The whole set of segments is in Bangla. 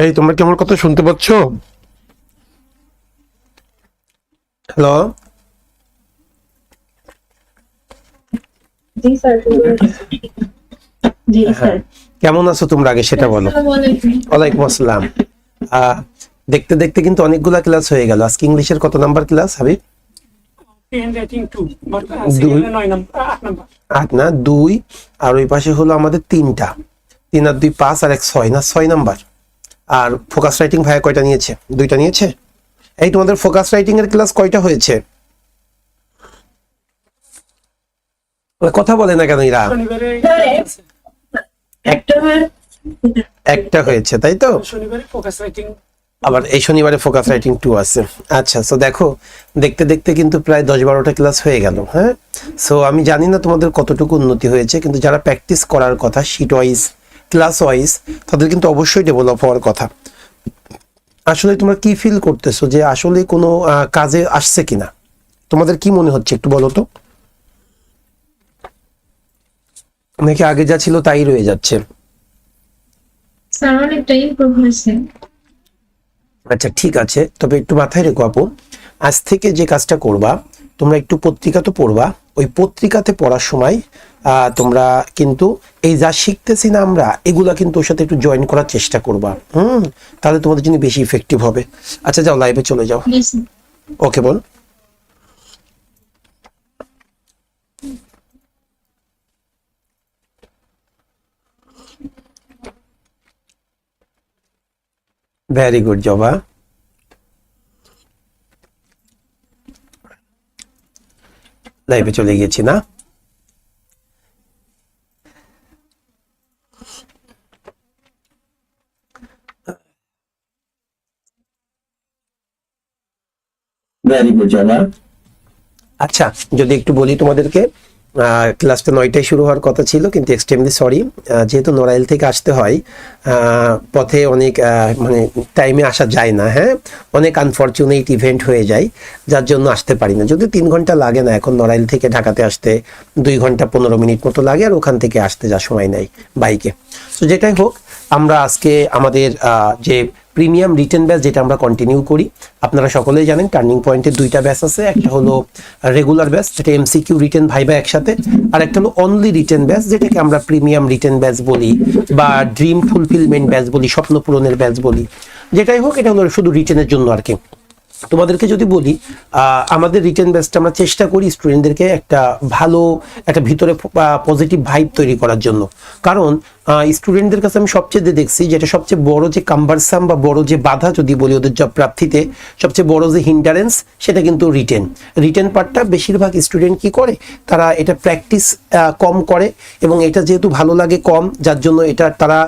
এই তোমরা কি আমার কথা শুনতে পাচ্ছ? হ্যালো, জি স্যার। জি স্যার। কেমন আছো তোমরা আগে সেটা বলো। আসসালামু আলাইকুম। ওয়ালাইকুম আসসালাম। আহ, দেখতে দেখতে কিন্তু অনেকগুলা ক্লাস হয়ে গেল। আজকে ইংলিশের কত number class Habib? handwriting two, but দুই। serial 8 number. 8 না 2, আর ওই পাশে হলো আমাদের 3টা। 3 আর 2 5 আর 1 6, না 6 নাম্বার। আর ফোকাস রাইটিং ভাইয়া কয়টা নিয়েছে? 2টা নিয়েছে। এই তোমাদের ফোকাস রাইটিং এর ক্লাস কয়টা হয়েছে? ওরা কথা বলে না কেন এরা? শনিবারে একটা হয়ে একটা হয়েছে তাই তো। শনিবারে ফোকাস রাইটিং আবার এই শনিবারে ফোকাস রাইটিং 2 আছে। আচ্ছা, সো দেখো দেখতে দেখতে কিন্তু প্রায় 10-12টা ক্লাস হয়ে গেল। হ্যাঁ, সো আমি জানি না তোমাদের কতটুকু উন্নতি হয়েছে, কিন্তু যারা প্র্যাকটিস করার কথা শিট ওয়াইজ ক্লাস ওয়াইজ তাদের কিন্তু অবশ্যই ডেভেলপ হওয়ার কথা। আসলে তোমরা কি ফিল করতেছো যে আসলে কোনো কাজে আসছে কিনা? তোমাদের কি মনে হচ্ছে একটু বলো তো, নাকি আগে যা ছিল তাই রয়ে যাচ্ছে? স্যার অনেকটা ইমপ্রুভ হয়েছে। আচ্ছা ঠিক আছে, তবে একটু মাথায় রেখো আপু, আজ থেকে যে কাজটা করবা, তোমরা একটু পত্রিকা তো পড়বা। ওই পত্রিকাতে পড়ার সময় তোমরা কিন্তু এই যা শিখতেছি না আমরা, এগুলা কিন্তু ওর সাথে একটু জয়েন করার চেষ্টা করবা। তাহলে তোমাদের জন্য বেশি ইফেক্টিভ হবে। আচ্ছা যাও, লাইভে চলে যাও। জি স্যার। ওকে বল। ভেরি গুড জবা। লাইভে চলে গিয়েছি না? ভেরি গুড জবা। আচ্ছা, যদি একটু বলি তোমাদেরকে, ক্লাসটা 9টায় শুরু হওয়ার কথা ছিল, কিন্তু এক্সট্রিমলি সরি, যেহেতু নড়াইল থেকে আসতে হয়, পথে অনেক মানে টাইমে আসা যায় না। হ্যাঁ, অনেক আনফর্চুনেট ইভেন্ট হয়ে যায়, যার জন্য আসতে পারি না। যদি 3 ঘন্টা লাগে না এখন নড়াইল থেকে ঢাকাতে আসতে, 2 ঘন্টা 15 মিনিট মতো লাগে, আর ওখান থেকে আসতে যা সময় নেয় বাইকে। তো যেটাই হোক, আমরা আজকে আমাদের যে প্রিমিয়াম রিটেন ব্যাচ যেটা আমরা কন্টিনিউ করি, আপনারা সকলেই জানেন টার্নিং পয়েন্টের 2টা ব্যাচ আছে। একটা হলো রেগুলার ব্যাচ, যেটা এমসিকিউ রিটেন ভাইবা একসাথে, আর একটা হলো অনলি রিটেন ব্যাচ, যেটাকে আমরা প্রিমিয়াম রিটেন ব্যাচ বলি বা ড্রিম ফুলফিলমেন্ট ব্যাচ বলি, স্বপ্ন পূরণের ব্যাচ বলি। যেটাই হোক, এটা হলো শুধু রিটেনের জন্য আর কি। তোমাদেরকে যদি বলি, আমাদের রিটেন ব্যাচটা আমরা চেষ্টা করি স্টুডেন্টদেরকে একটা ভালো একটা ভিতরে পজিটিভ ভাইব তৈরি করার জন্য। কারণ স্টুডেন্টদের কাছে আমি সবচেয়ে দেখছি যেটা সবচেয়ে বড় যে কাম্বারসাম বা বড় যে বাধা যদি বলি ওদের জব প্রাপ্তিতে, সবচেয়ে বড় যে হিন্ডারেন্স, সেটা কিন্তু রিটেন পার্টটা। বেশিরভাগ স্টুডেন্ট কি করে, তারা এটা প্র্যাকটিস কম করে, এবং এটা যেহেতু ভালো লাগে কম, যার জন্য এটা তারা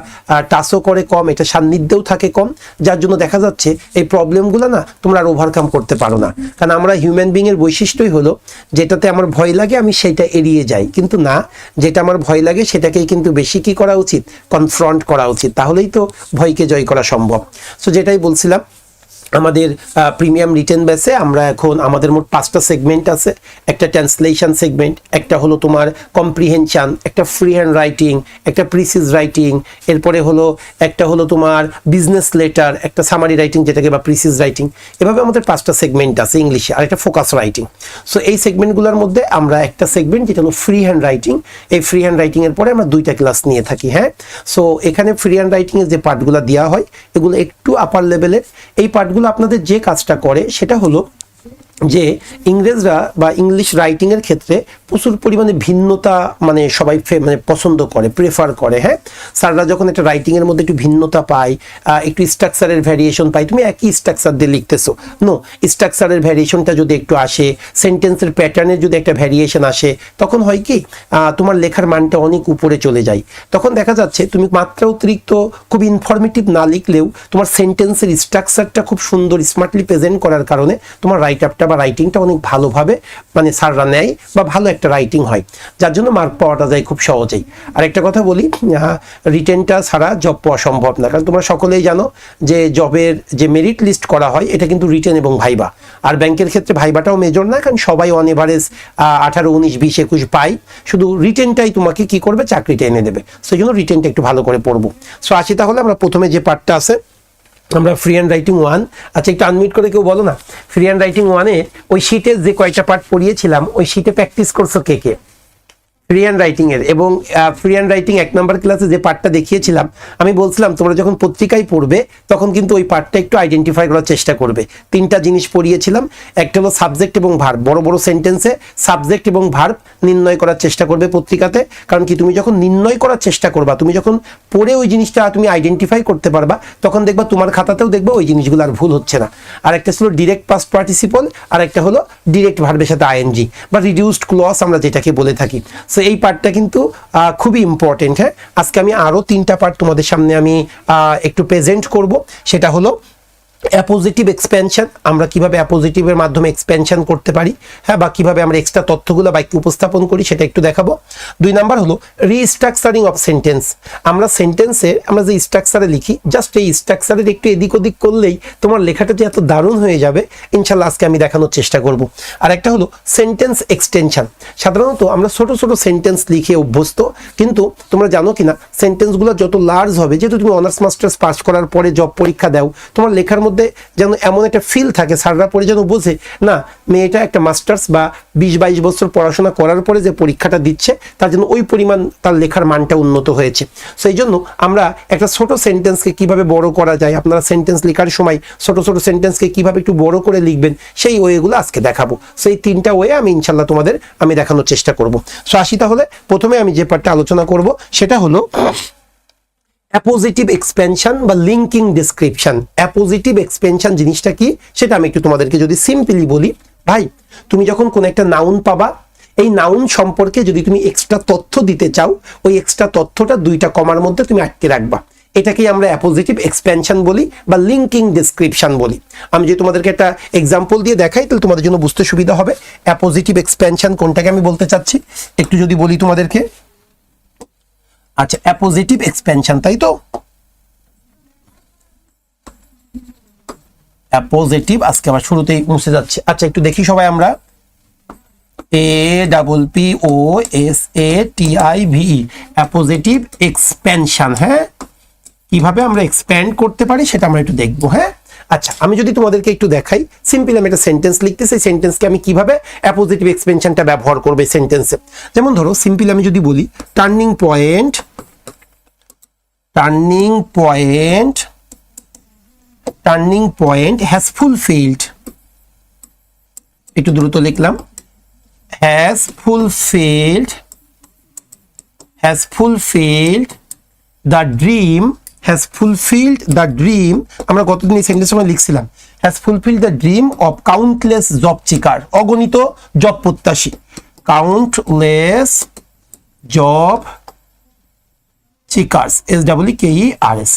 টাচও করে কম, এটা সান্নিধ্যেও থাকে কম, যার জন্য দেখা যাচ্ছে এই প্রবলেমগুলো না তোমরা আর ওভারকাম করতে পারো না। কারণ আমরা হিউম্যান বিং এর বৈশিষ্ট্যই হলো, যেটাতে আমার ভয় লাগে আমি সেটা এড়িয়ে যাই, কিন্তু না, যেটা আমার ভয় লাগে সেটাকেই কিন্তু বেশি কি করা উচিত, কনফ্রন্ট করা উচিত, তাহলেই তো ভয়কে জয় করা সম্ভব। সো যেটাই বলছিলাম, আমাদের প্রিমিয়াম রিটেন ব্যাচে আমরা এখন আমাদের মোট 5টা সেগমেন্ট আছে। একটা ট্রান্সলেশন সেগমেন্ট, একটা হলো তোমার কম্প্রিহেনশন, একটা ফ্রি হ্যান্ড রাইটিং, একটা প্রিসিজ রাইটিং, এরপরে হলো একটা হলো তোমার বিজনেস লেটার, একটা সামারি রাইটিং যেটাকে বা প্রিসিজ রাইটিং। এভাবে আমাদের 5টা সেগমেন্ট আছে ইংলিশে, আর একটা ফোকাস রাইটিং। সো এই সেগমেন্টগুলোর মধ্যে আমরা একটা সেগমেন্ট যেটা হলো ফ্রি হ্যান্ড রাইটিং, এই ফ্রি হ্যান্ড রাইটিং এর পরে আমরা 2টা ক্লাস নিয়ে থাকি। হ্যাঁ, সো এখানে ফ্রি হ্যান্ড রাইটিং এর যে পার্টগুলো দেওয়া হয়, এগুলো একটু আপার লেভেলের। এই পার্টগুলো আপনাদের যে কাজটা করে সেটা হলো যে ইংরেজরা বা ইংলিশ রাইটিং এর ক্ষেত্রে প্রচুর পরিমাণে ভিন্নতা মানে সবাই মানে পছন্দ করে, প্রেফার করে। হ্যাঁ, স্যাররা যখন একটা রাইটিং এর মধ্যে একটু ভিন্নতা পায়, একটু স্ট্রাকচারের ভ্যারিয়েশন পায়, তুমি একই স্ট্রাকচার দিয়ে লিখতেছো, নো, স্ট্রাকচারের ভ্যারিয়েশনটা যদি একটু আসে, সেন্টেন্সের প্যাটার্নের যদি একটা ভ্যারিয়েশন আসে, তখন হয় কি তোমার লেখার মানটা অনেক উপরে চলে যায়। তখন দেখা যাচ্ছে তুমি মাত্রা অতিরিক্ত খুব ইনফরমেটিভ না লিখলেও তোমার সেন্টেন্সের স্ট্রাকচারটা খুব সুন্দর স্মার্টলি প্রেজেন্ট করার কারণে তোমার রাইট আপটা বা রাইটিংটা অনেক ভালোভাবে মানে স্যাররা নেয় বা ভালো একটা রাইটিং হয়, যার জন্য মার্ক পাওয়াটা যায় খুব সহজেই। আর একটা কথা বলি, রিটেনটা ছাড়া জব পাওয়া সম্ভব না, কারণ তোমরা সকলেই জানো যে জবের যে মেরিট লিস্ট করা হয় এটা কিন্তু রিটেন এবং ভাইবা। আর ব্যাংকের ক্ষেত্রে ভাইবাটাও মেজর না, কারণ সবাই অন এভারেজ 18, 19, 20, 21 পাই, শুধু রিটেনটাই তোমাকে কি করবে, চাকরিটা এনে দেবে। সেই জন্য রিটেনটা একটু ভালো করে পড়বো। সো আসি তাহলে আমরা প্রথমে যে পার্টটা আছে আমরা ফ্রি হ্যান্ড রাইটিং 1, আচ্ছা একটু আনমিউট করে কেউ বলো না, ফ্রি হ্যান্ড রাইটিং 1-এ ওই শীটে যে কয়টা পার্ট পড়িয়েছিলাম ওই শীটে প্র্যাকটিস করছো কে কে ফ্রি হ্যান্ড রাইটিং এর? এবং ফ্রি হ্যান্ড রাইটিং 1 নম্বর ক্লাসে যে পার্টটা দেখিয়েছিলাম, আমি বলছিলাম তোমরা যখন পত্রিকায় পড়বে তখন কিন্তু ওই পার্টটা একটু আইডেন্টিফাই করার চেষ্টা করবে। 3টা জিনিস পড়িয়েছিলাম, একটা হলো সাবজেক্ট এবং ভার্ব, বড় বড় সেন্টেন্সে সাবজেক্ট এবং ভার্ব নির্ণয় করার চেষ্টা করবে পত্রিকাতে। কারণ কি, তুমি যখন নির্ণয় করার চেষ্টা করবা, তুমি যখন পড়ে ওই জিনিসটা তুমি আইডেন্টিফাই করতে পারবা, তখন দেখবা তোমার খাতাতেও দেখবা ওই জিনিসগুলো আর ভুল হচ্ছে না। আর একটা ছিল ডিরেক্ট পাস্ট পার্টিসিপল, আর একটা হলো ডিরেক্ট ভার্বের সাথে আইএনজি বা রিডিউসড ক্লজ আমরা যেটাকে বলে থাকি। সো এই পার্টটা কিন্তু খুবই ইম্পর্টেন্ট। হ্যাঁ, আজকে আমি আরো 3টা পার্ট তোমাদের সামনে আমি একটু প্রেজেন্ট করব। সেটা হলো অ্যাপোজিটিভ এক্সপেনশন, আমরা কিভাবে অ্যাপোজিটিভের মাধ্যমে এক্সপেনশন করতে পারি, হ্যাঁ, বা কিভাবে আমরা এক্সট্রা তথ্যগুলো বাক্যে উপস্থাপন করি সেটা একটু দেখাবো। 2 নাম্বার হলো রিস্ট্রাকচারিং অফ সেন্টেন্স। আমরা সেন্টেন্সে আমরা যে স্ট্রাকচারে লিখি, জাস্ট এই স্ট্রাকচারের একটু এদিক ওদিক করলেই তোমার লেখাটা যে এত দারুণ হয়ে যাবে, ইনশাল্লাহ আজকে আমি দেখানোর চেষ্টা করব। আর একটা হলো সেন্টেন্স এক্সটেনশন। সাধারণত আমরা ছোট ছোট সেন্টেন্স লিখে অভ্যস্ত, কিন্তু তোমরা জানো কিনা সেন্টেন্সগুলো যত লার্জ হবে, যেহেতু তুমি অনার্স মাস্টার্স পাস করার পরে জব পরীক্ষা দাও, তোমার লেখার মধ্যে যেন এমন একটা ফিল থাকে, স্যাররা পরে যেন বোঝে না মেয়েটা একটা মাস্টার্স বা 20-22 বছর পড়াশোনা করার পরে যে পরীক্ষাটা দিচ্ছে তার জন্য ওই পরিমাণ তার লেখার মানটা উন্নত হয়েছে। সেই জন্য আমরা একটা ছোট সেন্টেন্সকে কিভাবে বড় করা যায়, আপনারা সেন্টেন্স লেখার সময় ছোট ছোট সেন্টেন্সকে কিভাবে একটু বড় করে লিখবেন, সেই ওয়েগুলো আজকে দেখাবো। সেই 3টা ওয়ে আমি ইনশাল্লাহ তোমাদের আমি দেখানোর চেষ্টা করব। সো আসি তাহলে প্রথমে আমি যে পার্টটা আলোচনা করব সেটা হলো অ্যাপোজিটিভ এক্সপেনশন বা লিঙ্কিং ডেসক্রিপশন। অ্যাপোজিটিভ এক্সপেনশন জিনিসটা কি সেটা আমি একটু তোমাদেরকে যদি সিম্পলি বলি, ভাই তুমি যখন কোন একটা নাউন পাবা, এই নাউন সম্পর্কে যদি তুমি এক্সট্রা তথ্য দিতে চাও, ওই এক্সট্রা তথ্যটা 2টা কমার মধ্যে তুমি আটকে রাখবা। এটাকেই আমরা অ্যাপোজিটিভ এক্সপেনশন বলি বা লিঙ্কিং ডেসক্রিপশন বলি। আমি যদি তোমাদেরকে একটা এক্সাম্পল দিয়ে দেখাই তাহলে তোমাদের জন্য বুঝতে সুবিধা হবে অ্যাপোজিটিভ এক্সপেনশন কোনটাকে আমি বলতে চাচ্ছি। একটু যদি বলি তোমাদেরকে, আচ্ছা অ্যাপোজিটিভ এক্সপেনশন, তাই তো? অ্যাপোজিটিভ আজকে আমার শুরুতেই মুছে যাচ্ছে। আচ্ছা একটু দেখি সবাই আমরা, APPOSATIVE অ্যাপোজিটিভ এক্সপেনশন। হ্যাঁ, কিভাবে আমরা এক্সপ্যান্ড করতে পারি সেটা আমরা একটু দেখবো। হ্যাঁ, আচ্ছা আমি যদি তোমাদেরকে একটু দেখাই, সিম্পল আমি একটা সেন্টেন্স লিখতেছি, সেই সেন্টেন্সকে আমি কিভাবে অ্যাপোজিটিভ এক্সপেনশনটা ব্যবহার করব এই সেন্টেন্সে। যেমন ধরো সিম্পল আমি যদি বলি টার্নিং পয়েন্ট হ্যাজ ফুলফিলড, একটু দ্রুত লিখলাম, has fulfilled the dream, has fulfilled the dream. আমরা গতদিন এই সেন্টেন্স সময় লিখছিলাম has fulfilled the dream of countless job seeker, অগণিত জব প্রত্যাশী, কাউন্টলেস জব সিকার্স, SEEKERS।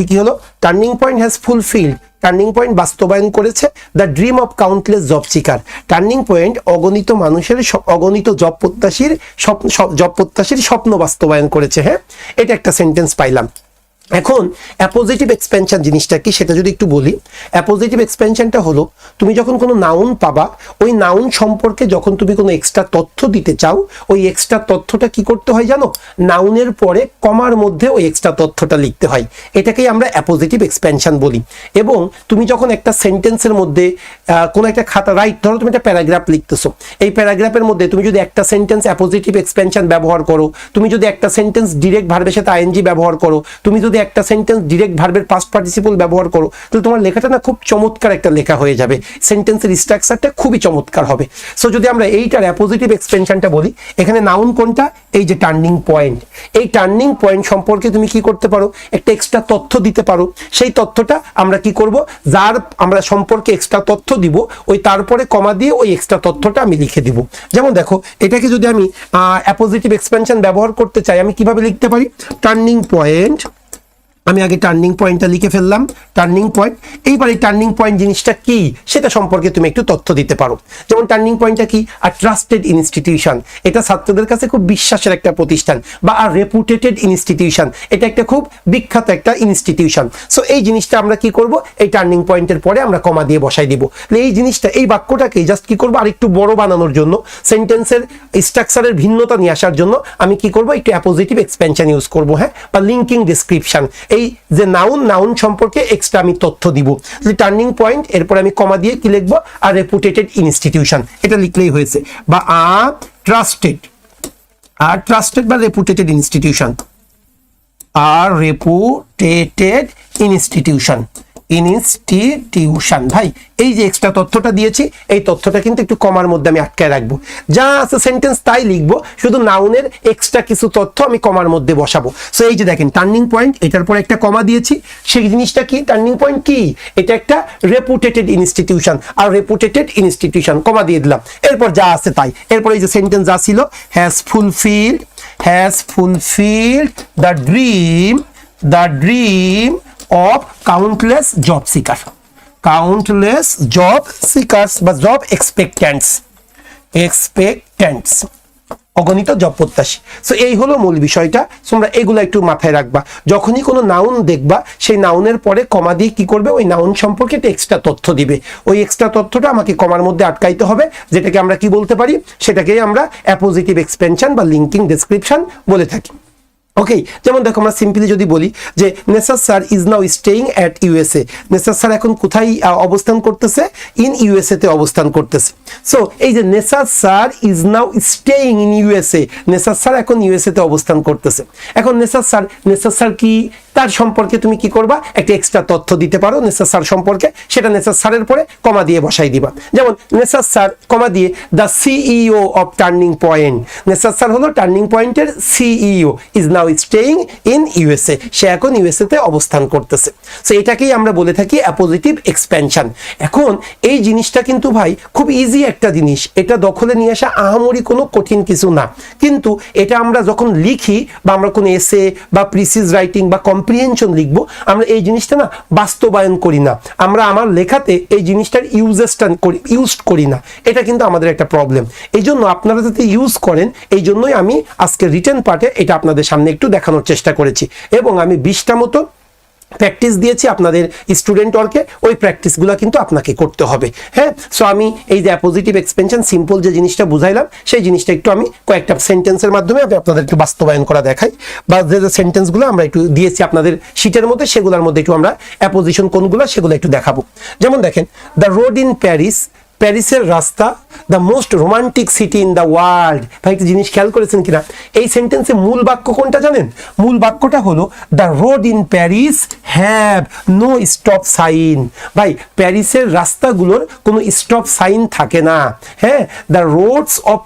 কি হলো, turning point has fulfilled, turning point বাস্তবায়ন করেছে the dream of countless job seeker, turning point অগণিত মানুষের অগণিত জব প্রত্যাশীর স্বপ্ন বাস্তবায়ন করেছে। হ্যাঁ, এটা একটা সেন্টেন্স পাইলাম। এখন অ্যাপোজিটিভ এক্সপেনশন জিনিসটা কি সেটা যদি একটু বলি, অ্যাপোজিটিভ এক্সপেনশনটা হলো তুমি যখন কোনো নাউন পাবা, ওই নাউন সম্পর্কে যখন তুমি কোনো এক্সট্রা তথ্য দিতে চাও, ওই এক্সট্রা তথ্যটা কি করতে হয় জানো, নাউনের পরে কমার মধ্যে ওই এক্সট্রা তথ্যটা লিখতে হয়। এটাকেই আমরা অ্যাপোজিটিভ এক্সপেনশন বলি। এবং তুমি যখন একটা সেন্টেন্সের মধ্যে কোনো একটা খাতা রাইট, ধরো তুমি একটা প্যারাগ্রাফ লিখতেছো, এই প্যারাগ্রাফের মধ্যে তুমি যদি একটা সেন্টেন্স অ্যাপোজিটিভ এক্সপেনশন ব্যবহার করো, তুমি যদি একটা সেন্টেন্স ডিরেক্ট ভার্বের সাথে আইএনজি ব্যবহার করো, তুমি যদি একটা সেন্টেন্স ডিরেক্ট ভার্বের পাস্ট পার্টিসিপল ব্যবহার করো, তাহলে তোমার লেখাটা না খুব চমৎকার একটা লেখা হয়ে যাবে, সেন্টেন্সের স্ট্রাকচারটা খুবই চমৎকার হবে। সো যদি আমরা এইটার অ্যাপোজিটিভ এক্সপেনশনটা বলি, এখানে নাউন কোনটা, এই যে টার্নিং পয়েন্ট, এই টার্নিং পয়েন্ট সম্পর্কে তুমি কি করতে পারো, একটা এক্সট্রা তথ্য দিতে পারো। সেই তথ্যটা আমরা কি করব, যার আমরা সম্পর্কে এক্সট্রা তথ্য দিব, ওই তারপরে কমা দিয়ে ওই এক্সট্রা তথ্যটা আমি লিখে দিব। যেমন দেখো, এটাকে যদি আমি অ্যাপোজিটিভ এক্সপেনশন ব্যবহার করতে চাই, আমি কিভাবে লিখতে পারি, টার্নিং পয়েন্ট, আমি আগে টার্নিং পয়েন্টটা লিখে ফেললাম, টার্নিং পয়েন্ট। এইবার এই টার্নিং পয়েন্ট জিনিসটা কি সেটা সম্পর্কে তুমি একটু তথ্য দিতে পারো। যেমন টার্নিং পয়েন্টটা কি, আর ট্রাস্টেড ইনস্টিটিউশন, এটা ছাত্রদের কাছে খুব বিশ্বাসের একটা প্রতিষ্ঠান, বা আর রেপুটেটেড ইনস্টিটিউশন, এটা একটা খুব বিখ্যাত একটা ইনস্টিটিউশন। সো এই জিনিসটা আমরা কি করব, এই টার্নিং পয়েন্টের পরে আমরা কমা দিয়ে বসাই দিব। এই জিনিসটা, এই বাক্যটাকে জাস্ট কি করবো, আর একটু বড় বানানোর জন্য, সেন্টেন্সের স্ট্রাকচারের ভিন্নতা নিয়ে আসার জন্য আমি কি করব, একটু অ্যাপোজিটিভ এক্সপেনশন ইউজ করব। হ্যাঁ, বা লিঙ্কিং ডেসক্রিপশন, এই যে নাউন সম্পর্কে এক্সট্রা আমি তথ্য দিব। টার্নিং পয়েন্ট, এরপর আমি কমা দিয়ে কি লিখবো, আর রেপুটেটেড ইনস্টিটিউশন, এটা লিখলেই হয়েছে, বা ট্রাস্টেড বা রেপুটেটেড ইনস্টিটিউশন, আর রেপুটেটেড ইনস্টিটিউশন। ভাই এই যে এক্সট্রা তথ্যটা দিয়েছি, এই তথ্যটা কিন্তু একটু কমার মধ্যে আমি আটকায় রাখবো, যা আছে সেন্টেন্স তাই লিখবো, শুধু নাউনের এক্সট্রা কিছু তথ্য আমি কমার মধ্যে বসাবো। সো এই যে দেখেন টার্নিং পয়েন্ট, এটার পর একটা কমা দিয়েছি, সেই জিনিসটা কি, টার্নিং পয়েন্ট কি, এটা একটা রেপুটেটেড ইনস্টিটিউশন, আর রেপুটেটেড ইনস্টিটিউশন কমা দিয়ে দিলাম, এরপর যা আছে তাই। এরপর এই যে সেন্টেন্স যা ছিল, has fulfilled the dream of countless job seekers বা job expectants, অগণিত জব প্রত্যাশী। সো এই হলো মূল বিষয়টা, তোমরা এগুলো একটু মাথায় রাখবা। যখনই কোনো নাউন দেখবা, সেই নাউনের পরে কমা দিয়ে কি করবে, ওই নাউন সম্পর্কে একটা এক্সট্রা তথ্য দিবে, ওই এক্সট্রা তথ্যটা আমাকে কমার মধ্যে আটকাইতে হবে, যেটাকে আমরা কি বলতে পারি, সেটাকেই আমরা অ্যাপোজিটিভ এক্সপেনশন বা লিঙ্কিং ডেসক্রিপশন বলে থাকি। ওকে, যেমন দেখো আমরা সিম্পলি যদি বলি যে Nesar sir is now staying at USA, Nesar sir এখন কোথায় অবস্থান করতেছে, ইন ইউএসএ তে অবস্থান করতেছে। সো এই যে Nesar sir is now staying in USA, Nesar sir এখন ইউএসএ তে অবস্থান করতেছে। এখন নেসার স্যার কি, তার সম্পর্কে তুমি কি করবা, একটা এক্সট্রা তথ্য দিতে পারো নেসার স্যার সম্পর্কে, সেটা নেসার স্যারের পরে কমা দিয়ে বসাই দিবা। যেমন নেসার স্যার কমা দিয়ে the CEO of turning point, Nesar sir হলো টার্নিং পয়েন্টের CEO, is now staying in USA, সে এখন ইউএসএ তে অবস্থান করতেছে। সো এটাকেই আমরা বলে থাকি অ্যাপোজিটিভ এক্সপেনশন। এখন এই জিনিসটা কিন্তু ভাই খুব ইজি একটা জিনিস, এটা দখলে নিয়ে আসা আহামরি কোনো কঠিন কিছু না, কিন্তু এটা আমরা যখন লিখি বা আমরা কোনো এসে বা প্রিসিজ রাইটিং বা কম্প্রিহেনশন লিখবো, আমরা এই জিনিসটা না বাস্তবায়ন করি না, আমরা আমার লেখাতে এই জিনিসটার ইউজ করি না, এটা কিন্তু আমাদের একটা প্রবলেম। এই জন্য আপনারা যাতে ইউজ করেন, এই জন্যই আমি আজকে রিটেন পার্টে এটা আপনাদের সামনে একটু দেখানোর চেষ্টা করেছি, এবং আমি 20টা মতো প্র্যাকটিস দিয়েছি আপনাদের স্টুডেন্ট ওয়ার্কে, ওই প্র্যাকটিসগুলো কিন্তু আপনাকে করতে হবে। হ্যাঁ, সো আমি এই যে অ্যাপোজিটিভ এক্সপেনশন সিম্পল যে জিনিসটা বুঝাইলাম, সেই জিনিসটা একটু আমি কয়েকটা সেন্টেন্সের মাধ্যমে আমি আপনাদের একটু বাস্তবায়ন করা দেখাই, বা যে সেন্টেন্সগুলো আমরা একটু দিয়েছি আপনাদের শিটের মধ্যে, সেগুলোর মধ্যে একটু আমরা অ্যাপোজিশন কোনগুলো সেগুলো একটু দেখাবো। যেমন দেখেন, দ্য রোড ইন প্যারিসের রাস্তা, the most romantic city in the world. ভাই একটা জিনিস খেয়াল করেছেন কিনা, এই সেন্টেন্সে মূল বাক্য কোনটা জানেন? মূল বাক্যটা হলো the road in Paris have no stop sign. ভাই প্যারিসের রাস্তাগুলোর কোনো স্টপ সাইন থাকে না। হ্যাঁ, দ্য রোডস অফ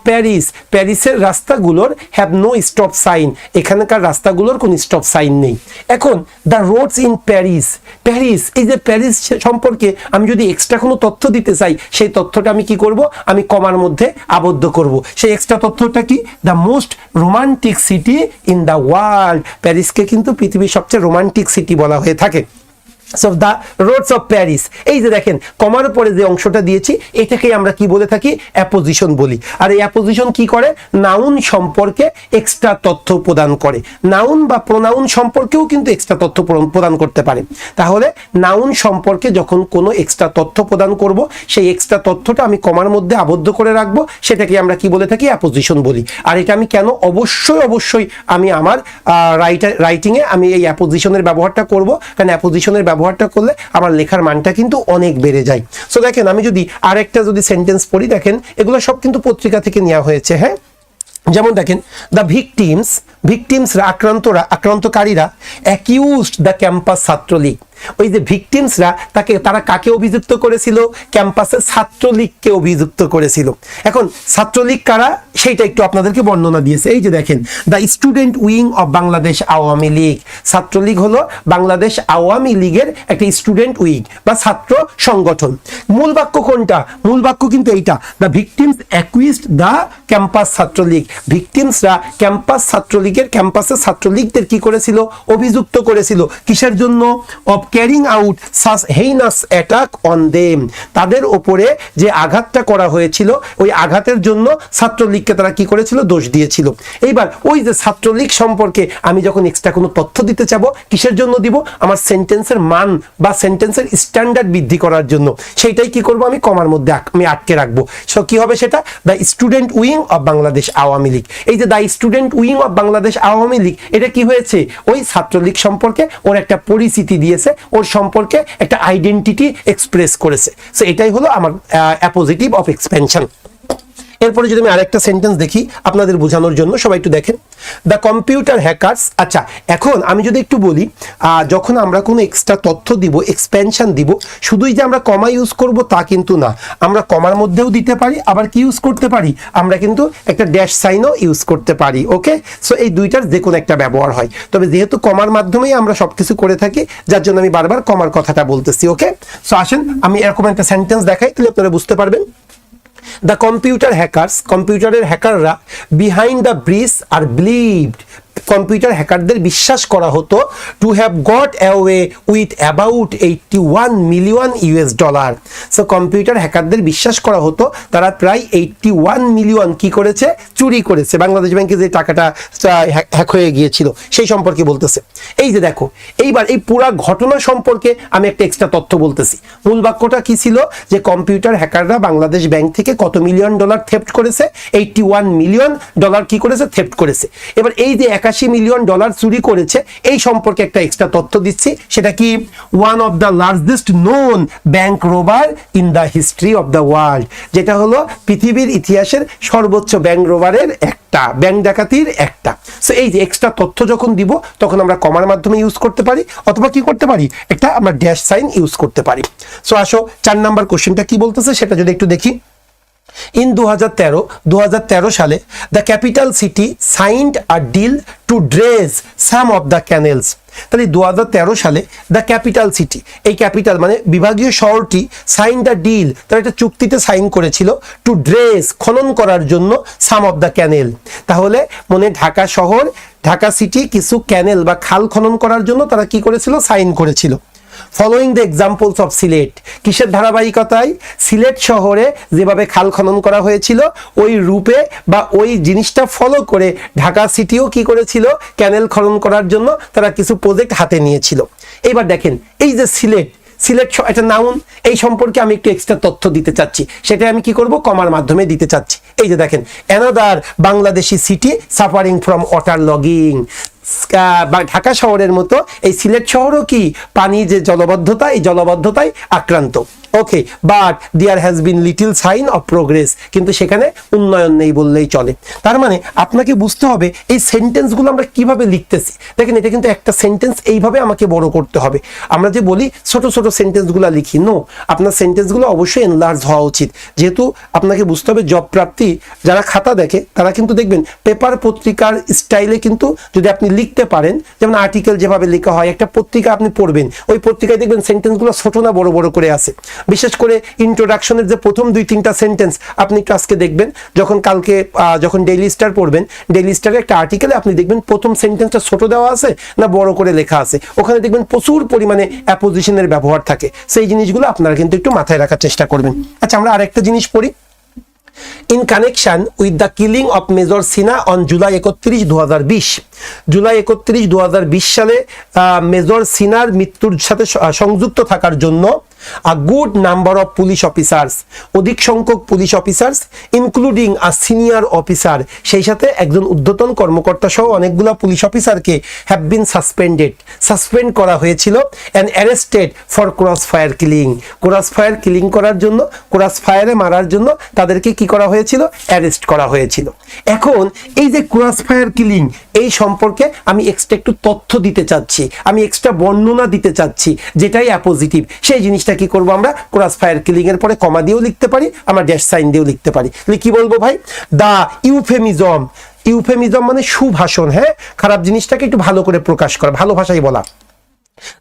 প্যারিসের রাস্তাগুলোর হ্যাভ নো স্টপ সাইন, এখানকার রাস্তাগুলোর কোনো স্টপ সাইন নেই। এখন দ্য রোডস ইন প্যারিস, এই যে প্যারিস সম্পর্কে আমি যদি এক্সট্রা কোনো তথ্য দিতে চাই, সেই তথ্যটা আমি কি করব, আমি কমার মধ্যে আবদ্ধ করব। সেই এক্সট্রা তথ্যটা কি, the most romantic city in the world. প্যারিসকে কিন্তু পৃথিবীর সবচেয়ে রোমান্টিক সিটি বলা হয়ে থাকে। So the roads of Paris, এই যে দেখেন কমার পরে যে অংশটা দিয়েছি, এটাকেই আমরা কি বলে থাকি, অ্যাপোজিশন বলি। আর এই অ্যাপোজিশন কি করে, নাউন সম্পর্কে এক্সট্রা তথ্য প্রদান করে। নাউন বা প্রোনাউন সম্পর্কেও কিন্তু এক্সট্রা তথ্য প্রদান করতে পারে। তাহলে নাউন সম্পর্কে যখন কোনো এক্সট্রা তথ্য প্রদান করব, সেই এক্সট্রা তথ্যটা আমি কমার মধ্যে আবদ্ধ করে রাখবো, সেটাকে আমরা কি বলে থাকি, অ্যাপোজিশন বলি। আর এটা আমি কেন, অবশ্যই আমি আমার রাইটিংয়ে আমি এই অ্যাপোজিশনের ব্যবহারটা করব, কারণ অ্যাপোজিশনের ব্যবহারটা করলে আমার লেখার মানটা কিন্তু অনেক বেড়ে যায়। সো দেখেন, আমি যদি আরেকটা সেন্টেন্স পড়ি, দেখেন এগুলো সব কিন্তু পত্রিকা থেকে নেওয়া হয়েছে। হ্যাঁ, যেমন দেখেন, দ্য ভিকটিমসরা আক্রান্তকারীরা অ্যাকিউজড দ্য ক্যাম্পাস ছাত্রলীগ। ওই যে ভিকটিমসরা তারা কাকে অভিযুক্ত করেছিল, ক্যাম্পাসের ছাত্রলীগকে অভিযুক্ত করেছিল। এখন ছাত্রলীগ কারা, সেইটা একটু আপনাদেরকে বর্ণনা দিয়েছে। এই যে দেখেন, the student wing of Bangladesh Awami League. Chhatra League হলো বাংলাদেশ আওয়ামী লীগের একটা স্টুডেন্ট উইং বা ছাত্র সংগঠন। মূল বাক্য কোনটা, মূল বাক্য কিন্তু এইটা, the victims accused the campus Chhatra League. ভিকটিমসরা ক্যাম্পাসের ছাত্রলীগদের কি করেছিল, অভিযুক্ত করেছিল, কিসের জন্য, of carrying out such heinous attack on them. তাদের ওপরে যে আঘাতটা করা হয়েছিল, ওই আঘাতের জন্য ছাত্রলীগকে তারা কি করেছিল, দোষ দিয়েছিল। এইবার ওই যে ছাত্রলীগ সম্পর্কে আমি যখন এক্সট্রা কোনো তথ্য দিতে চাবো, কিসের জন্য দিব, আমার সেন্টেন্সের মান বা সেন্টেন্সের স্ট্যান্ডার্ড বৃদ্ধি করার জন্য। সেইটাই কি করব, আমি কমার মধ্যে আমি আটকে রাখবো। সো কি হবে সেটা, the student wing of Bangladesh Awami Awami League. এই যে the student wing of Bangladesh Awami League, এটা কি হয়েছে, ওই ছাত্রলীগ সম্পর্কে ওর একটা পরিচিতি দিয়েছে, ওর সম্পর্কে একটা আইডেন্টিটি এক্সপ্রেস করেছে। সো এটাই হলো আমার অ্যাপোজিটিভ অফ এক্সপেনশন। এরপরে যদি আমি আরেকটা সেন্টেন্স দেখি আপনাদের বোঝানোর জন্য, সবাই একটু দেখেন, দ্য কম্পিউটার হ্যাকার্স। আচ্ছা, এখন আমি যদি একটু বলি, যখন আমরা কোনো এক্সট্রা তথ্য দিব, এক্সপেনশন দিব, শুধুই যে আমরা কমা ইউজ করব তা কিন্তু না, আমরা কমার মধ্যেও দিতে পারি, আবার কি ইউজ করতে পারি, আমরা কিন্তু একটা ড্যাশ সাইনও ইউজ করতে পারি। ওকে, সো এই দুইটার যে কোনো একটা ব্যবহার হয়, তবে যেহেতু কমার মাধ্যমেই আমরা সবকিছু করে থাকি, যার জন্য আমি বারবার কমার কথাটা বলতেছি। ওকে, সো আসেন আমি এরকম একটা সেন্টেন্স দেখাই, তাহলে আপনারা বুঝতে পারবেন। দ্য কম্পিউটার হ্যাকার্স, কম্পিউটারের হ্যাকাররা, behind the bridge are believed, কম্পিউটার হ্যাকারদের বিশ্বাস করা হতো, to have got away with about 81 million US dollar. So computer হ্যাকারদের বিশ্বাস করা হতো তারা প্রায় 81 মিলিয়ন কি করেছে, চুরি করেছে। বাংলাদেশ ব্যাংকে যে টাকাটা হ্যাক হয়ে গিয়েছিল সেই সম্পর্কে বলতেছে। এই যে দেখো, এইবার এই পুরা ঘটনা সম্পর্কে আমি একটা এক্সট্রা তথ্য বলতেছি। মূল বাক্যটা কি ছিল, যে কম্পিউটার হ্যাকাররা বাংলাদেশ ব্যাংক থেকে কত মিলিয়ন ডলার থেফট করেছে, 81 মিলিয়ন ডলার কি করেছে, থেফট করেছে। এবার এই যে 81 মিলিয়ন ডলার চুরি করেছে, এই সম্পর্কে একটা এক্সট্রা তথ্য দিচ্ছি। সেটা কি, one of the largest known bank robber in the history of the world, যেটা হলো পৃথিবীর ইতিহাসের সর্বোচ্চ ব্যাংক রোবারের একটা, ব্যাংক ডাকাতির একটা। সো এই যে এক্সট্রা তথ্য যখন দিব, তখন আমরা কমার মাধ্যমে ইউজ করতে পারি, অথবা কি করতে পারি, একটা আমরা ড্যাশ সাইন ইউজ করতে পারি। সো আসো 4 নাম্বার কোশ্চেনটা কি বলতেছে সেটা যদি একটু দেখি। In 2013 সালে the capital city signed a deal to dredge some of the canals। তাহলে 2013 সালে দ্য ক্যাপিটাল সিটি, এই ক্যাপিটাল মানে বিভাগীয় শহরটি, সাইন দ্য ডিল, তারা একটা চুক্তিতে সাইন করেছিল, টু ড্রেজ, খনন করার জন্য, সাম অফ দ্য ক্যানেল। তাহলে মনে ঢাকা শহর, ঢাকা সিটি কিছু ক্যানেল বা খাল খনন করার জন্য তারা কি করেছিল, সাইন করেছিল। Following the examples of Sylhet, কিসের ধারাবাহিকতায়, সিলেট শহরে যেভাবে খাল খনন করা হয়েছিল ওই রূপে বা ওই জিনিসটা ফলো করে ঢাকা সিটিও কি করেছিল, ক্যানেল খনন করার জন্য তারা কিছু প্রজেক্ট হাতে নিয়েছিল। এইবার দেখেন, এই যে সিলেট, সিলেট একটা নাউন, এই সম্পর্কে আমি একটু এক্সট্রা তথ্য দিতে চাচ্ছি, সেটা আমি কি করব, কমার মাধ্যমে দিতে চাচ্ছি। এই যে দেখেন, another Bangladeshi city suffering from water logging, Dhaka শহরের মতো এই সিলেট শহরও কি পানি যে জলবদ্ধতা, এই জলবদ্ধতায় আক্রান্ত। Okay, but there has been little sign of progress, কিন্তু সেখানে উন্নয়ন নেই বললেই চলে। তার মানে আপনাকে বুঝতে হবে এই সেন্টেন্সগুলো আমরা কিভাবে লিখতেছি। দেখেন, এটা কিন্তু একটা সেন্টেন্স এইভাবে আমাকে বড় করতে হবে। আমরা যে বলি ছোট ছোট সেন্টেন্সগুলো লিখি, নো, আপনার সেন্টেন্সগুলো অবশ্যই এনলার্জ হওয়া উচিত। যেহেতু আপনাকে বুঝতে হবে জব প্রাপ্তি যারা খাতা দেখে তারা কিন্তু দেখবেন পেপার পত্রিকার স্টাইলে কিন্তু যদি আপনি লিখতে পারেন, যেমন আর্টিকেল যেভাবে লেখা হয়, একটা পত্রিকা আপনি পড়বেন, ওই পত্রিকায় দেখবেন সেন্টেন্সগুলো ছোট না বড় বড় করে আছে। বিশেষ করে ইন্ট্রোডাকশনের যে প্রথম 2-3টা সেন্টেন্স আপনি একটু আজকে দেখবেন, যখন কালকে যখন ডেইলি স্টার পড়বেন, ডেইলি স্টারে একটা আর্টিকেলে আপনি দেখবেন প্রথম সেন্টেন্সটা ছোট দেওয়া আছে না বড় করে লেখা আছে, ওখানে দেখবেন প্রচুর পরিমাণে অ্যাপোজিশনের ব্যবহার থাকে। সেই জিনিসগুলো আপনারা কিন্তু একটু মাথায় রাখার চেষ্টা করবেন। আচ্ছা, আমরা আরেকটা জিনিস পড়ি। In connection with the killing of Major Sinha on July 31, 2020, July 31, 2020 সালে মেজর সিনার মৃত্যুর সাথে সংযুক্ত থাকার জন্য a good number of police officers, অধিক সংখ্যক পুলিশ অফিসার্স, ইনক্লুডিং আ সিনিয়র অফিসার, সেই সাথে একজন ঊর্ধ্বতন কর্মকর্তা সহ অনেকগুলা পুলিশ অফিসারকে হ্যাভ বিন সাসপেন্ড করা হয়েছিল, and arrested for cross fire killing, cross fire killing করার জন্য, ক্রস ফায়ারে মারার জন্য তাদেরকে কি করা হয়েছিল, অ্যারেস্ট করা হয়েছিল। এখন এই যে ক্রস ফায়ার কিলিং, এই সম্পর্কে আমি এক্সট্রা একটু তথ্য দিতে চাচ্ছি, আমি এক্সট্রা বর্ণনা দিতে চাচ্ছি, যেটাই অ্যাপোজিটিভ, সেই জিনিসটা কি করব, আমরা ক্রস ফায়ার কিলিং এর পরে কমা দিয়েও লিখতে পারি, আমরা ড্যাশ সাইন দিয়েও লিখতে পারি। কি বলবো ভাই, দা ইউফেমিজম, ইউফেমিজম মানে সুভাষণ, হ্যাঁ, খারাপ জিনিসটাকে একটু ভালো করে প্রকাশ করা, ভালো ভাষায় বলা।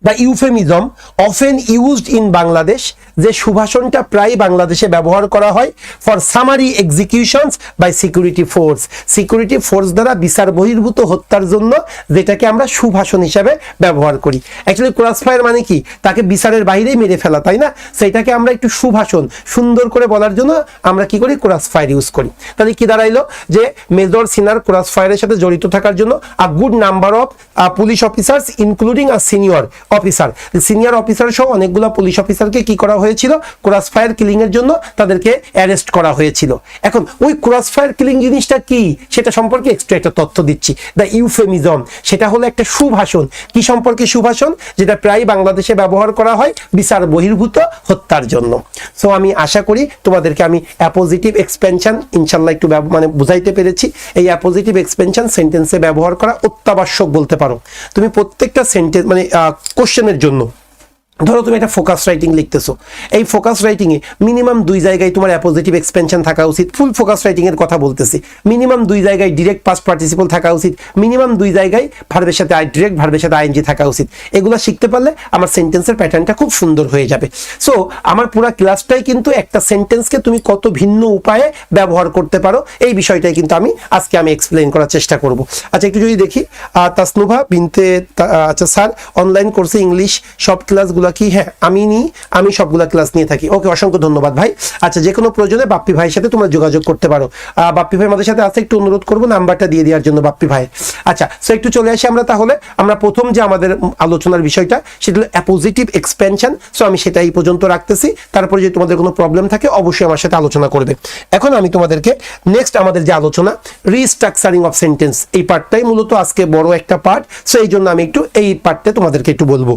The euphemism often used in Bangladesh, যে সুভাষণটা প্রায় বাংলাদেশে ব্যবহার করা হয় for summary executions by security force, security force দ্বারা বিচার বহির্ভূত হত্যার জন্য যেটাকে আমরা সুভাষণ হিসাবে ব্যবহার করি। অ্যাকচুয়ালি ক্রস ফায়ার মানে কি, তাকে বিচারের বাইরেই মেরে ফেলা, তাই না? সেইটাকে আমরা একটু সুভাষণ সুন্দর করে বলার জন্য আমরা কি করি, ক্রস ফায়ার ইউজ করি। তাহলে কি দাঁড়াইলো, যে মেজর সিনার ক্রস ফায়ারের সাথে জড়িত থাকার জন্য a good number of police officers including a senior, senior officer. Senior officer সহ অনেকগুলো পুলিশ অফিসারকে কি করা হয়েছিল, ক্রস ফায়ার কিলিং এর জন্য তাদেরকে অ্যারেস্ট করা হয়েছিল। এখন ওই ক্রস ফায়ার কিলিং জিনিসটা কি সেটা সম্পর্কে এক্সট্রা একটা তথ্য দিচ্ছি। দ্য ইউফেমিজম, সেটা হলো একটা সুভাষণ। কি সম্পর্কে সুভাষণ? যেটা প্রায় বাংলাদেশে ব্যবহার করা হয় বিচার বহির্ভূত হত্যার জন্য। সো আমি আশা করি তোমাদেরকে আমি অ্যাপোজিটিভ এক্সপেনশন ইনশাল্লাহ একটু মানে বুঝাইতে পেরেছি। এই অ্যাপোজিটিভ এক্সপেনশন সেন্টেন্সে ব্যবহার করা অত্যাবশ্যক বলতে পারো। তুমি প্রত্যেকটা সেন্টেন্স মানে কোশ্চেনের জন্য, ধরো তুমি একটা ফোকাস রাইটিং লিখতেছো, এই ফোকাস রাইটিং এ মিনিমাম 2 জায়গায় তোমার অ্যাপোজিটিভ এক্সপেনশন থাকা উচিত। ফুল ফোকাস রাইটিং এর কথা বলতেছি। মিনিমাম 2 জায়গায় ডিরেক্ট পাস্ট পার্টিসিপল থাকা উচিত। মিনিমাম 2 জায়গায় ভার্বের সাথে ডিরেক্ট ভার্বের সাথে আইএনজি থাকা উচিত। এগুলো শিখতে পারলে আমার সেন্টেন্সের প্যাটার্নটা খুব সুন্দর হয়ে যাবে। সো আমার পুরো ক্লাসটাই কিন্তু একটা সেন্টেন্সকে তুমি কত ভিন্ন উপায়ে ব্যবহার করতে পারো এই বিষয়টাই কিন্তু আজকে আমি এক্সপ্লেইন করার চেষ্টা করব। আচ্ছা একটু যদি দেখি, তাসনুভা বিনতে, আচ্ছা স্যার অনলাইন কোর্সে ইংলিশ সব ক্লাসগুলো কি? হ্যাঁ আমি সবগুলা ক্লাস নিয়ে থাকি। ওকে, অসংখ্য ধন্যবাদ ভাই। আচ্ছা, যে কোনো প্রয়োজনে বাপ্পি ভাইয়ের সাথে তোমরা যোগাযোগ করতে পারো। বাপ্পি ভাই আমাদের সাথে আছে, একটু অনুরোধ করবো নাম্বারটা দিয়ে দেওয়ার জন্য বাপ্পি ভাই। আচ্ছা, সো একটু চলে আসি আমরা তাহলে। আমরা প্রথম যে আমাদের আলোচনার বিষয়টা সেটা হলো অ্যাপোজিটিভ এক্সপেনশন। সো আমি সেটা এই পর্যন্ত রাখতেছি। তারপরে যদি তোমাদের কোনো প্রবলেম থাকে অবশ্যই আমার সাথে আলোচনা করবে। এখন আমি তোমাদেরকে নেক্সট আমাদের যে আলোচনা রিস্ট্রাকচারিং অফ সেন্টেন্স, এই পার্টটাই মূলত আজকে বড় একটা পার্ট। সো এই জন্য আমি একটু এই পার্টটা তোমাদেরকে একটু বলবো।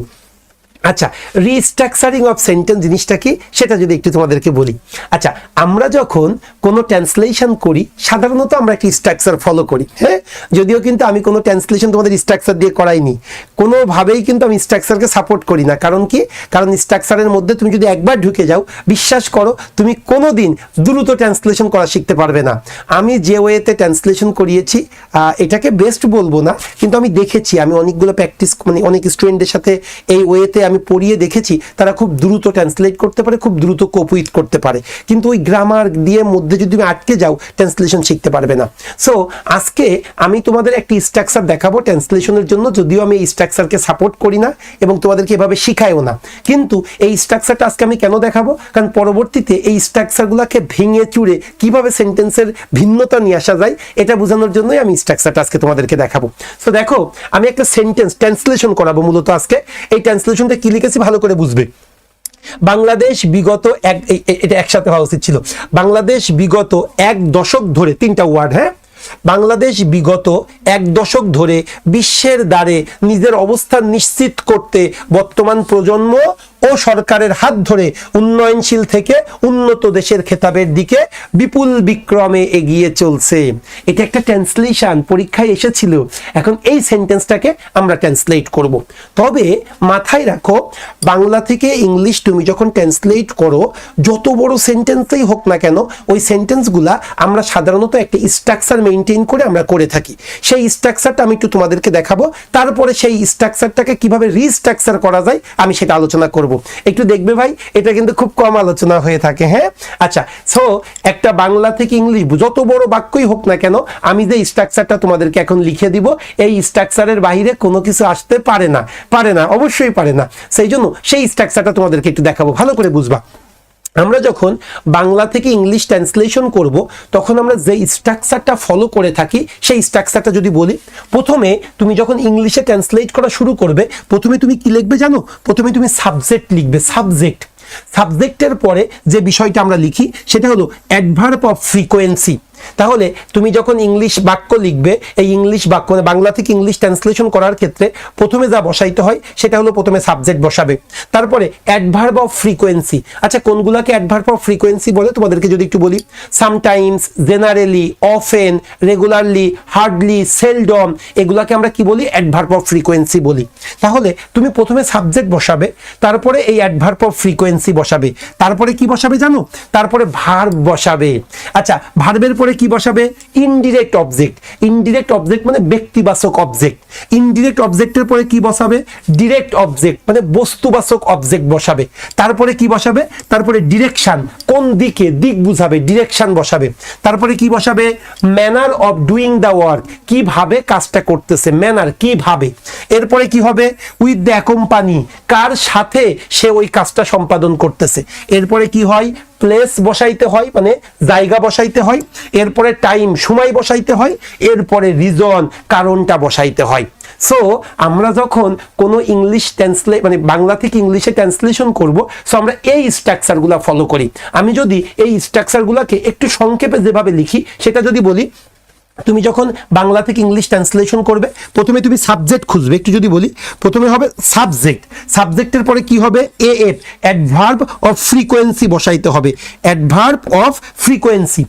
আচ্ছা, রিস্ট্রাকচারিং অফ সেন্টেন্স জিনিসটা কি সেটা যদি একটু তোমাদেরকে বলি। আচ্ছা, আমরা যখন কোনো ট্রান্সলেশন করি সাধারণত আমরা একটি স্ট্রাকচার ফলো করি। হ্যাঁ, যদিও কিন্তু আমি কোনো ট্রান্সলেশন তোমাদের স্ট্রাকচার দিয়ে করাইনি, কোনোভাবেই কিন্তু আমি স্ট্রাকচারকে সাপোর্ট করি না। কারণ কি? কারণ স্ট্রাকচারের মধ্যে তুমি যদি একবার ঢুকে যাও, বিশ্বাস করো তুমি কোনোদিন দ্রুত ট্রান্সলেশন করা শিখতে পারবে না। আমি যে ওয়েতে ট্রান্সলেশন করিয়েছি এটাকে বেস্ট বলবো না, কিন্তু আমি দেখেছি, আমি অনেকগুলো প্র্যাকটিস মানে অনেক স্টুডেন্টের সাথে এই ওয়েতে আমি পড়িয়ে দেখেছি, তারা খুব দ্রুত ট্রান্সলেট করতে পারে, খুব দ্রুত কোপ উইথ করতে পারে। কিন্তু ওই গ্রামার দিয়ে মধ্যে যদি তুমি আটকে যাও ট্রান্সলেশন শিখতে পারবে না। সো আজকে আমি তোমাদের একটি স্ট্রাকচার দেখাবো ট্রান্সলেশনের জন্য, যদিও আমি এই স্ট্রাকচারকে সাপোর্ট করি না এবং তোমাদেরকে এভাবে শিখাইও না, কিন্তু এই স্ট্রাকচারটা আজকে আমি কেন দেখাবো, কারণ পরবর্তীতে এই স্ট্রাকচারগুলোকে ভেঙে চুরে কিভাবে সেন্টেন্সের ভিন্নতা নিয়ে আসা যায় এটা বোঝানোর জন্যই আমি স্ট্রাকচারটা আজকে তোমাদেরকে দেখাবো। সো দেখো, আমি একটা সেন্টেন্স ট্রান্সলেশন করাবো মূলত আজকে। এই ট্রান্সলেশনটা কি লিখেছি ভালো করে বুঝবে। বাংলাদেশ বিগত এটা একসাথে হওয়া উচিত ছিল। বাংলাদেশ বিগত 1 দশক ধরে, 3টা ওয়ার্ড, হ্যাঁ, বাংলাদেশ বিগত 1 দশক ধরে বিশ্বের দ্বারে নিজের অবস্থান নিশ্চিত করতে বর্তমান প্রজন্ম ও সরকারের হাত ধরে উন্নয়নশীল থেকে উন্নত দেশের খেতাবের দিকে বিপুল বিক্রমে এগিয়ে চলছে। এটা একটা ট্রান্সলেশন, পরীক্ষায় এসেছিল। এখন এই সেন্টেন্সটাকে আমরা ট্রান্সলেট করব। তবে মাথায় রাখো, বাংলা থেকে ইংলিশ তুমি যখন ট্রান্সলেট করো, যত বড় সেন্টেন্সই হোক না কেন, ওই সেন্টেন্সগুলা আমরা সাধারণত একটা স্ট্রাকচার মেনটেন করে আমরা করে থাকি। সেই স্ট্রাকচারটা আমি একটু তোমাদেরকে দেখাবো, তারপরে সেই স্ট্রাকচারটাকে কিভাবে রিস্ট্রাকচার করা যায় আমি সেটা আলোচনা করব। একটু দেখবে ভাই, এটা কিন্তু খুব কম আলোচনা হয়ে থাকে। হ্যাঁ, আচ্ছা, সো একটা বাংলা থেকে ইংলিশ যত বড় বাক্যই হোক না কেন, আমি যে স্ট্রাকচারটা তোমাদেরকে এখন লিখে দিব, এই স্ট্রাকচারের বাইরে কোনো কিছু আসতে পারে না, অবশ্যই পারে না। সেই জন্য সেই স্ট্রাকচারটা তোমাদেরকে একটু দেখাবো, ভালো করে বুঝবা। আমরা যখন বাংলা থেকে ইংলিশ ট্রান্সলেশন করব, তখন আমরা যে স্ট্রাকচারটা ফলো করে থাকি সেই স্ট্রাকচারটা যদি বলি, প্রথমে তুমি যখন ইংলিশে ট্রান্সলেট করা শুরু করবে, প্রথমে তুমি কি লিখবে জানো? প্রথমে তুমি সাবজেক্ট লিখবে। সাবজেক্টের পরে যে বিষয়টা আমরা লিখি সেটা হলো অ্যাডভার্ব অফ ফ্রিকোয়েন্সি। তাহলে তুমি যখন ইংলিশ বাক্য লিখবে, এই ইংলিশ বাক্য বাংলা থেকে ইংলিশ ট্রান্সলেশন করার ক্ষেত্রে প্রথমে যা বসাইতে হয় সেটা হলো প্রথমে সাবজেক্ট বসাবে, তারপরে অ্যাডভার্ব অফ ফ্রিকোয়েন্সি। আচ্ছা, কোনগুলাকে অ্যাডভার্ব অফ ফ্রিকোয়েন্সি বলে তোমাদেরকে যদি একটু বলি, sometimes, generally, often, regularly, hardly, seldom, এগুলাকে আমরা কি বলি? অ্যাডভার্ব অফ ফ্রিকোয়েন্সি বলি। তাহলে তুমি প্রথমে সাবজেক্ট বসাবে, তারপরে এই অ্যাডভার্ব অফ ফ্রিকোয়েন্সি বসাবে, তারপরে কি বসাবে জানো? তারপরে ভার্ব বসাবে। আচ্ছা, ভার্বের পরে কি বসাবে? Indirect object. ইনডিরেক্ট অবজেক্ট মানে ব্যক্তিবাচক অবজেক্ট। ইনডিরেক্ট অবজেক্টের পরে কি বসাবে? ডিরেক্ট অবজেক্ট মানে বস্তুবাচক অবজেক্ট বসাবে। তারপরে কি বসাবে? তারপরে ডিরেকশন, কোন দিকে, দিক বুঝাবে, ডিরেকশন বসাবে। তারপরে কি বসাবে? Manner of doing the work, কিভাবে কাজটা করতেছে, ম্যানার কিভাবে। এরপরে কি হবে? উইথ দ্য অ্যাকম্পানি, কার সাথে সে ওই কাজটা সম্পাদন করতেছে। এরপরে কি হয়? প্লেস বসাইতে হয়, মানে জায়গা বসাইতে হয়। এরপরে টাইম, সময় বসাইতে হয়। এরপরে রিজন, কারণটা বসাইতে হয়। সো আমরা যখন কোনো ইংলিশ মানে বাংলা থেকে ইংলিশে ট্রান্সলেশন করব, সো আমরা এই স্ট্রাকচারগুলো ফলো করি। আমি যদি এই স্ট্রাকচারগুলোকে একটু সংক্ষেপে যেভাবে লিখি সেটা যদি বলি, তুমি যখন বাংলা থেকে ইংলিশ ট্রান্সলেশন করবে প্রথমে তুমি সাবজেক্ট খুঁজবে। একটু যদি বলি, প্রথমে হবে সাবজেক্ট, সাবজেক্টের পরে কি হবে, এএফ, অ্যাডভার্ব অফ ফ্রিকোয়েন্সি বসাইতে হবে, অ্যাডভার্ব অফ ফ্রিকোয়েন্সি।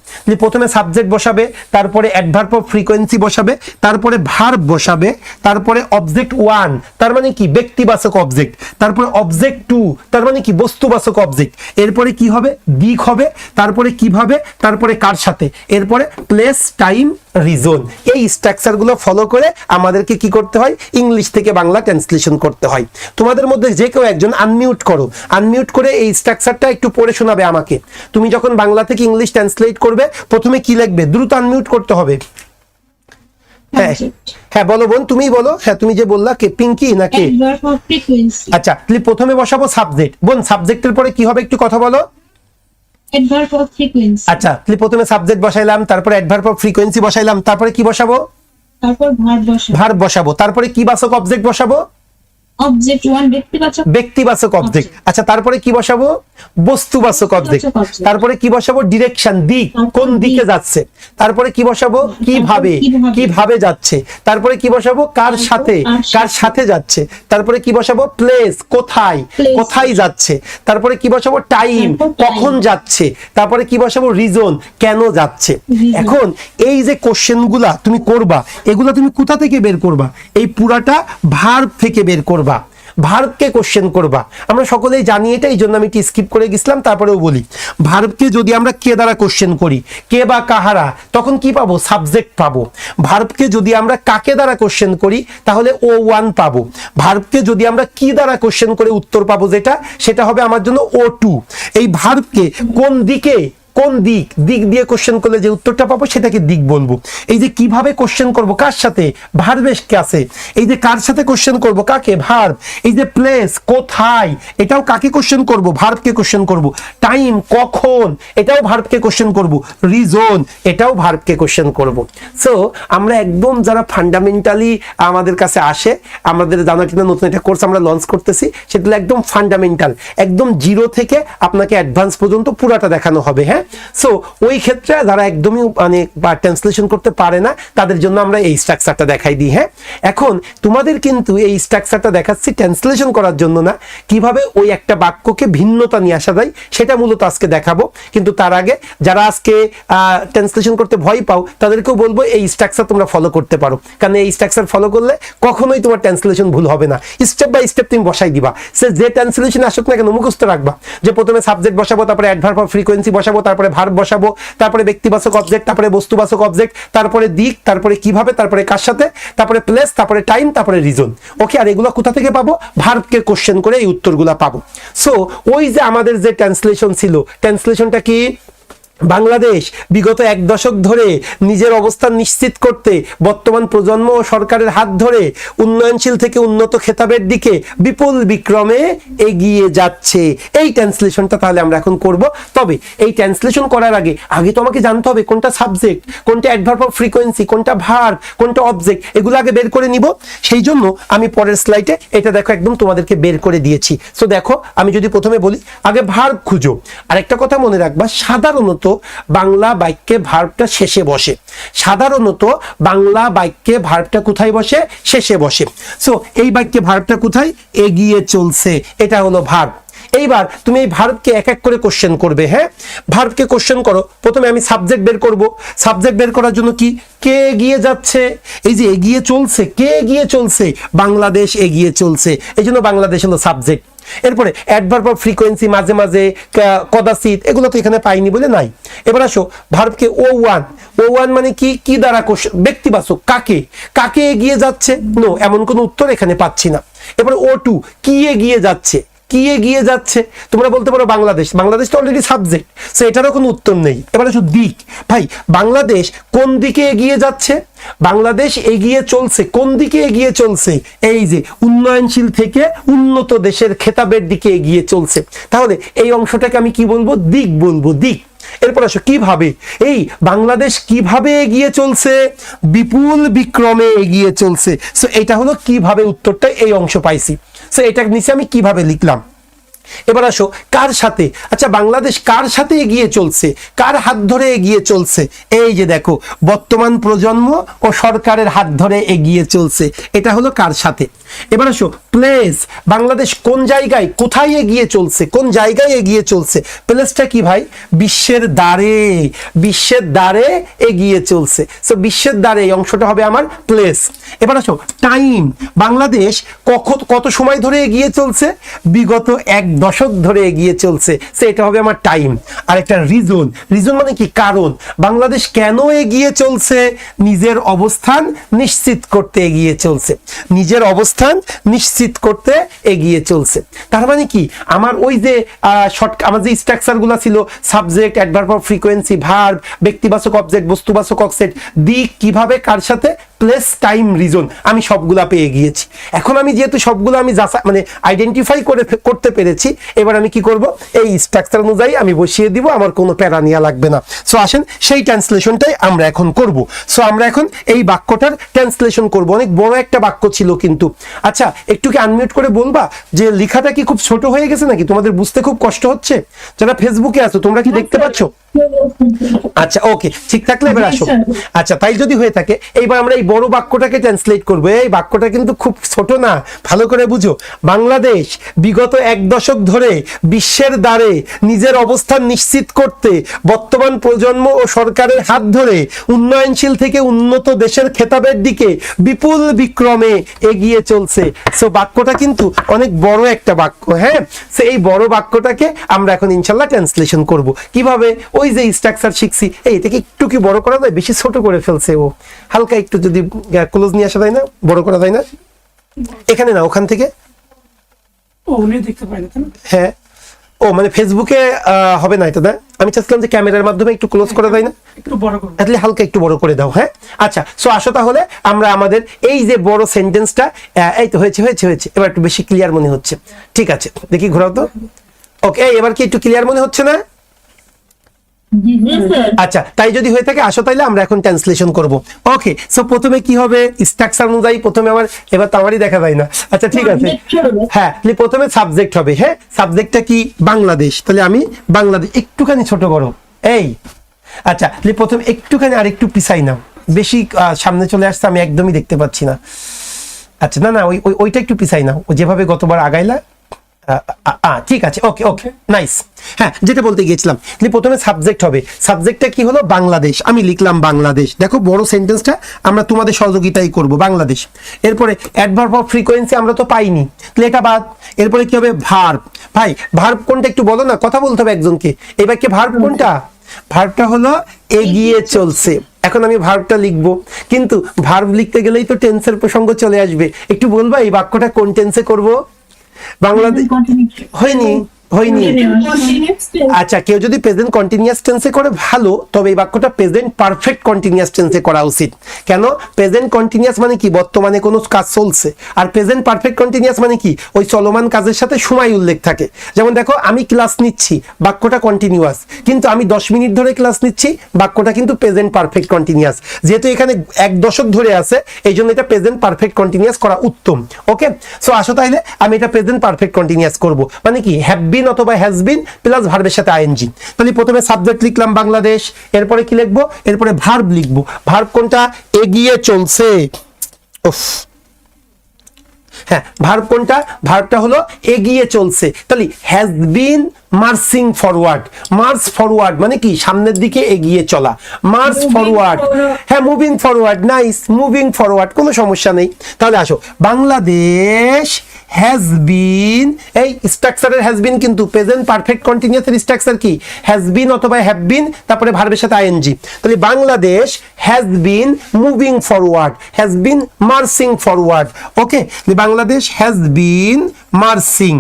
প্রথমে সাবজেক্ট বসাবে, তারপরে অ্যাডভার্ব অফ ফ্রিকোয়েন্সি বসাবে, তারপরে ভার্ব বসাবে, তারপরে অবজেক্ট 1 তার মানে কি ব্যক্তিবাচক অবজেক্ট, তারপরে অবজেক্ট 2 তার মানে কি বস্তুবাচক অবজেক্ট, এরপরে কি হবে দিক হবে, তারপরে কিভাবে, তারপরে কার সাথে, এরপরে প্লেস, টাইম, রিজন। এই স্ট্রাকচারগুলো ফলো করে আমাদেরকে কি করতে হয়, ইংলিশ থেকে বাংলা ট্রান্সলেশন করতে হয়। তোমাদের মধ্যে যে কেউ একজন আনমিউট করো, আনমিউট করে এই স্ট্রাকচারটা একটু পড়ে শোনাবে আমাকে। তুমি যখন বাংলা থেকে ইংলিশ ট্রান্সলেট করবে প্রথমে কি লিখবে, দ্রুত আনমিউট করতে হবে। হ্যাঁ হ্যাঁ বলো বোন, তুমিই বলো। হ্যাঁ তুমি যে বললা কে, পিঙ্কি নাকি? Adverb of frequency. আচ্ছা তাহলে প্রথমে বসাবো সাবজেক্ট। বোন সাবজেক্টের পরে কি হবে একটু কথা বলো। Adverb of frequency. আচ্ছা তাহলে প্রথমে সাবজেক্ট বসাইলাম, তারপরে অ্যাডভার্ব অফ ফ্রিকোয়েন্সি বসাইলাম, তারপরে কি বসাবো, তারপর ভার্ব বসাবো। ভার্ব বসাবো, তারপরে কি বাচক অবজেক্ট বসাবো, অবজেক্ট 1 ব্যক্তিবাচক। ব্যক্তিবাচক অবজেক্ট। আচ্ছা তারপরে কি বসাবো, বস্তুবাচক অবজেক্ট। তারপরে কি বসাবো, ডিরেকশন, দিক, কোন দিকে যাচ্ছে। তারপরে কি বসাবো, কিভাবে, কিভাবে যাচ্ছে। তারপরে কি বসাবো, কার সাথে, কার সাথে যাচ্ছে। তারপরে কি বসাবো, প্লেস, কোথায়, কোথায় যাচ্ছে। তারপরে কি বসাবো, টাইম, কখন যাচ্ছে। তারপরে কি বসাবো, রিজন, কেন যাচ্ছে। এখন এই যে কোশ্চেনগুলা তুমি করবা, এগুলা তুমি কোথা থেকে বের করবা, এই পুরাটা ভার্ব থেকে বের করবা, ভার্বকে কোশ্চেন করবা। আমরা সকলেই জানি এটা, এই জন্য আমি একটু স্কিপ করে গেছিলাম, তারপরেও বলি। ভার্বকে যদি আমরা কে দ্বারা কোশ্চেন করি, কে বা কাহারা, তখন কি পাবো, সাবজেক্ট পাবো। ভার্বকে যদি আমরা কাকে দ্বারা কোশ্চেন করি তাহলে O1 পাবো। ভার্বকে যদি আমরা কি দ্বারা কোশ্চেন করে উত্তর পাবো যেটা, সেটা হবে আমার জন্য O2। এই ভার্বকে কোন দিকে, কোন দিক, দিক দিয়ে কোশ্চেন করলে যে উত্তরটা পাবো সেটাকে দিক বলবো। এই যে কিভাবে কোশ্চেন করব, কার সাথে, ভার্বের কাছে। এই যে কার সাথে কোশ্চেন করব, কাকে, ভার্ব। এই যে প্লেস, কোথায়, এটাও কাকে কোশ্চেন করব, ভার্বকে কোশ্চেন করব। টাইম, কখন, এটাও ভার্বকে কোশ্চেন করব। রিজন, এটাও ভার্বকে কোশ্চেন করব। সো আমরা একদম যারা ফান্ডামেন্টালি আমাদের কাছে আসে, আমাদের জানা কিনা নতুন একটা কোর্স আমরা লঞ্চ করতেছি, সেটা একদম ফান্ডামেন্টাল, একদম জিরো থেকে আপনাকে অ্যাডভান্স পর্যন্ত পুরাটা দেখানো হবে। হ্যাঁ, সো ওই ক্ষেত্রে যারা একদমই মানে ট্রান্সলেশন করতে পারে না তাদের জন্য আমরা এই স্ট্রাকচারটা দেখাই দিই। হ্যাঁ, এখন তোমাদের কিন্তু এই স্ট্রাকচারটা দেখাচ্ছি ট্রান্সলেশন করার জন্য না, কিভাবে ওই একটা বাক্যকে ভিন্নতা নিয়ে আসা যায় সেটা মূলত আজকে দেখাবো। কিন্তু তার আগে যারা আজকে ট্রান্সলেশন করতে ভয় পাও তাদেরকেও বলবো এই স্ট্রাকচার তোমরা ফলো করতে পারো, কারণ এই স্ট্রাকচার ফলো করলে কখনোই তোমার ট্রান্সলেশন ভুল হবে না। স্টেপ বাই স্টেপ তুমি বসাই দিবা, সে যে ট্রান্সলেশন আসুক না কেন মুখস্থ রাখবা যে প্রথমে সাবজেক্ট বসাবো, তারপরে অ্যাডভার্ব অফ ফ্রিকোয়েন্সি বসাবো, তারপরে ভার্ব বসাবো, তারপরে ব্যক্তিবাচক অবজেক্ট, তারপরে বস্তুবাচক অবজেক্ট, তারপরে দিক, তারপরে কিভাবে, তারপরে কার সাথে, তারপরে প্লেস, তারপরে টাইম, তারপরে রিজন। ওকে, আর এগুলো কোথা থেকে পাবো, ভার্বকে কোশ্চেন করে এই উত্তরগুলো পাবো। সো ওই যে আমাদের যে ট্রান্সলেশন ছিল, ট্রান্সলেশনটা কি, বাংলাদেশ বিগত 1 দশক ধরে নিজের অবস্থান নিশ্চিত করতে বর্তমান প্রজন্ম ও সরকারের হাত ধরে উন্নয়নশীল থেকে উন্নত খেতাবের দিকে বিপুল বিক্রমে এগিয়ে যাচ্ছে। এই ট্রান্সলেশনটা তাহলে আমরা এখন করব। তবে এই ট্রান্সলেশন করার আগে তো আমাকে জানতে হবে কোনটা সাবজেক্ট, কোনটা অ্যাডভার্ব অফ ফ্রিকোয়েন্সি, কোনটা ভার্ব, কোনটা অবজেক্ট, এগুলো আগে বের করে নিব। সেই জন্য আমি পরের স্লাইডে এটা দেখো একদম তোমাদেরকে বের করে দিয়েছি। সো দেখো, আমি যদি প্রথমে বলি আগে ভার্ব খুঁজো। আরেকটা কথা মনে রাখবা, সাধারণত বাংলা বাক্যে ভার্বটা শেষে বসে। সাধারণত বাংলা বাক্যে ভার্বটা কোথায় বসে, শেষে বসে। সো এই বাক্যে ভার্বটা কোথায়, এগিয়ে চলছে, এটা হলো ভার্ব। এইবার তুমি এই ভার্বকে এক এক করে কোশ্চেন করবে। হ্যাঁ, ভার্বকে কোশ্চেন করো। প্রথমে আমি সাবজেক্ট বের করব। সাবজেক্ট বের করার জন্য কি, কে এগিয়ে যাচ্ছে, এই যে এগিয়ে চলছে, কে এগিয়ে চলছে, বাংলাদেশ এগিয়ে চলছে, এই জন্য বাংলাদেশ হলো সাবজেক্ট। এরপরে অ্যাডভার্ব অফ ফ্রিকোয়েন্সি, মাঝে মাঝে, কদাচিৎ, এগুলো তো এখানে পাইনি বলে নাই। এবার আসো ভার্বকে O1 মানে কি, কি দ্বারা কোশ্চেন, ব্যক্তিবাচক, কাকে, কাকে এগিয়ে যাচ্ছে, নো, এমন কোনো উত্তর এখানে পাচ্ছি না। এবারে O2, কি এগিয়ে যাচ্ছে, কি এগিয়ে যাচ্ছে, তোমরা বলতে পারো বাংলাদেশ, বাংলাদেশ তো অলরেডি সাবজেক্ট, সো এটারও কোনো উত্তর নেই। এবার আসো দিক, ভাই বাংলাদেশ কোন দিকে এগিয়ে যাচ্ছে, বাংলাদেশ এগিয়ে চলছে, কোন দিকে এগিয়ে চলছে, এই যে উন্নয়নশীল থেকে উন্নত দেশের খেতাবের দিকে এগিয়ে চলছে। তাহলে এই অংশটাকে আমি কি বলবো, দিক বলবো, দিক। এরপর আসো কিভাবে, এই বাংলাদেশ কিভাবে এগিয়ে চলছে, বিপুল বিক্রমে এগিয়ে চলছে। সো এটা হলো কিভাবে, উত্তরটা এই অংশ পাইছি। সো এটা নিচে আমি কিভাবে লিখলাম। এবার আসো কার সাথে, আচ্ছা বাংলাদেশ কার সাথে এগিয়ে চলছে, কার হাত ধরে এগিয়ে চলছে, এই যে দেখো বর্তমান প্রজন্ম ও সরকারের হাত ধরে এগিয়ে চলছে, এটা হলো কার সাথে। এবার আসো প্লেস, বাংলাদেশ কোন জায়গায়, কোথায় এগিয়ে চলছে, কোন জায়গায় এগিয়ে চলছে, প্লেসটা কি ভাই, বিশ্বের দ্বারে, বিশ্বের দ্বারে এগিয়ে চলছে। সো বিশ্বের দ্বারে এই অংশটা হবে আমার প্লেস। এবার আসো টাইম, বাংলাদেশ কত সময় ধরে এগিয়ে চলছে, বিগত 1 দশক ধরে এগিয়ে চলছে, সেটা হবে আমার টাইম। আর একটা রিজন, রিজন মানে কি, কারণ, বাংলাদেশ কেন এগিয়ে চলছে, নিজের অবস্থান নিশ্চিত করতে এগিয়ে চলছে, নিজের অবস্থান নিশ্চিত করতে এগিয়ে চলছে। তার মানে কি, আমার ওই যে আমার যে স্ট্রাকচারগুলো ছিল, subject, adverb of frequency, verb, ব্যক্তিবাচক অবজেক্ট, বস্তুবাচক অবজেক্ট, দিক, কিভাবে, কার সাথে, প্লেস, টাইম, রিজন, আমি সবগুলা পেয়ে গিয়েছি। এখন আমি যেহেতু সবগুলো আমি মানে আইডেন্টিফাই করতে পেরেছি, এবার আমি কি করব, এই স্ট্রাকচার অনুযায়ী আমি বসিয়ে দিব, আমার কোনো প্যারা নেওয়া লাগবে না। সো আসেন সেই ট্রান্সলেশনটাই আমরা এখন করব। সো আমরা এখন এই বাক্যটার ট্রান্সলেশন করব। অনেক বড় একটা বাক্য ছিল কিন্তু। আচ্ছা একটু কি আনমিউট করে বলবা যে লেখাটা কি খুব ছোট হয়ে গেছে নাকি, তোমাদের বুঝতে খুব কষ্ট হচ্ছে? যারা ফেসবুকে আছো তোমরা কি দেখতে পাচ্ছ? আচ্ছা ওকে, ঠিক থাকলে এবার আসো। আচ্ছা তাই যদি হয়ে থাকে, এইবার আমরা এই বড় বাক্যটাকে ট্রান্সলেট করবো। এই বাক্যটা কিন্তু খুব ছোট না, ভালো করে বুঝো। বাংলাদেশ বিগত 1 দশক ধরে বিশ্বের দ্বারে নিজের অবস্থান নিশ্চিত করতে বর্তমান প্রজন্ম ও সরকারের হাত ধরে উন্নয়নশীল থেকে উন্নত দেশের খেতাবের দিকে বিপুল বিক্রমে এগিয়ে চলছে। সো বাক্যটা কিন্তু অনেক বড় একটা বাক্য। হ্যাঁ, সো এই বড় বাক্যটাকে আমরা এখন ইনশাল্লাহ ট্রান্সলেশন করব। কিভাবে, ওই যে স্ট্রাকচার শিখছি, এটাকে একটু কি বড় করা যায়, বেশি ছোট করে ফেলছে ও, হালকা একটু যদি ক্লোজ নিয়ে আসা যায় না, বড় করা যায় না, এখানে না ওখান থেকে। ও উনি দেখতে পায় না, তাই না? হ্যাঁ, ও মানে ফেসবুকে হবে না এটা, না আমি চাচ্ছিলাম যে ক্যামেরার মাধ্যমে একটু ক্লোজ করা যায় না, একটু বড় করুন। তাহলে হালকা একটু বড় করে দাও। হ্যাঁ আচ্ছা, সো আসো তাহলে আমরা আমাদের এই যে বড় সেন্টেন্সটা, এই তো হয়েছে হয়েছে হয়েছে, এবার একটু বেশি ক্লিয়ার মনে হচ্ছে। ঠিক আছে, দেখি ঘোরাও তো। ওকে, এবার কি একটু ক্লিয়ার মনে হচ্ছে না? আচ্ছা তাই যদি হয়ে থাকে আসো, তাইলে আমরা এখন ট্রান্সলেশন করব। ওকে, সো প্রথমে কি হবে, স্ট্রাকচার অনুযায়ী প্রথমে আমার, এবার তো আমারই দেখা যায় না। আচ্ছা ঠিক আছে, হ্যাঁ প্রথমে সাবজেক্ট হবে। হ্যাঁ, সাবজেক্টটা কি, বাংলাদেশ, তাহলে আমি বাংলাদেশ একটুখানি ছোট করো। এই আচ্ছা, প্রথমে একটুখানি আর একটু পিছাই নাও, বেশি সামনে চলে আসছে, আমি একদমই দেখতে পাচ্ছি না। আচ্ছা না না, ওইটা একটু পিছাই নাও, যেভাবে গতবার আগাইলা। ঠিক আছে, ওকে ওকে, নাইস। হ্যাঁ, যেটা বলতে গিয়েছিলাম, প্রথমে সাবজেক্ট হবে। সাবজেক্টটা কি হলো, বাংলাদেশ, আমি লিখলাম বাংলাদেশ। দেখো বড় সেন্টেন্সটা আমরা তোমাদের সহযোগিতাই করব, বাংলাদেশ। এরপরে অ্যাডভার্ব অফ ফ্রিকোয়েন্সি আমরা তো পাইনি, তাহলে এটা বাদ। এরপরে কি হবে, ভার্ব। ভাই ভার্ব কোনটা একটু বলো না, কথা বলতে হবে একজনকে। এবার কি ভার্ব কোনটা, ভার্বটা হলো এগিয়ে চলছে। এখন আমি ভার্বটা লিখবো, কিন্তু ভার্ব লিখতে গেলেই তো টেন্সের প্রসঙ্গ চলে আসবে। একটু বলবা এই বাক্যটা কোন টেন্সে করব? বাংলাদেশ হয়নি, হয়নি। আচ্ছা, কেউ যদি প্রেজেন্ট কন্টিনিউয়াস টেন্সে করে ভালো, তবে এই বাক্যটা প্রেজেন্ট পারফেক্ট কন্টিনিউয়াস টেন্সে করা উচিত। কেন, প্রেজেন্ট কন্টিনিউয়াস মানে কি, বর্তমানে কোনো কাজ চলছে। আর প্রেজেন্ট পারফেক্ট কন্টিনিউয়াস মানে কি, ওই চলমান কাজের সাথে সময় উল্লেখ থাকে। যেমন দেখো, আমি ক্লাস নিচ্ছি, বাক্যটা কন্টিনিউয়াস, কিন্তু আমি 10 মিনিট ধরে ক্লাস নিচ্ছি, বাক্যটা কিন্তু প্রেজেন্ট পারফেক্ট কন্টিনিউয়াস। যেহেতু এখানে 1 দশক ধরে আছে, এই জন্য এটা প্রেজেন্ট পারফেক্ট কন্টিনিউয়াস করা উত্তম। ওকে, সো আসো তাইলে আমি এটা প্রেজেন্ট পারফেক্ট কন্টিনিউয়াস করব। মানে কি, হ্যাভ বিন অথবা হ্যাজ বিন প্লাস ভার্বের সাথে আইএনজি। তাহলে প্রথমে সাবজেক্ট লিখলাম বাংলাদেশ, এরপরে কি লিখবো, এরপরে ভার্ব লিখবো। ভার্ব কোনটা, এগিয়ে চলছে। উফ, হ্যাঁ ভার্ব কোনটা, ভার্বটা হলো এগিয়ে চলছে। তাহলে has been marching forward. March forward মানে কি, সামনের দিকে এগিয়ে চলা, মার্চ ফরওয়ার্ড। হ্যাঁ, moving forward, nice, moving forward, কোনো সমস্যা নেই। তাহলে আসো, বাংলাদেশ হ্যাজ বিন, এই স্ট্রাকচারের হ্যাজ বিন কিন্তু প্রেজেন্ট পারফেক্ট কন্টিনিউয়াসের স্ট্রাকচার কি, হ্যাজ বিন অথবা হ্যাভ বিন, তারপরে ভার্বের সাথে আইএনজি। তাহলে Bangladesh has bin moving forward, has been marching forward. Okay, Bangladesh has been marching,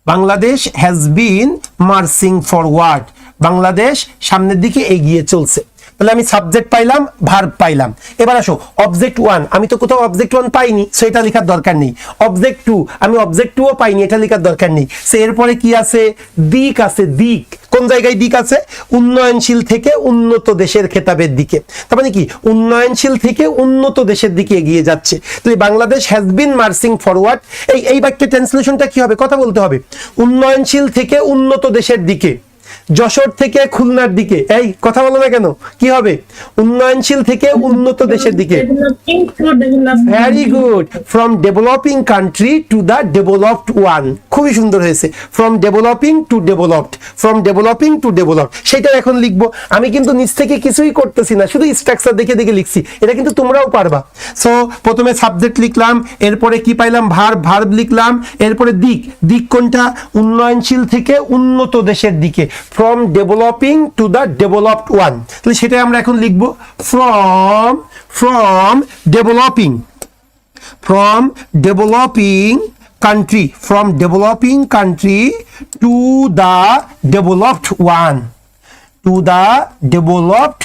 Bangladesh has been marching forward, Bangladesh সামনের দিকে এগিয়ে চলছে। তাহলে আমি সাবজেক্ট পাইলাম, ভার্ব পাইলাম। এবার আসো অবজেক্ট 1, আমি তো কোথাও অবজেক্ট 1 পাইনি, সো এটা লেখার দরকার নেই। অবজেক্ট 2, আমি অবজেক্ট 2ও পাইনি, এটা লেখার দরকার নেই। সো এরপরে কি আছে, দিক আছে, দিক। কোন কোন জায়গায় দিক আছে? উন্নয়নশীল থেকে উন্নত দেশের খেতাবের দিকে। তার মানে কি উন্নয়নশীল থেকে উন্নত দেশের দিকে এগিয়ে যাচ্ছে। তো Bangladesh has been marching forward, এই বাক্যের ট্রান্সলেশনটা কি হবে? কথা বলতে হবে। উন্নয়নশীল থেকে উন্নত দেশের দিকে, যশোর থেকে খুলনার দিকে। এই কথা বলো না কেন? কি হবে? উন্নয়নশীল থেকে উন্নত দেশের দিকে। Developing to development. Very good. From developing country to the developed one. খুবই সুন্দর হয়েছে। From developing to developed, from developing to developed, সেটা এখন লিখবো। আমি কিন্তু নিচ থেকে কিছুই করতেছি না, শুধু স্ট্রাকচার দেখে দেখে লিখছি। এটা কিন্তু তোমরাও পারবা। সো প্রথমে সাবজেক্ট লিখলাম, এরপরে কি পাইলাম? ভার্ব লিখলাম, এরপরে দিক কোনটা? উন্নয়নশীল থেকে উন্নত দেশের দিকে, from developing two the developed one. তাহলে সেটাই আমরা এখন লিখবো। from developing country, from developing country to the developed one, to the developed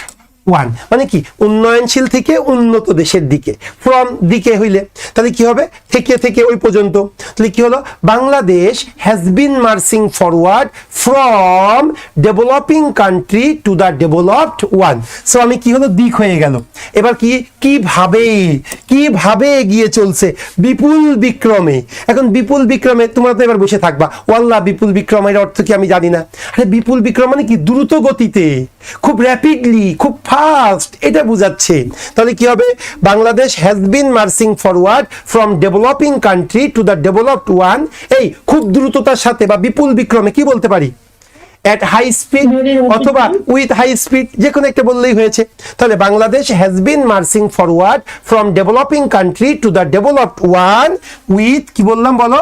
one, মানে কি উন্নয়নশীল থেকে উন্নত দেশের দিকে। ফ্রম দিকে হইলে তাহলে কি হবে? থেকে ওই পর্যন্ত। তাহলে কি হলো? Bangladesh has been marching forward from developing country to the developed one. So আমি কি হলো? দিক হয়ে গেল। এবার কিভাবে এগিয়ে চলছে? বিপুল বিক্রমে। এখন বিপুল বিক্রমে তোমরা তো এবার বসে থাকবা, ওয়াল্লাহ বিপুল বিক্রমের অর্থ কি আমি জানি না। আরে বিপুল বিক্রম মানে কি? দ্রুত গতিতে, খুব র্যাপিডলি, খুব ফাস্ট, এটা বুঝাচ্ছে। তাহলে কি হবে? Bangladesh has been marching forward from developing country to the developed one. এই খুব দ্রুততার সাথে বা বিপুল বিক্রমে কি বলতে পারি? at high speed অথবা with high speed, যে কোনো একটা বললেই হয়েছে। তাহলে Bangladesh has been marching forward from developing country to the developed one with, কি বললাম বলো?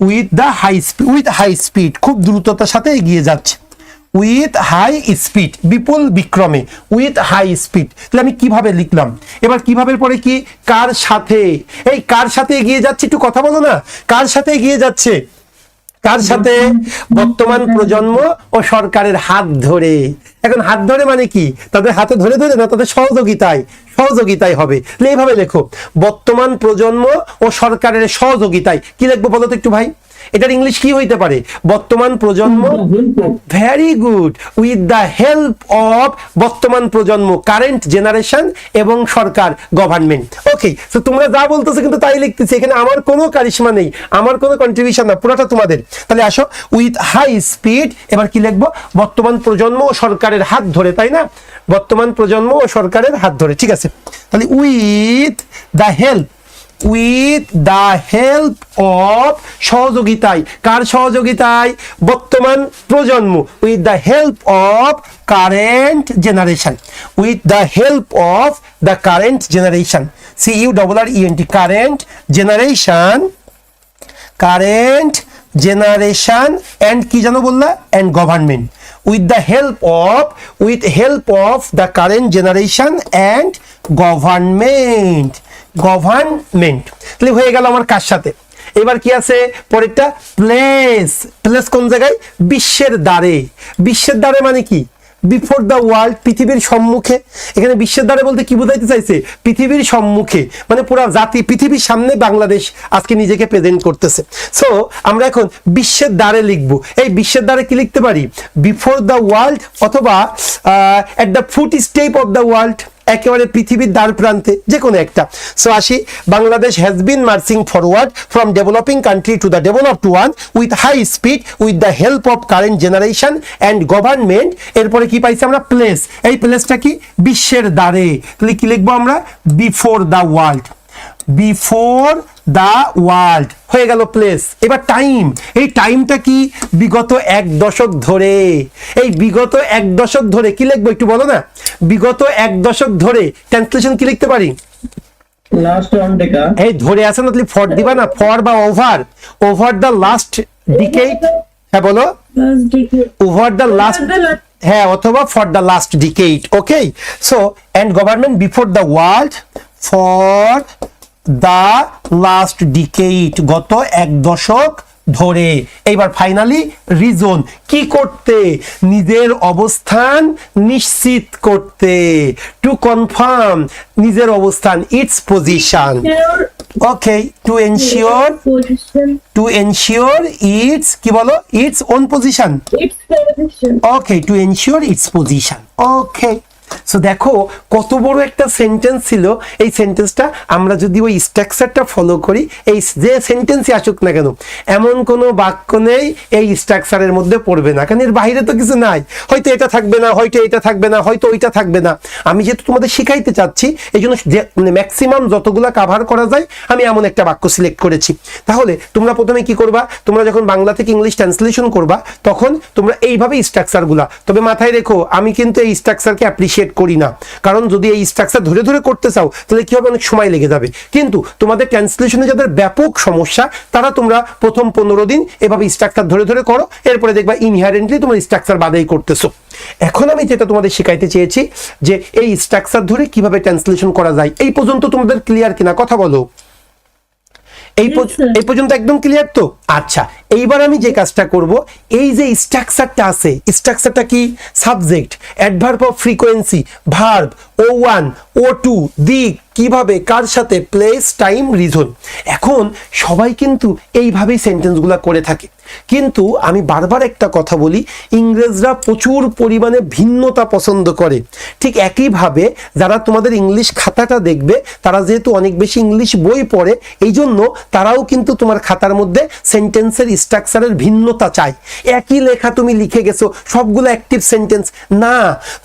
উইথ হাই স্পিড, খুব দ্রুততার সাথে এগিয়ে যাচ্ছে। উইথ হাই স্পিড, বিপুল বিক্রমে, উইথ হাই স্পিড। তাহলে আমি কিভাবে লিখলাম? এবার কিভাবে পরে কি? কার সাথে? এই কার সাথে এগিয়ে যাচ্ছে? একটু কথা বলো না। কার সাথে এগিয়ে যাচ্ছে? কার সাথে? বর্তমান প্রজন্ম ও সরকারের হাত ধরে। এখন হাত ধরে মানে কি? তাদের হাতে ধরে না, তাদের সহযোগিতায় হবে। এইভাবে লেখো, বর্তমান প্রজন্ম ও সরকারের সহযোগিতায়। কি লিখবো বলো তো একটু ভাই? এটার ইংলিশ কি হইতে পারে? বর্তমান প্রজন্ম, very good, with the help of, বর্তমান প্রজন্ম, কারেন্ট জেনারেশন এবং সরকার, গভর্নমেন্ট। ওকে, তো তোমরা যা বলতেছো কিন্তু তাই লিখতেছি, এখানে আমার কোনো কারিশমা নেই, আমার কোনো কন্ট্রিবিউশন না, পুরোটা তোমাদের। তাহলে আসো, উইথ হাই স্পিড, এবার কি লিখবো? বর্তমান প্রজন্ম ও সরকারের হাত ধরে, তাই না? বর্তমান প্রজন্ম ও সরকারের হাত ধরে, ঠিক আছে। তাহলে with the help, with the help of, সহযোগিতায়, কার সহযোগিতায়? বর্তমান প্রজন্ম, with the help of current generation, with the help of the current generation, CURRENT, current generation and কি জানো বললা? And government, with help of the current generation and government। তাহলে হয়ে গেল আমার কার সাথে। এবার কি আছে পরেরটা? প্লেস কোন জায়গায়? বিশ্বের দ্বারে মানে কি? বিফোর দ্য ওয়ার্ল্ড, পৃথিবীর সম্মুখে। এখানে বিশ্বের দ্বারে বলতে কি বোঝাইতে চাইছে? পৃথিবীর সম্মুখে, মানে পুরো জাতি, পৃথিবীর সামনে বাংলাদেশ আজকে নিজেকে প্রেজেন্ট করতেছে। সো আমরা এখন বিশ্বের দ্বারে লিখবো। এই বিশ্বের দ্বারে কি লিখতে পারি? বিফোর দ্য ওয়ার্ল্ড অথবা at the foot step of the world, একেবারে পৃথিবীর দ্বার প্রান্তে, যে কোনো একটা। সো আসি, Bangladesh has been marching forward from developing country to the developed one with high speed, with the help of current generation and government. এরপরে কি পাইছি আমরা? প্লেস। এই প্লেসটা কি? বিশ্বের দ্বারে। তাহলে কি লিখবো আমরা? Before the world, before the world হয়ে গেল প্লেস। এবার টাইম, এই টাইমটা কি? বিগত 1 দশক ধরে। এই বিগত 1 দশক ধরে কি লিখবো একটু বলো না? বিগত 1 দশক ধরে ট্রান্সলেশন কি লিখতে পারি? এই ধরে আছে না, তাহলে ফর দিবা না? ফর বা ওভার দ্য লাস্ট ডিকেড। হ্যাঁ বলো, ওভার দ্য লাস্ট, হ্যাঁ, অথবা for the last decade. Okay, so and government before the world for the last decade, গত 1 দশক ধরে। এইবার ফাইনালি রিজন, কি করতে? নিজের অবস্থান নিশ্চিত করতে, টু কনফার্ম, নিজের অবস্থান, it's position, okay, to ensure, Position. Two ensure it's কি বলো, its own position. Its position. ওকে, টু এনশিওর ইটস পজিশন। ওকে, সো দেখো কত বড় একটা সেন্টেন্স ছিল। এই সেন্টেন্সটা আমরা যদি ওই স্ট্রাকচারটা ফলো করি, এই যে সেন্টেন্সই আসুক না কেন, এমন কোনো বাক্য নেই এই স্ট্রাকচারের মধ্যে পড়বে না, কারণ এর বাইরে তো কিছু নাই। হয়তো এটা থাকবে না, হয়তো এটা থাকবে না, হয়তো ওইটা থাকবে না। আমি যেহেতু তোমাদের শিখাইতে চাচ্ছি, এই জন্য ম্যাক্সিমাম যতগুলা কাভার করা যায় আমি এমন একটা বাক্য সিলেক্ট করেছি। তাহলে তোমরা প্রথমে কি করবা, তোমরা যখন বাংলা থেকে ইংলিশ ট্রান্সলেশন করবা তখন তোমরা এইভাবে স্ট্রাকচারগুলা, তবে মাথায় রেখো আমি কিন্তু এই স্ট্রাকচারকে অ্যাপ্রিশিয়েট করি না, কারণ যদি এই স্ট্রাকচার ধরে ধরে করতে চাও তাহলে কি হবে, অনেক সময় লেগে যাবে। কিন্তু তোমাদের ট্রান্সলেশনে যাদের ব্যাপক সমস্যা তারা তোমরা প্রথম 15 দিন এভাবে স্ট্রাকচার ধরে ধরে করো, এরপরে দেখবা ইনহারেন্টলি তোমরা স্ট্রাকচার বাদেই করতেছো। এখন আমি যেটা তোমাদের শেখাইতে চেয়েছি যে এই স্ট্রাকচার ধরে কিভাবে ট্রান্সলেশন করা যায়। এই পর্যন্ত তোমাদের ক্লিয়ার কিনা, কথা বলো। এই পর্যন্ত একদম ক্লিয়ার তো? আচ্ছা, এইবার আমি যে কাজটা করব, এই যে স্ট্রাকচারটা আছে, স্ট্রাকচারটা কি, subject, adverb of frequency, verb, O1, O2, দিক, কিভাবে, কার সাথে, প্লেস, টাইম, রিজন। এখন সবাই কিন্তু এইভাবেই সেন্টেন্সগুলো করে থাকে, কিন্তু আমি বারবার একটা কথা বলি, ইংরেজরা প্রচুর পরিমাণে ভিন্নতা পছন্দ করে। ঠিক একইভাবে যারা তোমাদের ইংলিশ খাতাটা দেখবে তারা যেহেতু অনেক বেশি ইংলিশ বই পড়ে, এই জন্য তারাও কিন্তু তোমার খাতার মধ্যে সেন্টেন্সের স্ট্রাকচারের ভিন্নতা চায়। একই লেখা তুমি লিখে গেছো সবগুলো অ্যাক্টিভ সেন্টেন্স না,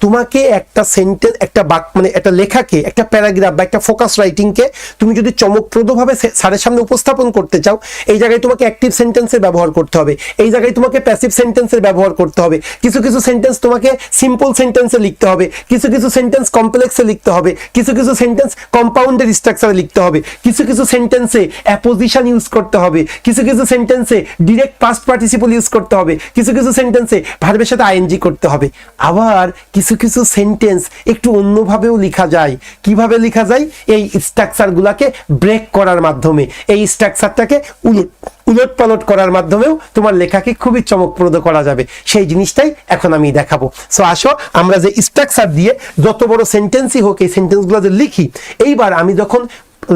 তোমাকে একটা সেন্টেন্স, একটা মানে একটা লেখাকে, একটা প্যারাগ্রাফ বা একটা ফোকাস রাইটিংকে তুমি যদি চমকপ্রদভাবে স্যারের সামনে উপস্থাপন করতে চাও, এই জায়গায় তোমাকে অ্যাক্টিভ সেন্টেন্সের ব্যবহার করতে হবে, এই জায়গায় তোমাকে প্যাসিভ সেন্টেন্সের ব্যবহার করতে হবে, কিছু কিছু সেন্টেন্স তোমাকে সিম্পল সেন্টেন্সে লিখতে হবে, কিছু কিছু সেন্টেন্স কমপ্লেক্সে লিখতে হবে, কিছু কিছু সেন্টেন্স কম্পাউন্ডের স্ট্রাকচারে লিখতে হবে, কিছু কিছু সেন্টেন্সে অ্যাপোজিশন ইউজ করতে হবে, কিছু কিছু সেন্টেন্সে ডিরেক্ট পাস্ট পার্টিসিপল ইউজ করতে হবে, কিছু কিছু সেন্টেন্সে ভার্বের সাথে আইএনজি করতে হবে। আবার কিছু কিছু সেন্টেন্স একটু অন্যভাবেও লেখা যায়। কিভাবে লেখা যায়? এই স্ট্রাকচারগুলোকে ব্রেক করার মাধ্যমে, এই স্ট্রাকচারটাকে উলট পালট করার মাধ্যমেও তোমার লেখাকে খুবই চমকপ্রদ করা যাবে। সেই জিনিসটাই এখন আমি দেখাবো। সো আসো আমরা যে স্ট্রাকচার দিয়ে যত বড় সেন্টেন্সই হোক এই সেন্টেন্সগুলো যে লিখি, এইবার আমি যখন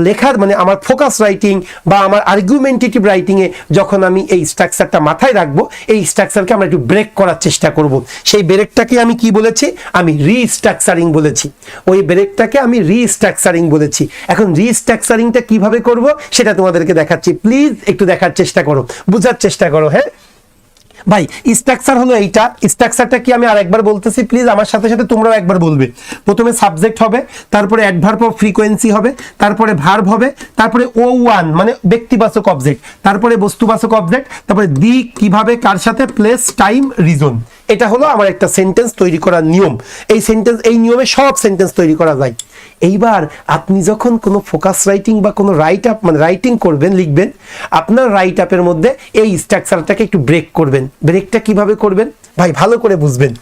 লেখার মানে আমার ফোকাস রাইটিং বা আমার আর্গুমেন্টেটিভ রাইটিংয়ে যখন আমি এই স্ট্রাকচারটা মাথায় রাখবো, এই স্ট্রাকচারকে আমরা একটু ব্রেক করার চেষ্টা করব। সেই ব্রেকটাকে আমি কি বলেছি? আমি রিস্ট্রাকচারিং বলেছি। ওই ব্রেকটাকে আমি রিস্ট্রাকচারিং বলেছি। এখন রিস্ট্রাকচারিংটা কিভাবে করব সেটা তোমাদেরকে দেখাচ্ছি। প্লিজ একটু দেখার চেষ্টা করো, বোঝার চেষ্টা করো। হ্যাঁ ভাই, স্ট্রাকচার হলো এইটা। স্ট্রাকচারটা কি আমি আরেকবার বলতেছি, প্লিজ আমার সাথে সাথে তোমরাও একবার বলবে। প্রথমে সাবজেক্ট হবে, তারপরে অ্যাডভার্ব অফ ফ্রিকোয়েন্সি হবে, তারপরে ভার্ব হবে, তারপরে O1 মানে ব্যক্তিবাচক অবজেক্ট, তারপরে বস্তুবাচক অবজেক্ট, তারপরে দিক, কিভাবে, কার সাথে, প্লেস, টাইম, রিজন। এটা হলো আমার একটা সেন্টেন্স তৈরি করার নিয়ম। এই সেন্টেন্স, এই নিয়মে সব সেন্টেন্স তৈরি করা যায়। এইবার আপনি যখন কোনো ফোকাস রাইটিং বা কোনো রাইট আপ মানে রাইটিং করবেন, লিখবেন, আপনার রাইট আপের মধ্যে এই স্ট্রাকচারটাকে একটু ব্রেক করবেন। ব্রেকটা কিভাবে করবেন ভাই, ভালো করে বুঝবেন।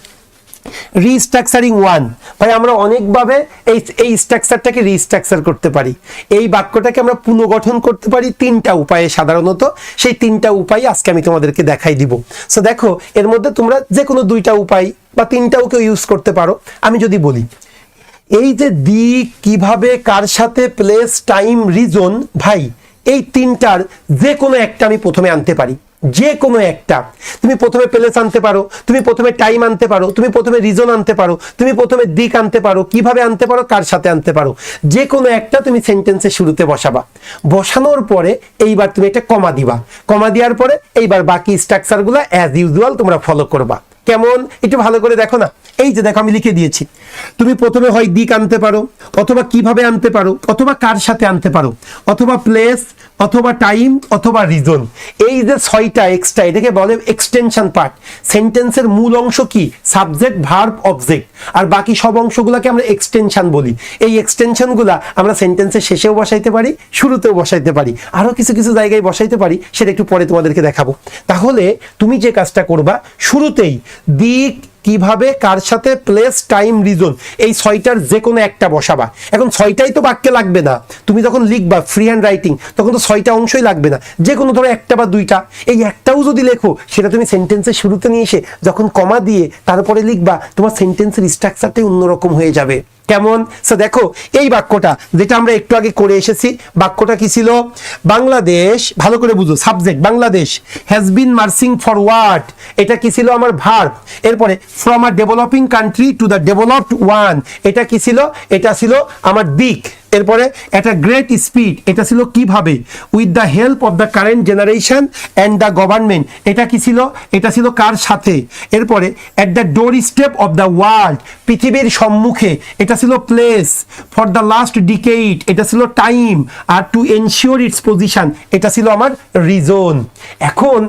রিস্ট্রাকচারিং 1, ভাই আমরা অনেকভাবে এই স্ট্রাকচারটাকে রিস্ট্রাকচার করতে পারি। এই বাক্যটাকে আমরা পুনর্গঠন করতে পারি 3টা উপায়ে। সাধারণত সেই 3টা উপায় আজকে আমি তোমাদেরকে দেখাই দিব। সো দেখো, এর মধ্যে তোমরা যে কোনো 2টা উপায় বা 3টাও কেউ ইউজ করতে পারো। আমি যদি বলি, এই যে দিক, কিভাবে, কার সাথে, প্লেস, টাইম, রিজন, ভাই এই 3টার যে কোনো একটা আমি প্রথমে আনতে পারি। যে কোনো একটা, তুমি প্রথমে প্লেস আনতে পারো, তুমি প্রথমে টাইম আনতে পারো, তুমি প্রথমে রিজন আনতে পারো, তুমি প্রথমে দিক আনতে পারো, কিভাবে আনতে পারো, কার সাথে আনতে পারো। যে কোনো একটা তুমি সেন্টেন্সের শুরুতে বসাবা। বসানোর পরে এইবার তুমি একটা কমা দিবা। কমা দেওয়ার পরে এইবার বাকি স্ট্রাকচারগুলো অ্যাজ ইউজুয়াল তোমরা ফলো করবা। কেমন, একটু ভালো করে দেখো না। এই যে দেখো, আমি লিখে দিয়েছি। তুমি প্রথমে হয় দিক আনতে পারো, অথবা কিভাবে আনতে পারো, অথবা কার সাথে আনতে পারো, অথবা প্লেস, অথবা টাইম, অথবা রিজন। এই যে 6টা এক্সট্রা, এটাকে বলে এক্সটেনশন পার্ট। সেন্টেন্সের মূল অংশ কি? সাবজেক্ট, ভার্ব, অবজেক্ট, আর বাকি সব অংশগুলোকে আমরা এক্সটেনশন বলি। এই এক্সটেনশনগুলা আমরা সেন্টেন্সের শেষেও বসাইতে পারি, শুরুতেও বসাইতে পারি, আরও কিছু কিছু জায়গায় বসাইতে পারি, সেটা একটু পরে তোমাদেরকে দেখাবো। তাহলে তুমি যে কাজটা করবা, শুরুতেই দিক, কিভাবে, কার সাথে, প্লেস, টাইম, রিজন, এই 6টার যে কোনো একটা বসাবা। এখন 6টাই তো বাক্যে লাগবে না। তুমি যখন লিখবা ফ্রি হ্যান্ড রাইটিং, তখন তো 6টা অংশই লাগবে না। যে কোনো ধরো একটা বা 2টা, এই একটাও যদি লেখো, সেটা তুমি সেন্টেন্সের শুরুতে নিয়ে এসে যখন কমা দিয়ে তারপরে লিখবা, তোমার সেন্টেন্সের স্ট্রাকচারটাই অন্যরকম হয়ে যাবে। কেমন? সো দেখো এই বাক্যটা যেটা আমরা একটু আগে করে এসেছি, বাক্যটা কি ছিল? বাংলাদেশ, ভালো করে বুঝো, subject Bangladesh has been marching forward, এটা কি ছিল? আমার ভার্ব। এরপরে from a developing country to the developed one, এটা কি ছিল? এটা ছিল আমার দিক। এরপরে একটা গ্রেট স্পিড, এটা ছিল কিভাবে? With the help of the current generation and the government, এটা কি ছিল? এটা ছিল কার সাথে? এরপরে at the door step of the world, পৃথিবীর সম্মুখে, এটা ছিল place. For the last decade, এটা ছিল টাইম। আর টু এনশিওর ইটস পজিশন, এটা ছিল আমার রিজন। এখন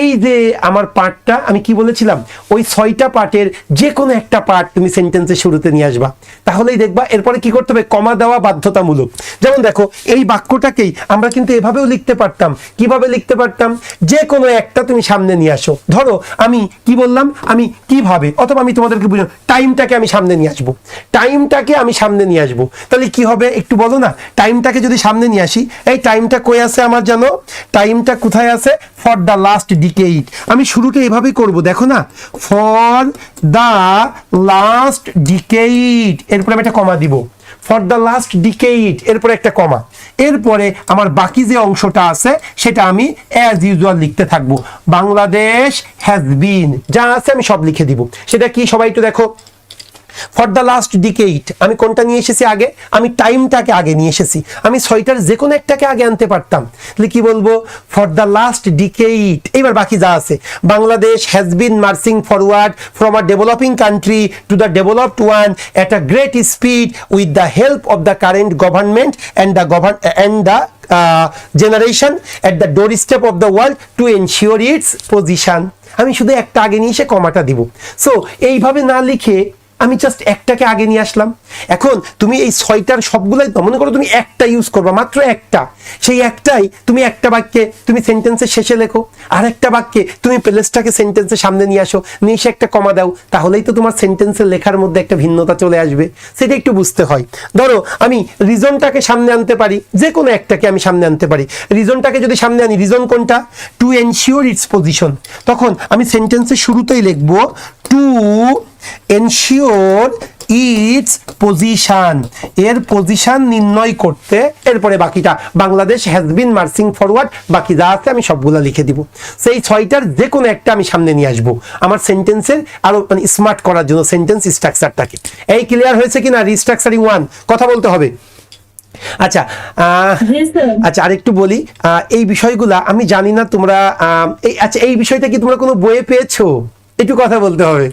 এই যে আমার পার্টটা আমি কি বলেছিলাম, ওই 6টা পার্টের যে কোনো একটা পার্ট তুমি সেন্টেন্সের শুরুতে নিয়ে আসবা, তাহলেই দেখবা। এরপরে কি করতে হবে? কমা দেওয়া বাধ্যতামূলক। যেমন দেখো এই বাক্যটাকেই আমরা কিন্তু এভাবেও লিখতে পারতাম। কিভাবে লিখতে পারতাম? যে কোনো একটা তুমি সামনে নিয়ে আসো। ধরো আমি কি বললাম, আমি কিভাবে, অথবা আমি তোমাদেরকে বুঝলাম টাইমটাকে আমি সামনে নিয়ে আসবো, টাইমটাকে আমি সামনে নিয়ে আসবো, তাহলে কি হবে একটু বলো না? টাইমটাকে যদি সামনে নিয়ে আসি, এই টাইমটা কই আছে আমার জানো? টাইমটা কোথায় আছে? For the last decade. আমি শুরুটা এভাবেই করব, দেখো না, ফর দ্য লাস্ট ডিকেইড, এরপরে আমি একটা কমা দিব। ফর দ্য লাস্ট ডিকেইড, এরপরে একটা কমা। এরপরে আমার বাকি যে অংশটা আছে সেটা আমি অ্যাজ ইউজুয়াল লিখতে থাকবো। বাংলাদেশ হ্যাজ বিন, যা আছে আমি সব লিখে দিব। সেটা কি সবাই একটু দেখো। ফর দ্য লাস্ট ডিকেইড, আমি কোনটা নিয়ে এসেছি আগে? আমি টাইমটাকে আগে নিয়ে এসেছি। আমি 6টার যে কোনো একটাকে আগে আনতে পারতাম, তাহলে কি বলবো? For the last decade. এবার বাকি যা আছে, Bangladesh has been marching forward from a developing country to the developed one at a great speed with the help of the current government and the generation at the doorstep of the world to ensure its position. আমি শুধু একটা আগে নিয়ে এসে কমাটা দিব। সো এইভাবে না লিখে আমি জাস্ট একটাকে আগে নিয়ে আসলাম। এখন তুমি এই 6টার সবগুলাই, মনে করো তুমি একটা ইউজ করবা, মাত্র একটা, সেই একটাই তুমি একটা বাক্যে তুমি সেন্টেন্সের শেষে লেখো, আর একটা বাক্যে তুমি প্লেসটাকে সেন্টেন্সের সামনে নিয়ে আসো, নিয়ে এসে একটা কমা দাও, তাহলেই তো তোমার সেন্টেন্সের লেখার মধ্যে একটা ভিন্নতা চলে আসবে। সেটা একটু বুঝতে হয়। ধরো আমি রিজনটাকে সামনে আনতে পারি, যে কোনো একটাকে আমি সামনে আনতে পারি। রিজনটাকে যদি সামনে আনি, রিজন কোনটা? Two ensure its position. তখন আমি সেন্টেন্সের শুরুতেই লিখবো টু এনশিওর ইটস পজিশন, এর পজিশন নির্ণয় করতে। এরপরে বাকিটা Bangladesh has been marching forward, বাকি যা আছে আমি সবগুলা লিখে দিব। সেই 6টার যে কোনো একটা আমি সামনে নিয়ে আসবো আমার সেন্টেন্সের আরো মানে স্মার্ট করার জন্য সেন্টেন্স স্ট্রাকচারটাকে। এই ক্লিয়ার হয়েছে কিনা? রিস্ট্রাকচারিং 1 কথা বলতে হবে। আচ্ছা আচ্ছা আরেকটু বলি, এই বিষয়গুলা আমি জানি না তোমরা আচ্ছা এই বিষয়টা কি তোমরা কোনো বইয়ে পেয়েছো? একটু কথা বলতে হবে।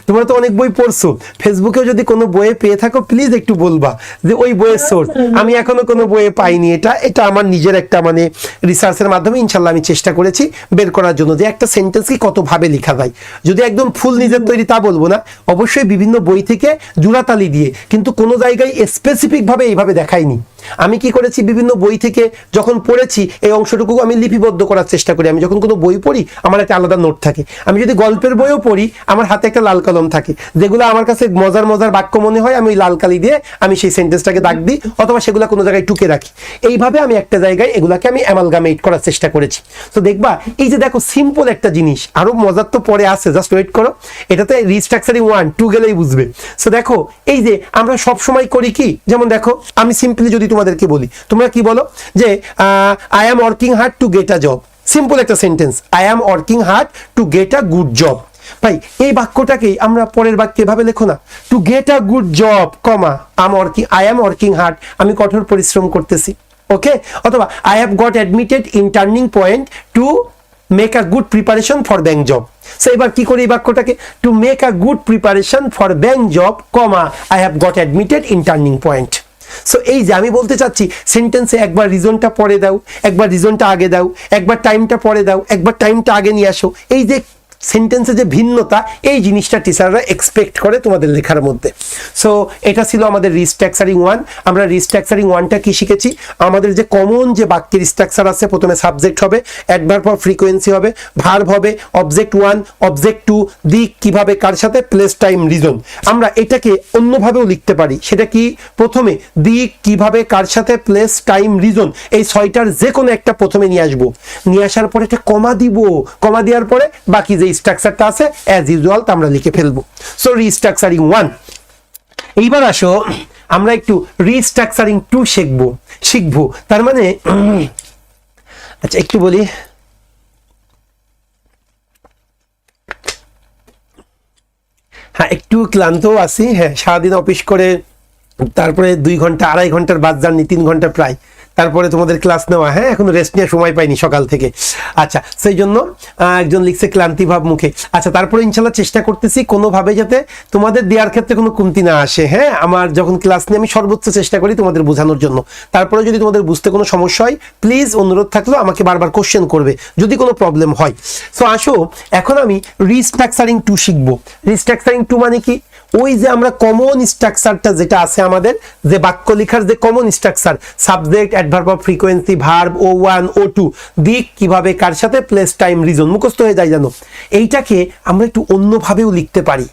তোমরা তো অনেক বই পড়ছো, ফেসবুকেও যদি কোনো বইয়ে পেয়ে থাকো প্লিজ একটু বলবা যে ওই বইয়ের সোর্স। আমি এখনো কোনো বইয়ে পাইনি। এটা আমার নিজের একটা মানে রিসার্চের মাধ্যমে ইনশাল্লাহ আমি চেষ্টা করেছি বের করার জন্য যে একটা সেন্টেন্স কি কত ভাবে লেখা যায়। যদি একদম ফুল নিজের তৈরি তা বলবো না, অবশ্যই বিভিন্ন বই থেকে জোড়াতালি দিয়ে, কিন্তু কোনো জায়গায় স্পেসিফিক ভাবে এইভাবে দেখাইনি। আমি কি করেছি, বিভিন্ন বই থেকে যখন পড়েছি এই অংশটুকু আমি লিপিবদ্ধ করার চেষ্টা করি। আমি যখন কোনো বই পড়ি আমার একটা আলাদা নোট থাকে। আমি যদি গল্পের বইও পড়ি আমার হাতে একটা লাল কলম থাকে, যেগুলো আমার কাছে মজার মজার বাক্য মনে হয় আমি ওই লাল কালি দিয়ে আমি সেই সেন্টেন্সটাকে দাগ দিই, অথবা সেগুলো কোনো জায়গায় টুকে রাখি। এইভাবে আমি একটা জায়গায় এগুলাকে আমি অ্যামালগামেট করার চেষ্টা করেছি। তো দেখবা এই যে দেখো সিম্পল একটা জিনিস, আরো মজার তো পরে আছে, জাস্ট ওয়েট করো। এটাতে রিস্ট্রাকচারিং 1 2 গেলেই বুঝবে। সো দেখো এই যে আমরা সব সময় করি কি, যেমন দেখো আমি সিম্পলি যদি তোমাদেরকে বলি, তোমরা কি বলো যে I am working hard to get a job. Simple একটা sentence, I am working hard to get a good job. ভাই এই বাক্যটাকেই আমরা পরের বাক্যে এভাবে লেখো না, to get a good job comma I am working hard, আমি কঠোর পরিশ্রম করতেছি। ওকে, অথবা I have got admitted in turning point to make a good preparation for bank job. So এবার কি করি এই বাক্যটাকে, two make a good preparation for bank job comma I have got admitted in turning point. So এই যে আমি বলতে চাচ্ছি সেন্টেন্সে একবার রিজনটা পরে দাও, একবার রিজনটা আগে দাও, একবার টাইমটা পরে দাও, একবার টাইমটা আগে নিয়ে আসো। এই যে সেন্টেন্সে যে ভিন্নতা, এই জিনিসটা টিচাররা এক্সপেক্ট করে তোমাদের লেখার মধ্যে। সো এটা ছিল আমাদের রিস্ট্রাকচারিং 1। আমরা রিস্ট্রাকচারিং 1টা কি শিখেছি, আমাদের যে কমন যে বাক্যের স্ট্রাকচার আছে, প্রথমে সাবজেক্ট হবে, অ্যাডভার্ব অফ ফ্রিকোয়েন্সি হবে, ভার্ব হবে, অবজেক্ট 1 অবজেক্ট 2, দিক কিভাবে কার সাথে, প্লেস টাইম রিজন। আমরা এটাকে অন্যভাবেও লিখতে পারি, সেটা কি, প্রথমে দিক কিভাবে কার সাথে, প্লেস টাইম রিজন, এই 6টার যে কোনো একটা প্রথমে নিয়ে আসবো, নিয়ে আসার পরে একটা কমা দিব, কমা দেওয়ার পরে বাকি যে স্ট্রাকচারটা আছে অ্যাজ ইউজুয়াল তা আমরা লিখে ফেলবো। So restructuring 1। এইবার আসো আমরা একটু রিস্ট্রাকচারিং টু শিখবো তার মানে আচ্ছা একটু বলি, হ্যাঁ একটু ক্লান্ত আছি, হ্যাঁ সারাদিন অফিস করে তারপরে 2 ঘন্টা 2.5 ঘন্টার বাদ জার্নি, 3 ঘন্টা প্রায়, তারপরে তোমাদের ক্লাস নেওয়া, হ্যাঁ এখনো রেস্ট নিয়ে সময় পাইনি সকাল থেকে। আচ্ছা সেই জন্য একজন লিখছে ক্লান্তি ভাব মুখে। আচ্ছা তারপরে ইনশাল্লাহ চেষ্টা করতেছি কোনোভাবে যাতে তোমাদের দেওয়ার ক্ষেত্রে কোনো কমতি না আসে। হ্যাঁ আমার যখন ক্লাস নিয়ে আমি সর্বোচ্চ চেষ্টা করি তোমাদের বোঝানোর জন্য। তারপরে যদি তোমাদের বুঝতে কোনো সমস্যা হয় প্লিজ অনুরোধ থাকলো আমাকে বারবার কোশ্চেন করবে যদি কোনো প্রবলেম হয়। সো আসো এখন আমি রিস্ট্রাকচারিং টু শিখবো। রিস্ট্রাকচারিং টু মানে কি, ওই যে আমরা কমন স্ট্রাকচারটা যেটা আছে আমাদের, যে বাক্য লেখার যে common structure, subject, adverb of frequency, verb, O1 O2, দিক, কিভাবে, কার সাথে, প্লেস, টাইম, রিজন, মুখস্থ হয়ে যায় জানো। এইটাকে আমরা একটু অন্যভাবেও লিখতে পারি।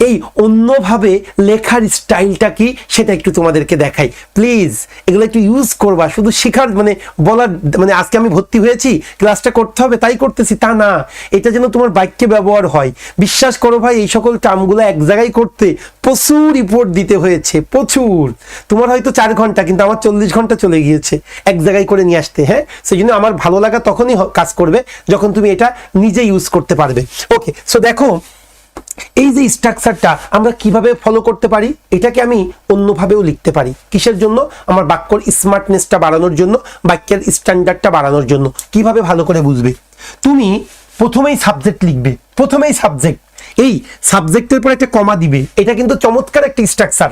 এই অন্যভাবে লেখার স্টাইলটা কি সেটা একটু তোমাদেরকে দেখাই প্লিজ। এগুলো একটু ইউজ করবা, শুধু শেখার মানে বলার মানে আজকে আমি ভর্তি হয়েছি ক্লাসটা করতে হবে তাই করতেছি তা না, এটা যেন তোমার বাক্যে ব্যবহার হয়। বিশ্বাস করো ভাই এই সকল টার্মগুলো এক জায়গায় করতে প্রচুর রিপোর্ট দিতে হয়েছে, প্রচুর। তোমার হয়তো 4 ঘন্টা, কিন্তু আমার 40 ঘন্টা চলে গিয়েছে এক জায়গায় করে নিয়ে আসতে। হ্যাঁ সেই জন্য আমার ভালো লাগা তখনই কাজ করবে যখন তুমি এটা নিজে ইউজ করতে পারবে। ওকে সো দেখো এই যে স্ট্রাকচারটা আমরা কিভাবে ফলো করতে পারি, এটাকে আমি অন্যভাবেও লিখতে পারি। কিসের জন্য? আমার বাক্যর স্মার্টনেসটা বাড়ানোর জন্য, বাক্যের স্ট্যান্ডার্ডটা বাড়ানোর জন্য। কিভাবে ভালো করে বুঝবে, তুমি প্রথমেই সাবজেক্ট লিখবে, প্রথমেই সাবজেক্ট, এই সাবজেক্টের পর একটা কমা দিবে। এটা কিন্তু চমৎকার একটা স্ট্রাকচার।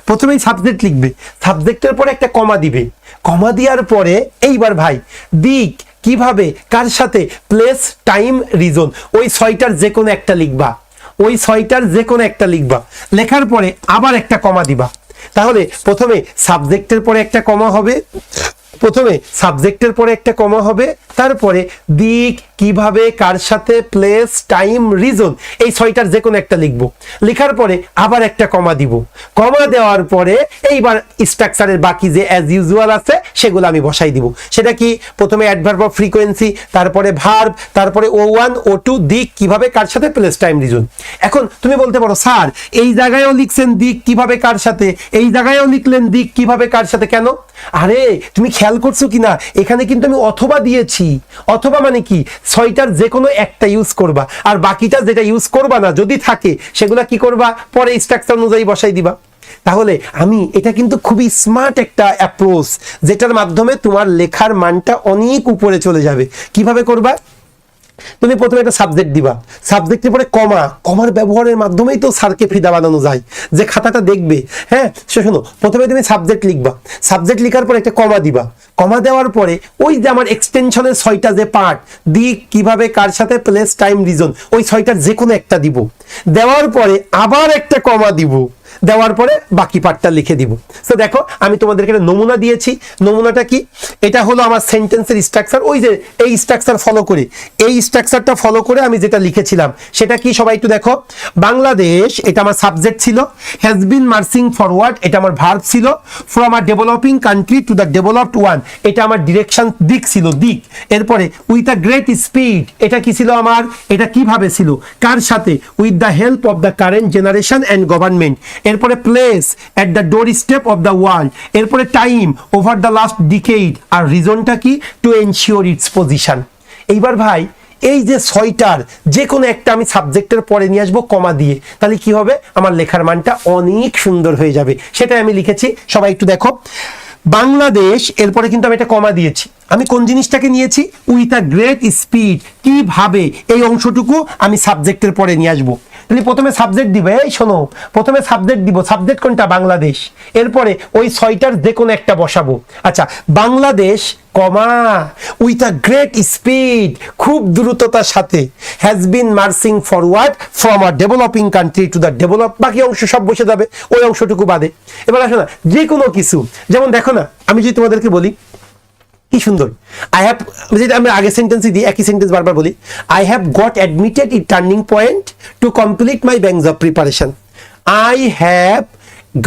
প্রথমেই সাবজেক্ট লিখবে, সাবজেক্টের পরে একটা কমা দিবে, কমা দেওয়ার পরে এইবার ভাই দিক, কিভাবে, কার সাথে, প্লেস, টাইম, রিজন, ওই 6টার যে কোনো একটা লিখবা, ওই 6টার যে কোনো একটা লিখবা। লেখার পরে আবার একটা কমা দিবা। তাহলে প্রথমে সাবজেক্টের পরে একটা কমা হবে, প্রথমে সাবজেক্টের পরে একটা কমা হবে, তারপরে দিক, কিভাবে, কার সাথে, প্লেস, টাইম, রিজন, এই 6টার যে কোনো একটা লিখবো। লেখার পরে আবার একটা কমা দিব, কমা দেওয়ার পরে এইবার স্ট্রাকচারের বাকি যে অ্যাজ ইউজুয়াল আছে সেগুলো আমি বসাই দিব। সেটা কি, প্রথমে অ্যাডভার্ব অফ ফ্রিকোয়েন্সি, তারপরে ভার্ব, তারপরে O1 O2, দিক, কিভাবে, কার সাথে, প্লেস, টাইম, রিজন। এখন তুমি বলতে পারো স্যার এই জায়গায়ও লিখছেন দিক, কিভাবে, কার সাথে, এই জায়গায়ও লিখলেন দিক, কিভাবে, কার সাথে, কেন? আরে তুমি খেয়াল করছো কিনা, এখানে কিন্তু আমি অথবা দিয়েছি। অথবা মানে কি, 6টার যে কোনো একটা ইউজ করবা, আর বাকিটা যেটা ইউজ করবা না যদি থাকে সেগুলা কি করবা, পরে স্ট্রাকচার অনুযায়ী বসাই দিবা। তাহলে আমি এটা কিন্তু খুবই স্মার্ট একটা অ্যাপ্রোচ, যেটার মাধ্যমে তোমার লেখার মানটা অনেক উপরে চলে যাবে। কিভাবে করবা, তুমি প্রথমে একটা সাবজেক্ট দিবা, সাবজেক্টের পরে কমা, কমার ব্যবহারের মাধ্যমেই তো স্যারকে ফিদা বানানো যায়। যে খাতাটা দেখবে, হ্যাঁ শোনো, প্রথমে তুমি সাবজেক্ট লিখবা, সাবজেক্ট লিখার পরে একটা কমা দিবা, কমা দেওয়ার পরে ওই যে আমার এক্সটেনশনের 6টা যে পার্ট, দিক, কিভাবে, কার সাথে, প্লেস, টাইম, রিজন, ওই 6টার যে কোনো একটা দিব। দেওয়ার পরে আবার একটা কমা দিব, দেওয়ার পরে বাকি পার্টটা লিখে দিব। তো দেখো আমি তোমাদেরকে একটা নমুনা দিয়েছি। নমুনাটা কি, এটা হলো আমার সেন্টেন্সের স্ট্রাকচার। ওই যে এই স্ট্রাকচার ফলো করে, এই স্ট্রাকচারটা ফলো করে আমি যেটা লিখেছিলাম সেটা কি, সবাই একটু দেখো। বাংলাদেশ, এটা আমার সাবজেক্ট ছিল। হ্যাজ বিন মার্চিং ফরওয়ার্ড, এটা আমার ভার্ব ছিল। From a developing country to the developed one, এটা আমার ডিরেকশন, দিক ছিল, দিক। এরপরে উইথ আ গ্রেট স্পিড, এটা কি ছিল আমার, এটা কিভাবে ছিল, কার সাথে, with the help of the current generation and government. এরপরে place, at the door step of the world. এরপরে time, over the last decade. আর রিজনটা কি, টু এনশিওর ইটস পজিশন। এইবার ভাই এই যে 6টার যে কোনো একটা আমি সাবজেক্টের পরে নিয়ে আসবো কমা দিয়ে, তাহলে কি হবে, আমার লেখার মানটা অনেক সুন্দর হয়ে যাবে। সেটাই আমি লিখেছি, সবাই একটু দেখো। বাংলাদেশ, এরপরে কিন্তু আমি একটা কমা দিয়েছি। আমি কোন জিনিসটাকে নিয়েছি, উইথ আ গ্রেট স্পিড, কিভাবে, এই অংশটুকু আমি সাবজেক্টের পরে নিয়ে আসবো। তাহলে প্রথমে সাবজেক্ট দিবে, এই শোনো, প্রথমে সাবজেক্ট দিব, সাবজেক্ট কোনটা, বাংলাদেশ। এরপরে ওই 6টার যে কোনো একটা বসাবো। আচ্ছা, বাংলাদেশ কমা উইথ আ গ্রেট স্পিড, খুব দ্রুততার সাথে, has been marching forward from a developing country to the develop, বাকি অংশ সব বসে যাবে ওই অংশটুকু বাদে। এবার আসো না, যে কোনো কিছু, যেমন দেখো না, আমি যদি তোমাদেরকে বলি কি সুন্দর, আই হ্যাভ, যেটা আমি আগে সেন্টেন্সই দিই, একই সেন্টেন্স বারবার বলি, I have got admitted in turning point two complete my bank job preparation. I have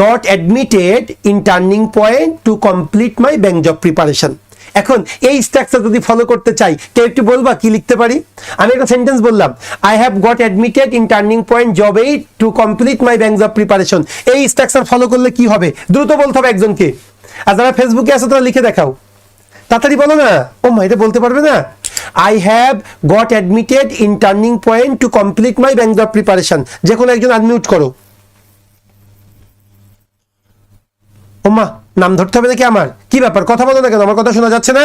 got admitted in turning point two complete my bank job preparation. এখন এই স্ট্রাকচার যদি ফলো করতে চাই, কেউ একটু বলবা কি লিখতে পারি? আমি একটা সেন্টেন্স বললাম, I have got admitted in turning point job 8 two complete my bank job preparation. এই স্ট্রাকচার ফলো করলে কি হবে? দ্রুত বলতে হবে একজনকে। আর যারা ফেসবুকে আছো তারা লিখে দেখাও, তাড়াতাড়ি বলো না। ও মা, এটা বলতে পারবে না? I have got admitted in turning point two complete my bank job preparation. যে কোনো একজন আনমিউট করো। ও মা, নাম ধরতে হবে নাকি আমার? কি ব্যাপার, কথা বলো না কেন? আমার কথা শোনা যাচ্ছে না?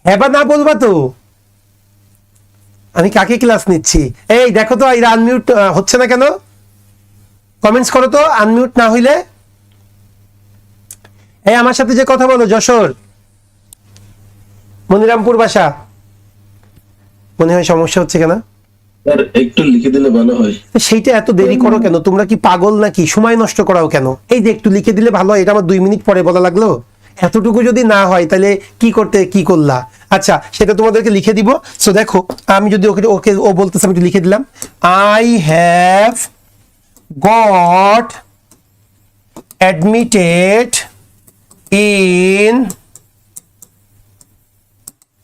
এবার না বলবা তো, আমি কাকে ক্লাস নিচ্ছি? এই দেখো তো, এরা আনমিউট হচ্ছে না কেন? কমেন্টস করো তো আনমিউট না হইলে। এই আমার সাথে যে কথা বলো, যশোর, মনিরামপুর বাসা, মনে হয় সমস্যা হচ্ছে কেন? স্যার একটু লিখে দিলে ভালো হয়। সেইটা এত দেরি করো কেন? তোমরা কি পাগল নাকি? সময় নষ্ট করাও কেন? এই যে একটু লিখে দিলে ভালো হয়, এটা আমার 2 মিনিট পরে বলা লাগলো। এতটুকু যদি না হয় তাহলে কি করলা? আচ্ছা, সেটা তোমাদেরকে লিখে দিব। সো দেখো, আমি যদি ওকে ওকে ও বলতেছে, আমি একটু লিখে দিলাম, I have got admitted in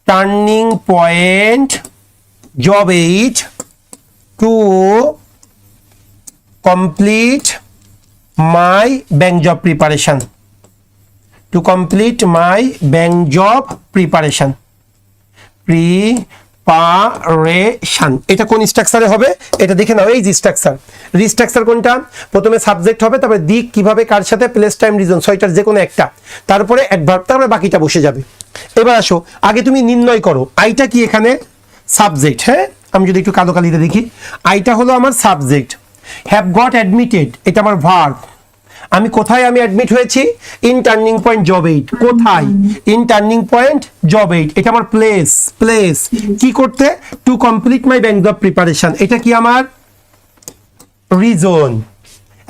turning point job 8 to complete my bank job preparation. To complete my bank job preparation. Preparation. এটা কোন স্ট্রাকচারে হবে? এটা দেখে নাও, এই যে স্ট্রাকচার। রিস্ট্রাকচার কোনটা? প্রথমে সাবজেক্ট হবে, তারপরে দিক, কিভাবে, কার সাথে, প্লেস, টাইম, রিজন, ছয়টার যে কোনো একটা, তারপরে অ্যাডভার্ব, তারপরে বাকিটা বসে যাবে। এবার আসো, আগে তুমি নির্ণয় করো আইটা কি এখানে? সাবজেক্ট। হ্যাঁ, আমি যদি একটু কালো কালিতে দেখি, আইটা হলো আমার সাবজেক্ট। হ্যাভ গট অ্যাডমিটেড, এটা আমার ভার্ব। আমি কোথায় আমি অ্যাডমিট হয়েছি? In turning point job 8। কোথায়? In turning point job 8। এটা আমার প্লেস। প্লেস কি করতে? Two complete my bank job preparation. এটা কি আমার রিজন।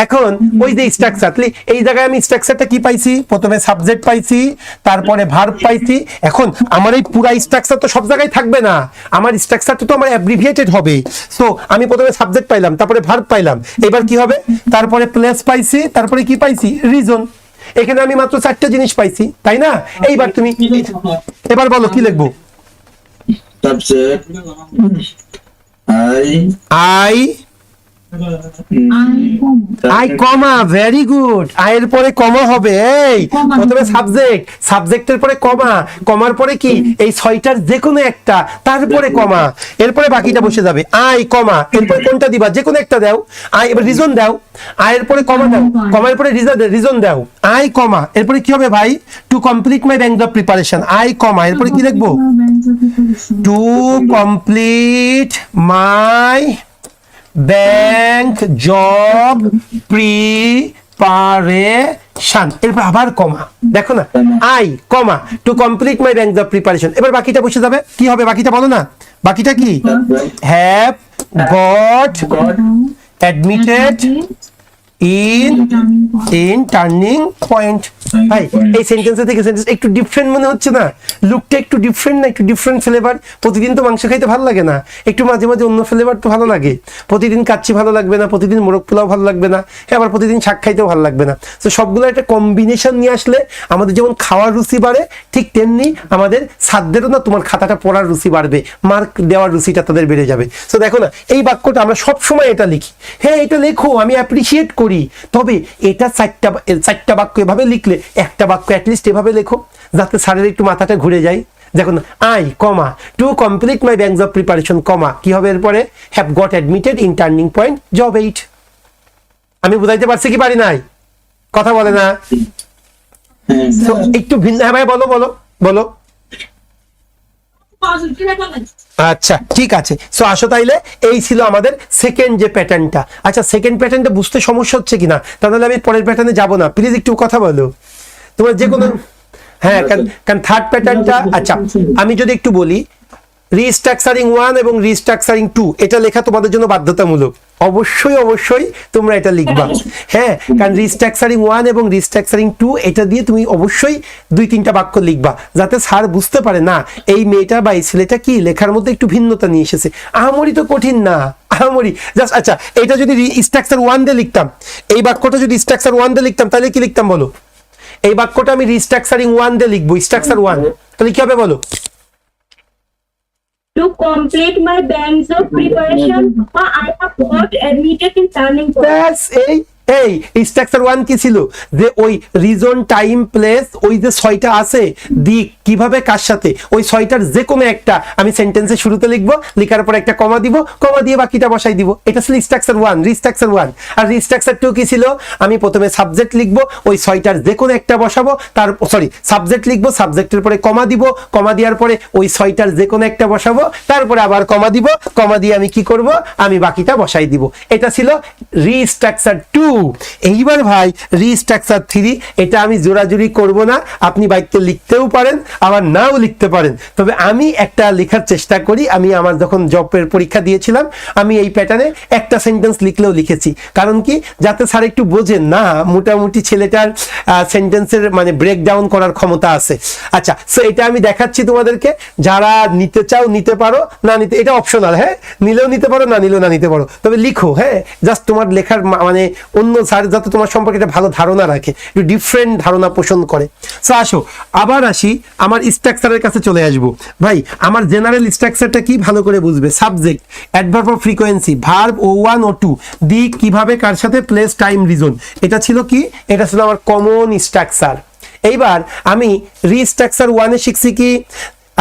এখন ওই যে স্ট্রাকচার, এই জায়গায় আমি স্ট্রাকচারটা কি পাইছি? প্রথমে সাবজেক্ট পাইছি, তারপরে ভার্ব পাইছি। এখন আমার এই পুরা স্ট্রাকচার তো সব জায়গায় থাকবে না, আমার স্ট্রাকচারটা তো আমার অ্যাব্রিভিয়েটেড হবে। সো আমি প্রথমে সাবজেক্ট পাইলাম, তারপরে ভার্ব পাইলাম, এবার কি হবে? তারপরে প্লেস পাইছি, তারপরে কি পাইছি? রিজন। এখানে আমি মাত্র 4টা জিনিস পাইছি, তাই না? এইবার তুমি এবার বলো কি লিখবো? Subject I comma, very good. আয়ের পরে কমা হবে। এই প্রথমে সাবজেক্ট, সাবজেক্টের পরে কমা, কমার পরে কি? এই 6টার যে কোনো একটা, তারপরে কমা, এরপরে বাকিটা বসে যাবে। আই কমা, এরপরে কোনটা দিবা? যে কোনো একটা দাও। আই, এবার রিজন দাও। আয়ের পরে কমা দাও, কমার পরে রিজন দাও। আই কমা, এরপরে কি হবে ভাই? To complete my bank job preparation. I comma, এরপরে কি লিখবো? To complete my bank job preparation. এরপর আবার কমা, দেখো না, I comma to complete my bank job preparation. এবার বাকিটা বসে যাবে। কি হবে বাকিটা? বলো না, বাকিটা কি? Have got admitted in turning point. ভাই, এই সেন্টেন্স থেকে সেন্টেন্স একটু ডিফারেন্ট মনে হচ্ছে না? লুকটা একটু ডিফারেন্ট না? একটু ডিফারেন্ট ফ্লেভার। প্রতিদিন তো মাংস খাইতে ভালো লাগে না, একটু মাঝে মাঝে অন্য ফ্লেভার তো ভালো লাগে। প্রতিদিন কাচ্চি ভালো লাগবে না, প্রতিদিন মোরগ পোলাও ভালো লাগবে না, আবার প্রতিদিন শাক খাইতেও ভালো লাগবে না। তো সবগুলো একটা কম্বিনেশন নিয়ে আসলে আমাদের যেমন খাওয়ার রুচি বাড়ে, ঠিক তেমনি আমাদের সাধ্যেরও না তোমার খাতাটা পড়ার রুচি বাড়বে, মার্ক দেওয়ার রুচিটা তাদের বেড়ে যাবে। তো দেখো না, এই বাক্যটা আমরা সবসময় এটা লিখি, হ্যাঁ এটা লেখো, আমি অ্যাপ্রিসিয়েট করি, তবে এটা 4টা বাক্য এভাবে লিখলে একটা বাক্য অ্যাটলিস্ট এভাবে লেখো, যাতে স্যারের একটু মাথাটা ঘুরে যায়। দেখো না, I comma to complete my bank job preparation comma, কি হবে এরপরে? Have got admitted in turning point job 8। আমি বুঝাইতে পারছি কি পারি নাই? কথা বলে না? তো একটু ভিন্ন। হ্যাঁ ভাই, বলো বলো বলো। আচ্ছা ঠিক আছে। সো আসো তাইলে, এই ছিল আমাদের সেকেন্ড যে প্যাটার্নটা। আচ্ছা, সেকেন্ড প্যাটার্নটা বুঝতে সমস্যা হচ্ছে কিনা? তাহলে আমি পরের প্যাটার্নে যাব না, প্লিজ একটু কথা বলো তোমরা যে কোনো। হ্যাঁ, কারণ থার্ড প্যাটার্নটা, আচ্ছা আমি যদি একটু বলি, রিস্ট্রাকচারিং 1 এবং রিস্ট্রাকচারিং 2 এটা লেখা তোমাদের জন্য বাধ্যতামূলক। অবশ্যই তোমরা এটা লিখবা। হ্যাঁ, কারণ রিস্ট্রাকচারিং 1 এবং রিস্ট্রাকচারিং 2 এটা দিয়ে তুমি অবশ্যই 2-3টা বাক্য লিখবা, যাতে স্যার বুঝতে পারে না এই মেয়েটা বা এই ছেলেটা কি লেখার মধ্যে একটু ভিন্নতা নিয়ে এসেছে। আহামরি তো কঠিন না, আহামরি জাস্ট। আচ্ছা, এটা যদি স্ট্রাকচার 1 দিয়ে লিখতাম, এই বাক্যটা যদি স্ট্রাকচার 1 দিয়ে লিখতাম, তাহলে কি লিখতাম বলো? এই বাক্যটা আমি রিস্ট্রাকচারিং 1 দিয়ে লিখবো, স্ট্রাকচার 1। তাহলে কি হবে বলো? To complete my bands of preparation, I have got admitted in turning point. ব্যাস, এই স্ট্রাকচার 1 কি ছিল? যে ওই রিজন, টাইম, প্লেস, ওই যে 6টা আছে, দিক, কিভাবে, কার সাথে, ওই 6টার যে কোনো একটা আমি সেন্টেন্সের শুরুতে লিখবো, লেখার পর একটা কমা দিব, কমা দিয়ে বাকিটা বসাই দিব। এটা ছিল স্ট্রাকচার 1, রিস্ট্রাকচার 1। আর রিস্ট্রাকচার 2 কি ছিল? আমি প্রথমে সাবজেক্ট লিখবো, ওই 6টার যে কোনো একটা বসাবো, সাবজেক্ট লিখবো, সাবজেক্টের পরে কমা দিব, কমা দেওয়ার পরে ওই 6টার যে কোনো একটা বসাবো, তারপরে আবার কমা দিব, কমা দিয়ে আমি কি করব? আমি বাকিটা বসাই দিব। এটা ছিল রিস্ট্রাকচার 2। এইবার ভাই রিস্ট্রাকচার 3, এটা আমি জোরাজুরি করব না, আপনি বাক্যে লিখতেও পারেন আবার নাও লিখতে পারেন, তবে আমি একটা লেখার চেষ্টা করি। আমি আমার যখন জবের পরীক্ষা দিয়েছিলাম, আমি এই প্যাটার্নে একটা সেন্টেন্স লিখলেও লিখেছি। কারণ কি? যাতে স্যার একটু বোঝেন না মোটামুটি ছেলেটার সেন্টেন্সের মানে ব্রেকডাউন করার ক্ষমতা আছে। আচ্ছা, সো এটা আমি দেখাচ্ছি তোমাদেরকে। যারা নিতে চাও নিতে পারো, না নিতে এটা অপশনাল। হ্যাঁ, নিলেও নিতে পারো, না নিলেও না নিতে পারো, তবে লিখো। হ্যাঁ, জাস্ট তোমার লেখার মানে অন্য স্যার যাতে তোমার সম্পর্কে একটা ভালো ধারণা রাখে, একটু ডিফারেন্ট ধারণা পোষণ করে। সো আসো আবার আসি, আমার স্ট্রাকচারের কাছে চলে আসবো। ভাই আমার জেনারেল স্ট্রাকচারটা কি ভালো করে বুঝবে? Subject, adverb of frequency, verb O1 O2, দিক, কিভাবে, কার সাথে, প্লেস, টাইম, রিজন। এটা ছিল কি? এটা ছিল আমার কমন স্ট্রাকচার। এইবার আমি রিস্ট্রাকচার 1-এ শিখছি কি?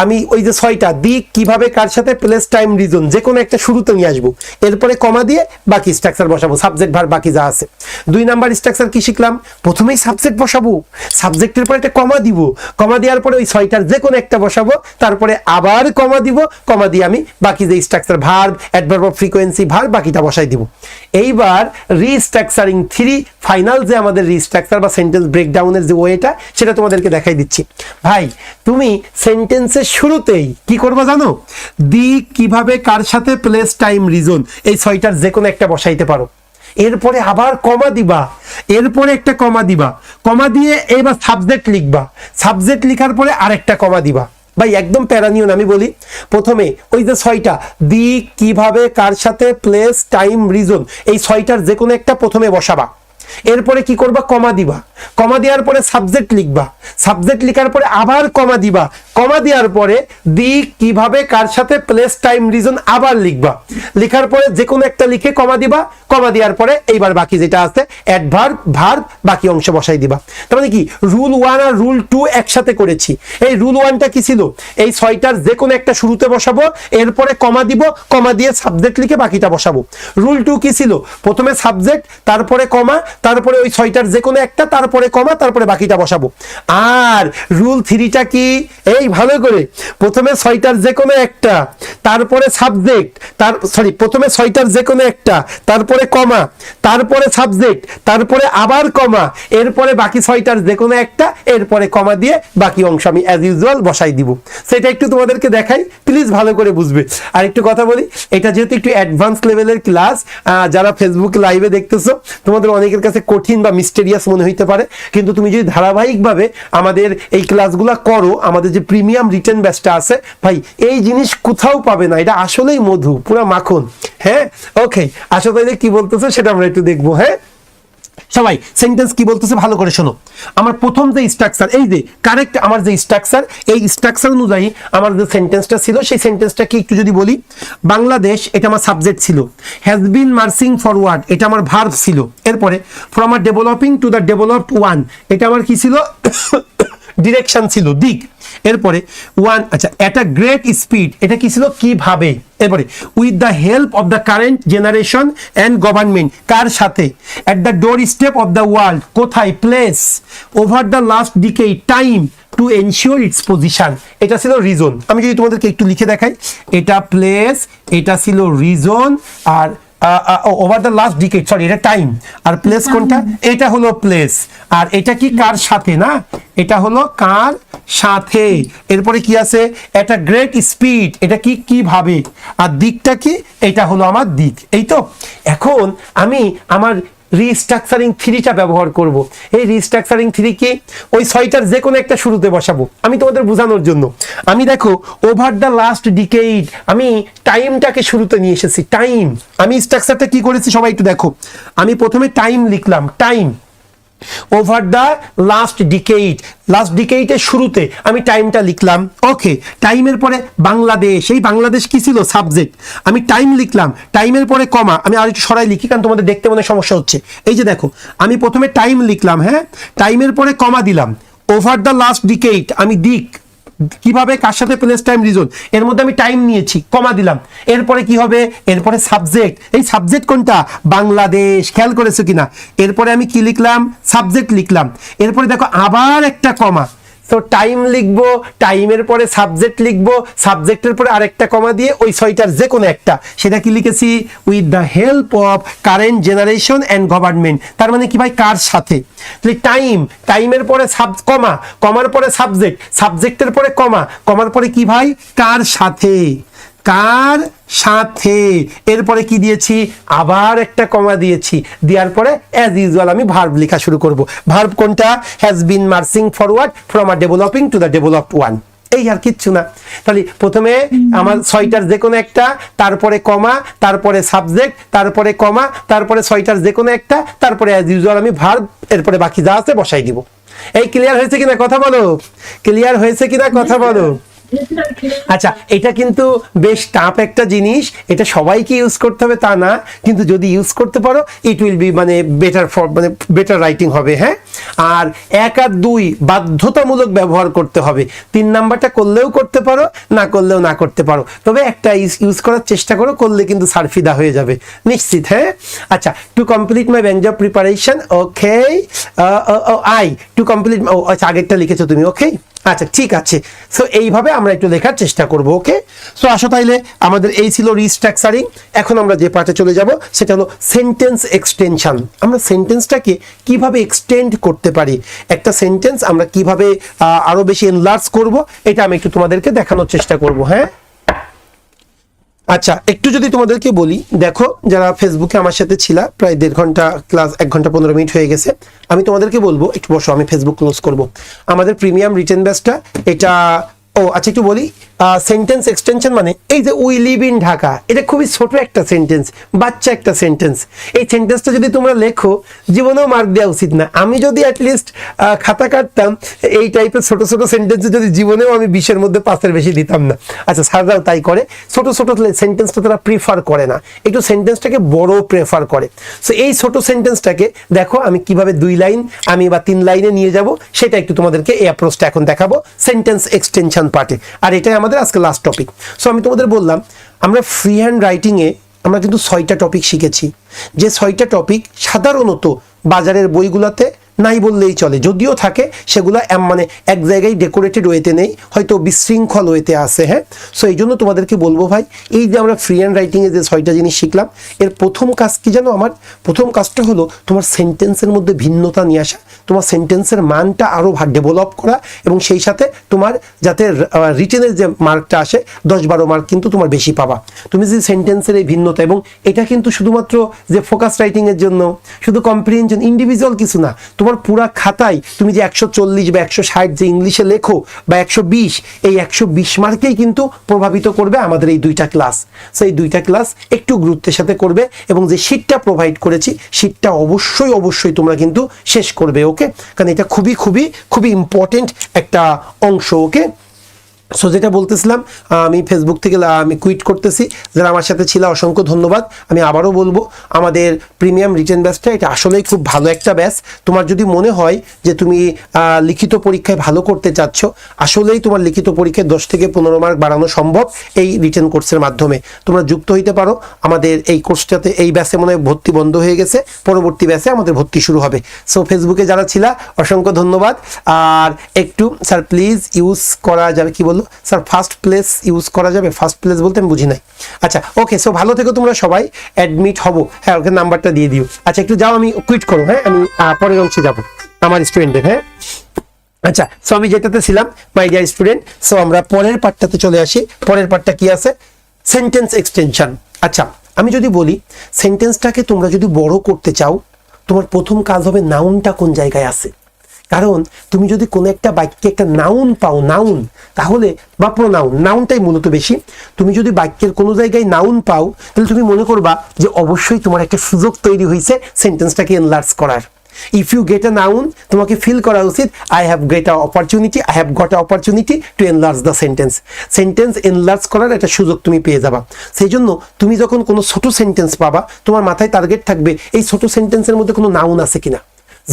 আমি ওই যে 6টা দিক, কিভাবে, কার সাথে, প্লেস, টাইম, রিজন, যে কোনো একটা শুরুতে নিয়ে আসবো, এরপরে কমা দিয়ে বাকি স্ট্রাকচার বসাবো, সাবজেক্ট, ভার্ব, বাকি যা আছে। 2 নাম্বার স্ট্রাকচার কি শিখলাম? প্রথমেই সাবজেক্ট বসাবো, সাবজেক্টের পরে একটা কমা দিব, কমা দেওয়ার পরে ওই 6টার যে কোনো একটা বসাবো, তারপরে আবার কমা দিব, কমা দিয়ে আমি বাকি যে structure, verb, adverb of frequency, verb, বাকিটা বসাই দিব। এইবার রিস্ট্রাকচারিং 3, ফাইনাল যে আমাদের রিস্ট্রাকচার বা সেন্টেন্স ব্রেকডাউনের যে ওয়েটা, সেটা তোমাদেরকে দেখাই দিচ্ছি। ভাই তুমি সেন্টেন্সের শুরুতেই কি করবা জানো? দিক, কিভাবে, কার সাথে, প্লেস, টাইম, রিজন, এই 6টার যে কোনো একটা বসাইতে পারো। এরপরে আবার কমা দিবা, এরপরে একটা কমা দিবা, কমা দিয়ে এবার সাবজেক্ট লিখবা, সাবজেক্ট লিখার পরে আরেকটা কমা দিবা। ভাই একদম প্যারা নিও না, আমি বলি প্রথমে ওই যে 6টা দিক, কিভাবে, কার সাথে, প্লেস, টাইম, রিজন, এই 6টার যে কোনো একটা প্রথমে বসাবা। এরপরে কি করবা? কমা দিবা, কমা দেওয়ার পরে সাবজেক্ট লিখবা, সাবজেক্ট লিখার পরে আবার কমা দিবা, কমা দেওয়ার পরে দিক, কিভাবে, কার সাথে, প্লেস, টাইম, রিজন আবার লিখবা, লিখার পরে যে কোনো একটা লিখে কমা দিবা, কমা দেওয়ার পরে এইবার বাকি যেটা আছে অ্যাডভার্ব, ভার্ব, বাকি অংশ বসাই দিবা। তার মানে কি? রুল 1 আর রুল 2 একসাথে করেছি। এই রুল 1টা কি ছিল? এই 6টার যে কোনো একটা শুরুতে বসাবো, এরপরে কমা দিব, কমা দিয়ে সাবজেক্ট লিখে বাকিটা বসাবো। রুল 2 কি ছিল? প্রথমে সাবজেক্ট, তারপরে কমা, তারপরে ওই 6টার যে কোনো একটা, তারপরে কমা, তারপরে বাকিটা বসাবো। আর রুল 3টা কি? এই ভালো করে, প্রথমে 6টার যে কোনো একটা, তারপরে সাবজেক্ট, প্রথমে 6টার যে কোনো একটা, তারপরে কমা, তারপরে সাবজেক্ট, তারপরে আবার কমা, এরপরে বাকি 6টার যে কোনো একটা, এরপরে কমা দিয়ে বাকি অংশ আমি অ্যাজ ইউজুয়াল বসাই দিব। সেটা একটু তোমাদেরকে দেখাই, প্লিজ ভালো করে বুঝবে। আর একটু কথা বলি, এটা যেহেতু একটু অ্যাডভান্স লেভেলের ক্লাস, যারা ফেসবুক লাইভে দেখতেছো তোমাদের অনেকের কাছে কঠিন বা মিস্টেরিয়াস মনে হইতে পারে, কিন্তু তুমি যদি ধারাবাহিকভাবে আমাদের এই ক্লাসগুলো করো, আমাদের যে প্রিমিয়াম রিটেন ব্যাচটা আছে, ভাই এই জিনিস কোথাও পাবে না, এটা আসলেই মধু, পুরো মাখন। হ্যাঁ, ওকে, আসো তাইলে কি বলতেছে সেটা আমরা একটু দেখবো। হ্যাঁ, সবাই সেন্টেন্স কি বলতেছে ভালো করে শোনো। আমার প্রথম যে স্ট্রাকচার, এই যে কারেক্ট আমার যে স্ট্রাকচার, এই স্ট্রাকচার অনুযায়ী আমার যে সেন্টেন্সটা ছিল, সেই সেন্টেন্সটা কি একটু যদি বলি, বাংলাদেশ এটা আমার সাবজেক্ট ছিল, হ্যাজ বিন মার্চিং ফরওয়ার্ড এটা আমার ভার্ব ছিল, এরপরে from a developing two the developed one এটা আমার কি ছিল? ডিরেকশন ছিল, দিক। এরপরে ওয়ান, আচ্ছা, এট আ গ্রেট স্পিড এটা কি ছিল? কিভাবে। এরপরে with the help of the current generation and government কার সাথে, at the door step of the world কোথায়, place, over the last decade time to ensure its position এটা ছিল রিজন। আমি যদি তোমাদেরকে একটু লিখে দেখাই, এটা প্লেস, এটা ছিল রিজন, আর over the last decade, sorry এটা টাইম, আর প্লেস কোনটা? এটা হলো প্লেস, আর এটা কি? কার সাথে, না এটা হলো কার সাথে। এরপরে কি আছে? এটা গ্রেট স্পিড এটা কি? কিভাবে, আর দিকটা কি? এটা হলো আমার দিক। এই তো এখন আমি আমার রিস্ট্রাকচারিং 3টা ব্যবহার করব। এই রিস্ট্রাকচারিং 3 কি? ওই 6টার যে কোনো একটা শুরুতে বসাবো। আমি তোমাদের বোঝানোর জন্য, আমি দেখো ওভার দ্য লাস্ট ডিকেড, আমি টাইমটাকে শুরুতে নিয়ে এসেছি। টাইম, আমি স্ট্রাকচারটা কি করেছি সবাই একটু দেখো। আমি প্রথমে টাইম লিখলাম, টাইম, ওভার দ্য লাস্ট ডিকেইডের শুরুতে আমি টাইমটা লিখলাম। ওকে, টাইমের পরে বাংলাদেশ, এই বাংলাদেশ কি ছিল? সাবজেক্ট। আমি টাইম লিখলাম, টাইমের পরে কমা। আমি আর একটু সরাই লিখি কারণ তোমাদের দেখতে মনে সমস্যা হচ্ছে। এই যে দেখো, আমি প্রথমে টাইম লিখলাম, হ্যাঁ, টাইমের পরে কমা দিলাম। ওভার দ্য লাস্ট ডিকেইড, আমি দিক কিভাবে, কার সাথে, প্লেস টাইম রিজন, এর মধ্যে আমি টাইম নিয়েছি, কমা দিলাম। এরপরে কি হবে? এরপরে সাবজেক্ট। এই সাবজেক্ট কোনটা? বাংলাদেশ। খেয়াল করেছো কিনা? এরপরে আমি কি লিখলাম? সাবজেক্ট লিখলাম। এরপরে দেখো আবার একটা কমা। তো টাইম লিখবো, টাইমের পরে সাবজেক্ট লিখবো, সাবজেক্টের পরে আরেকটা কমা দিয়ে ওই ছয়টার যে কোনো একটা, সেটা কি লিখেছি? With the help of current generation and government. তার মানে কি ভাই? কার সাথে? তাহলে টাইমের পরে কমা, কমার পরে সাবজেক্ট, সাবজেক্টের পরে কমা, কমার পরে কি ভাই? কার সাথে, কার সাথে। এরপরে কি দিয়েছি? আবার একটা কমা দিয়েছি। দেওয়ার পরে অ্যাজ ইউজুয়াল আমি ভার্ব লেখা শুরু করব। ভার্ব কোনটা? Has been marching forward from a developing two the developed one. এই আর কিচ্ছু না। তাহলে প্রথমে আমার ছয়টার যে কোনো একটা, তারপরে কমা, তারপরে সাবজেক্ট, তারপরে কমা, তারপরে ছয়টার যে কোনো একটা, তারপরে অ্যাজ ইউজুয়াল আমি ভার্ব, এরপরে বাকি যা আছে বসাই দিব। এই ক্লিয়ার হয়েছে কিনা কথা বলো? ক্লিয়ার হয়েছে কিনা কথা বলো? আচ্ছা, এটা কিন্তু বেশ টাফ একটা জিনিস, এটা সবাইকে ইউজ করতে হবে তা না, কিন্তু যদি ইউজ করতে পারো ইট উইল বি মানে বেটার রাইটিং হবে। হ্যাঁ, আর 1 আর 2 বাধ্যতামূলক ব্যবহার করতে হবে। 3 নাম্বারটা করলেও করতে পারো, না করলেও না করতে পারো, তবে একটা ইউজ করার চেষ্টা করো, করলে কিন্তু সারফিদা হয়ে যাবে নিশ্চিত। হ্যাঁ, আচ্ছা, two complete my Benz of preparation. Okay, to complete, আচ্ছা আগেরটা লিখেছো তুমি। ওকে, আচ্ছা ঠিক আছে। সো এইভাবে আমরা একটু লেখার চেষ্টা করব। ওকে, সো আসো তাইলে আমাদের এই ছিল রিস্ট্রাকচারিং। এখন আমরা যে পার্টে চলে যাব সেটা হলো সেন্টেন্স এক্সটেনশন। আমরা সেন্টেন্সটাকে কিভাবে এক্সটেন্ড করতে পারি, একটা সেন্টেন্স আমরা কিভাবে আরো বেশি এনলার্জ করব, এটা আমি একটু তোমাদেরকে দেখানোর চেষ্টা করব। হ্যাঁ, আচ্ছা একটু যদি তোমাদেরকে বলি, দেখো যারা ফেসবুকে আমার সাথে ছিল প্রায় 1.5 ঘন্টা ক্লাস, 1 ঘন্টা 15 মিনিট হয়ে গেছে, আমি তোমাদেরকে বলবো একটু বসো, আমি ফেসবুক ক্লোজ করব। আমাদের প্রিমিয়াম রিটেন ব্যাচটা এটা, আচ্ছা একটু বলি, সেন্টেন্স এক্সটেনশন মানে এই যে উই লিভ ইন ঢাকা, এটা খুবই ছোট একটা সেন্টেন্স, বাচ্চা একটা সেন্টেন্স। এই সেন্টেন্সটা যদি তোমরা লেখো জীবনেও মার্ক দেওয়া উচিত না। আমি যদি অ্যাটলিস্ট খাতা কাটতাম এই টাইপের ছোট ছোট সেন্টেন্সে, যদি জীবনেও আমি 20-এর মধ্যে 5-এর বেশি দিতাম না। আচ্ছা, স্যাররাও তাই করে, ছোট ছোট সেন্টেন্সটা তারা প্রিফার করে না, একটু সেন্টেন্সটাকে বড় প্রেফার করে। সো এই ছোট সেন্টেন্সটাকে দেখো আমি কিভাবে 2 লাইন আমি বা 3 লাইনে নিয়ে যাব, সেটা একটু তোমাদেরকে এই অ্যাপ্রোচটা এখন দেখাবো সেন্টেন্স এক্সটেনশন পার্টে। আর এটাই আমাদের আজকে লাস্ট টপিক। সো আমি তোমাদের বললাম আমরা ফ্রি হ্যান্ড রাইটিংয়ে আমরা কিন্তু 6টা টপিক শিখেছি, যে 6টা টপিক সাধারণত বাজারের বইগুলোতে নাই বললেই চলে, যদিও থাকে সেগুলো মানে এক জায়গায় ডেকোরেটেড ওয়েতে নেই, হয়তো বিশৃঙ্খল ওয়েতে আছে। হ্যাঁ, সো এই জন্য তোমাদেরকে বলবো ভাই, এই যে আমরা ফ্রি হ্যান্ড রাইটিংয়ে যে 6টা জিনিস শিখলাম, এর প্রথম কাজ কি জানো? আমার প্রথম কাজটা হলো তোমার সেন্টেন্সের মধ্যে ভিন্নতা নিয়ে আসা, তোমার সেন্টেন্সের মানটা আরও ডেভেলপ করা, এবং সেই সাথে তোমার যাতে রিটেনের যে মার্কটা আসে 10-12 মার্ক কিন্তু তোমার বেশি পাবা তুমি যে সেন্টেন্সের এই ভিন্নতা। এবং এটা কিন্তু শুধুমাত্র যে ফোকাস রাইটিংয়ের জন্য, শুধু কম্প্রিহেনশন ইন্ডিভিজুয়াল কিছু না, তোমার পুরা খাতায় তুমি যে 140 বা 160 যে ইংলিশে লেখো বা 120, এই 120 মার্কেই কিন্তু প্রভাবিত করবে আমাদের এই 2টা ক্লাস। সো এই 2টা ক্লাস একটু গুরুত্বের সাথে করবে, এবং যে শিটটা প্রোভাইড করেছি শিটটা অবশ্যই তোমরা কিন্তু শেষ করবে। ওকে, কারণ এটা খুবই খুবই খুবই ইম্পর্টেন্ট একটা অংশ। ওকে, সো যেটা বলতেছিলাম, আমি ফেসবুক থেকে আমি কুইট করতেছি, যারা আমার সাথে ছিল অসংখ্য ধন্যবাদ। আমি আবারও বলবো, আমাদের প্রিমিয়াম রিটেন ব্যাচটা এটা আসলেই খুব ভালো একটা ব্যাচ। তোমার যদি মনে হয় যে তুমি লিখিত পরীক্ষায় ভালো করতে চাচ্ছ, আসলেই তোমার লিখিত পরীক্ষায় 10 থেকে 15 মার্ক বাড়ানো সম্ভব এই রিটেন কোর্সের মাধ্যমে। তোমরা যুক্ত হইতে পারো আমাদের এই কোর্সটাতে। এই ব্যাচে মনে হয় ভর্তি বন্ধ হয়ে গেছে, পরবর্তী ব্যাচে আমাদের ভর্তি শুরু হবে। সো ফেসবুকে যারা ছিলা অসংখ্য ধন্যবাদ। আর একটু স্যার প্লিজ ইউজ করা যাবে, কি বললো স্যার, ফার্স্ট প্লেস ইউজ করা যাবে? ফার্স্ট প্লেস বলতে আমি বুঝি নাই। আচ্ছা ওকে, সো ভালো থেকো তোমরা সবাই, অ্যাডমিট হবো। হ্যাঁ, ওকে নাম্বারটা দিয়ে দিও। আচ্ছা একটু যাও, আমি কুইট করো। হ্যাঁ, আমি পরের অংশে যাবো আমার স্টুডেন্টদের। হ্যাঁ, আচ্ছা, সো আমি যেটাতে ছিলাম মাই ডিয়ার স্টুডেন্ট, সো আমরা পরের পার্টটাতে চলে আসি। পরের পার্টটা কি আছে? Sentence extension. আচ্ছা, আমি যদি বলি সেন্টেন্সটাকে তোমরা যদি বড় করতে চাও, তোমার প্রথম কাজ হবে নাউনটা কোন জায়গায় আছে। কারণ তুমি যদি কোনো একটা বাক্যে একটা নাউন পাও, নাউন তাহলে বা প্রোনাউন, নাউনটাই মূলত বেশি, তুমি যদি বাক্যের কোনো জায়গায় নাউন পাও তাহলে তুমি মনে করবা যে অবশ্যই তোমার একটা সুযোগ তৈরি হয়েছে সেন্টেন্সটাকে এনলার্জ করার। If you get a noun, তোমাকে ফিল করা উচিত I have get a opportunity, I have got a opportunity to enlarge the sentence. Sentence enlarge করার একটা সুযোগ তুমি পেয়ে যাবা। সেই জন্য তুমি যখন কোনো ছোট সেন্টেন্স পাবা, তোমার মাথায় টার্গেট থাকবে এই ছোট সেন্টেন্সের মধ্যে কোনো নাউন আছে কিনা।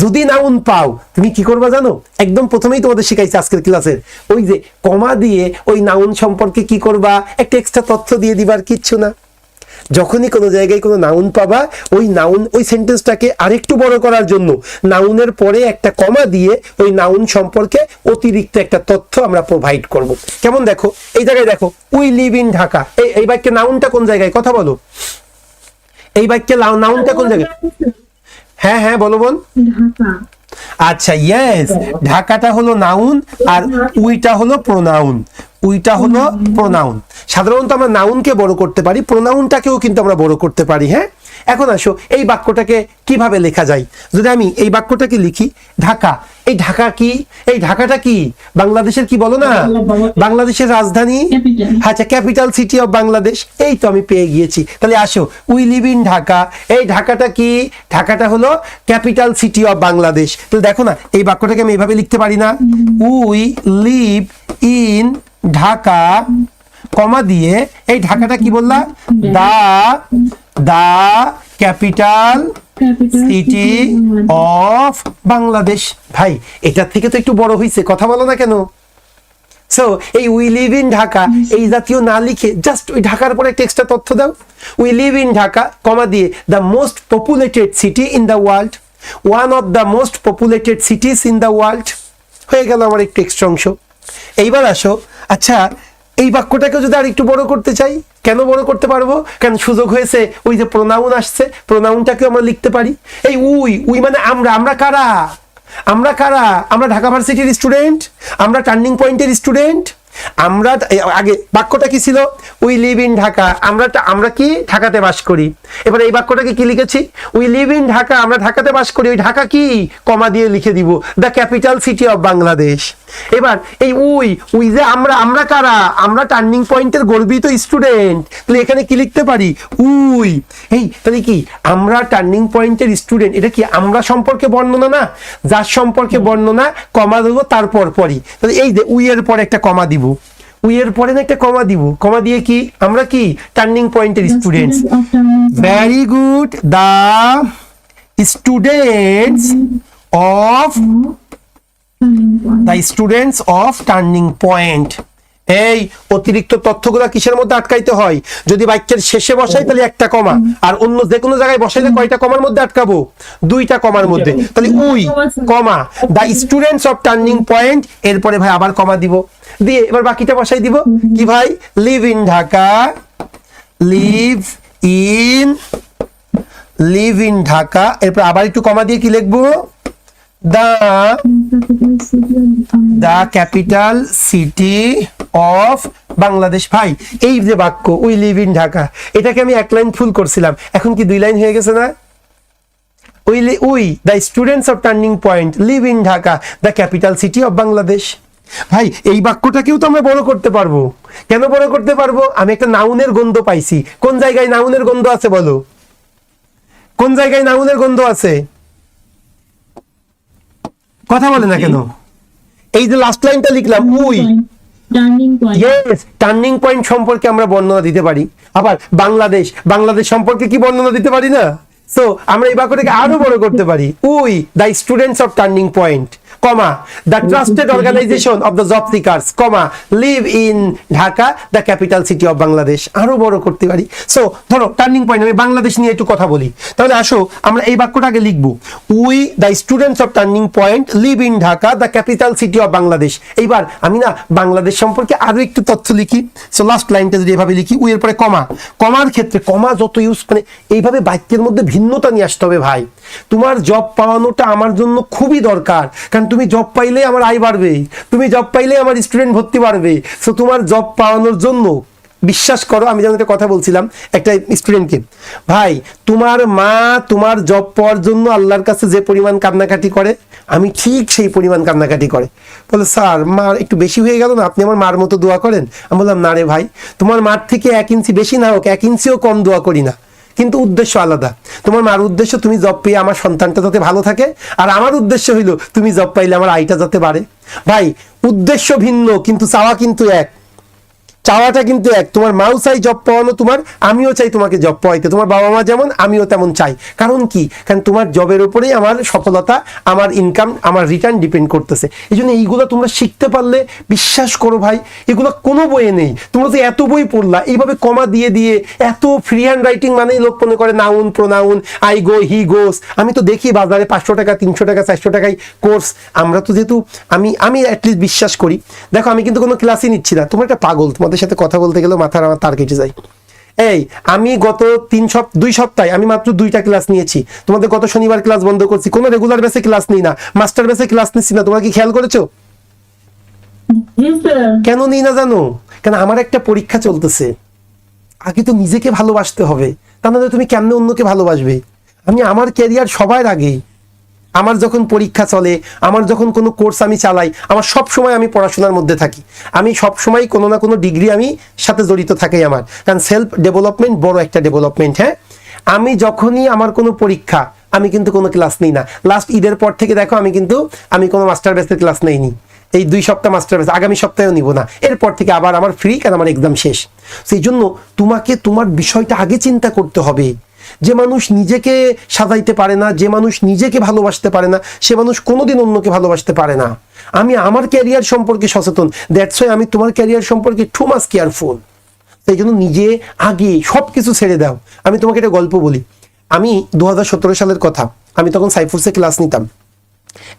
যদি নাউন পাও, তুমি কি করবা জানো? একদম প্রথমেই তোমাদের শিখাইছি আজকের ক্লাসের, ওই যে কমা দিয়ে ওই নাউন সম্পর্কে কি করবা, একটা এক্সট্রা তথ্য দিয়ে দিবার, কিচ্ছু না। যখনই কোনো জায়গায় কোনো নাউন পাবা, ওই নাউন, ওই সেন্টেন্সটাকে আরেকটু বড় করার জন্য নাউনের পরে একটা কমা দিয়ে ওই নাউন সম্পর্কে অতিরিক্ত একটা তথ্য আমরা প্রোভাইড করব। কেমন দেখো, এই জায়গায় দেখো, উই লিভ ইন ঢাকা, এই বাক্যে নাউনটা কোন জায়গায়, কথা বলো। এই বাক্যে নাউনটা কোন জায়গায়? হ্যাঁ হ্যাঁ বলো বোন। ঢাকা। আচ্ছা ইয়েস, ঢাকাটা হলো নাউন আর উইটা হলো প্রোনাউন। উইটা হলো প্রোনাউন। সাধারণত আমরা নাউনকে বড় করতে পারি, প্রোনাউনটাকেও কিন্তু আমরা বড় করতে পারি। হ্যাঁ, এখন আসো এই বাক্যটাকে কিভাবে লেখা যায়। যদি আমি এই বাক্যটাকে লিখি ঢাকা, এই ঢাকা কি, এই ঢাকাটা কি বাংলাদেশের কি বলো না, বাংলাদেশের রাজধানী। আচ্ছা, ক্যাপিটাল সিটি অফ বাংলাদেশ, এই তো আমি পেয়ে গিয়েছি। তাহলে আসো, উই লিভ ইন ঢাকা, এই ঢাকাটা কি, ঢাকাটা হলো ক্যাপিটাল সিটি অফ বাংলাদেশ। তো দেখো না, এই বাক্যটাকে আমি এইভাবে লিখতে পারি না, we live in Dhaka, comma দিয়ে এই ঢাকাটা কি বললা, the capital city of Bangladesh. ভাই এটার থেকে তো একটু বড় হয়েছে, কথা বলো না কেন? সো এই উই লিভ ইন ঢাকা এই জাতীয় না লিখে জাস্ট ওই ঢাকার পরে একটা এক্সট্রা তথ্য দাও। We live in Dhaka, comma দিয়ে the most populated city in the world, one of the most populated cities in the world. হয়ে গেল আমার একটু এক্সট্রা অংশ। এইবার আসো, আচ্ছা এই বাক্যটাকে যদি আর একটু বড় করতে চাই, কেন বড় করতে পারবো? কারণ সুযোগ হয়েছে, ওই যে প্রোনাউন আসছে, প্রোনাউনটাকে আমরা লিখতে পারি। এই উই মানে আমরা, আমরা কারা, আমরা কারা, আমরা ঢাকা ভার্সিটির স্টুডেন্ট, আমরা টার্নিং পয়েন্টের স্টুডেন্ট। আমরা আগে বাক্যটা কি ছিল, উই লিভ ইন ঢাকা, আমরা কি ঢাকাতে বাস করি। এবার এই বাক্যটাকে কি লিখেছি, উই লিভ ইন ঢাকা, আমরা ঢাকাতে বাস করি। ওই ঢাকা কি, কমা দিয়ে লিখে দিব the capital city of Bangladesh. এবার এই উই যে আমরা কারা, আমরা টার্নিং পয়েন্টের গর্বিত স্টুডেন্ট। তাহলে এখানে কি লিখতে পারি, উই। এই তাহলে কি আমরা টার্নিং পয়েন্টের স্টুডেন্ট, এটা কি আমরা সম্পর্কে বর্ণনা না, যার সম্পর্কে বর্ণনা, কমা দেবো তারপর পরই। তাহলে এই যে উই এর পরে একটা কমা দিব, উই এর পরে না একটা কমা দিব, কমা দিয়ে কি আমরা কি টার্নিং পয়েন্টের students. Very good, the students of the students of turning point. এই অতিরিক্ত তথ্যগুলো কিসের মধ্যে আটকাইতে হয়? যদি বাক্যের শেষে বসাই তাহলে একটা কমা, আর অন্য যে কোনো জায়গায় বসাইলে কয়টা কমার মধ্যে আটকাবো? দুইটা কমার মধ্যে। তাহলে we comma the students of turning point, এরপরে ভাই আবার কমা দিব, দিয়ে এবার বাকিটা বসাই দিব কি ভাই, leave in Dhaka, live in Dhaka, এরপর আবার একটু কমা দিয়ে কি লিখবো, the capital city of Bangladesh. ভাই এই যে বাক্য উই লিভ ইন ঢাকা, এটাকে আমি এক লাইন ফুল করছিলাম, এখন কি দুই লাইন হয়ে গেছে না? We the students of turning point leave in Dhaka, the capital city of Bangladesh. ভাই এই বাক্যটাকেও তো আমরা বড় করতে পারবো। কেন বড় করতে পারবো? আমি একটা নাউনের গন্ধ পাইছি। কোন জায়গায় নাউনের গন্ধ আছে বলো, কোন জায়গায় নাউনের গন্ধ আছে? কথা বলে না কেন? এই যে লাস্ট লাইনটা লিখলাম, উই, ইয়েস, টার্নিং পয়েন্ট সম্পর্কে আমরা বর্ণনা দিতে পারি। আবার বাংলাদেশ সম্পর্কে কি বর্ণনা দিতে পারি না? সো আমরা এই বাক্যটাকে আরো বড় করতে পারি, we the students of turning point, comma the trusted organisation of the job seekers, comma live in Dhaka, the capital city of Bangladesh. আরো বড় করতে পারি। সো ধরো টার্নিং পয়েন্ট, আমি বাংলাদেশ নিয়ে একটু কথা বলি। তাহলে আসো আমরা এই বাক্যটাকে লিখবো, we the students of turning point leave in Dhaka, the capital city of Bangladesh. এইবার আমি না বাংলাদেশ সম্পর্কে আরো একটু তথ্য লিখি। সো লাস্ট লাইনটা যদি এভাবে লিখি, উই এর পরে কমা, কমার ক্ষেত্রে কমা যত ইউজ, মানে এইভাবে বাক্যের মধ্যে ভিন্নতা নিয়ে আসতে হবে। ভাই তোমার জব পাওয়ানোটা আমার জন্য খুবই দরকার, কারণ তুমি জব পাইলে আমার আয় বাড়বে, তুমি জব পাইলে আমার স্টুডেন্ট ভর্তি বাড়বে। সো তোমার জব পাওয়ানোর জন্য, বিশ্বাস করো, আমি যেমন একটা কথা বলছিলাম একটা স্টুডেন্টকে, ভাই তোমার মা তোমার জব পাওয়ার জন্য আল্লাহর কাছে যে পরিমাণ কান্নাকাটি করে, আমি ঠিক সেই পরিমাণ কান্নাকাটি করে। বলে স্যার মার একটু বেশি হয়ে গেল না, আপনি আমার মার মতো দোয়া করেন। আমি বললাম না রে ভাই, তোমার মার থেকে 1 ইঞ্চি বেশি না হোক, 1 ইঞ্চিও কম দোয়া করি না। কিন্তু উদ্দেশ্য আলাদা। তোমার মার উদ্দেশ্য তুমি জব পেয়ে আমার সন্তানটা যাতে ভালো থাকে, আর আমার উদ্দেশ্য হইলো তুমি জব পাইলে আমার আয়টা যাতে বাড়ে। ভাই উদ্দেশ্য ভিন্ন কিন্তু চাওয়া কিন্তু এক, চাওয়াটা কিন্তু এক। তোমার মাও চাই জব পাওয়ানো তোমার, আমিও চাই তোমাকে জব পাওয়াইতে। তোমার বাবা মা যেমন, আমিও তেমন চাই। কারণ কি? কারণ তোমার জবের উপরেই আমার সফলতা, আমার ইনকাম, আমার রিটার্ন ডিপেন্ড করতেছে। এই জন্য এইগুলো তোমরা শিখতে পারলে বিশ্বাস করো ভাই, এগুলো কোনো বইয়ে নেই। তোমরা যে এত বই পড়লা এইভাবে কমা দিয়ে দিয়ে, এত ফ্রি হ্যান্ড রাইটিং মানেই লোক মনে করে নাউন প্রোনাউন, আই গো হি গোস। আমি তো দেখি বাজারে 500 টাকা 300 টাকা 400 টাকায় কোর্স। আমরা তো যেহেতু আমি অ্যাটলিস্ট বিশ্বাস করি। দেখো আমি কিন্তু কোনো ক্লাসই নিচ্ছি না, তোমার একটা পাগল, তোমাদের সাথে কথা বলতে গেলেও মাথার আমার তার কেটে যায়। এই আমি গত 2 সপ্তাহে আমি মাত্র 2টা ক্লাস নিয়েছি। তোমাদের গত শনিবার ক্লাস বন্ধ করছি, কোনো রেগুলার বেসে ক্লাস নিই না, মাস্টার বেসে ক্লাস নিচ্ছি না। তোমরা কি খেয়াল করেছো? জি স্যার। কেন নিই না জানো? কেন আমার একটা পরীক্ষা চলতেছে, আগে তো নিজেকে ভালোবাসতে হবে, তা নাহলে তুমি কেমনে অন্যকে ভালোবাসবে? আমি আমার ক্যারিয়ার সবার আগে। আমার যখন পরীক্ষা চলে, আমার যখন কোনো কোর্স আমি চালাই, আমার সব সময় আমি পড়াশোনার মধ্যে থাকি। আমি সব সময় কোনো না কোনো ডিগ্রি আমি সাথে জড়িত থাকি আমার, কারণ সেলফ ডেভেলপমেন্ট বড় একটা ডেভেলপমেন্ট। হ্যাঁ, আমি যখনই আমার কোনো পরীক্ষা, আমি কিন্তু কোনো ক্লাস নিই না। লাস্ট ঈদের পর থেকে দেখো আমি কোনো মাস্টার বেসের ক্লাস নেইনি। এই 2 সপ্তাহ মাস্টার বেস, আগামী সপ্তাহেও নিব না। এরপর থেকে আবার আমার ফ্রি, কারণ আমার এক্সাম শেষ। সেই জন্য তোমাকে তোমার বিষয়টা আগে চিন্তা করতে হবে। যে মানুষ নিজেকে সাজাইতে পারে না, যে মানুষ নিজেকে ভালোবাসতে পারে না, সে মানুষ কোনোদিন অন্যকে ভালোবাসতে পারে না। আমি আমার ক্যারিয়ার সম্পর্কে সচেতন, দ্যাটস ওয়াই আমি তোমার ক্যারিয়ার সম্পর্কে টু মাচ কেয়ারফুল। সেই জন্য নিজে আগে সব কিছু ছেড়ে দাও। আমি তোমাকে একটা গল্প বলি। আমি 2017 সালের কথা, আমি তখন সাইফুরসে ক্লাস নিতাম।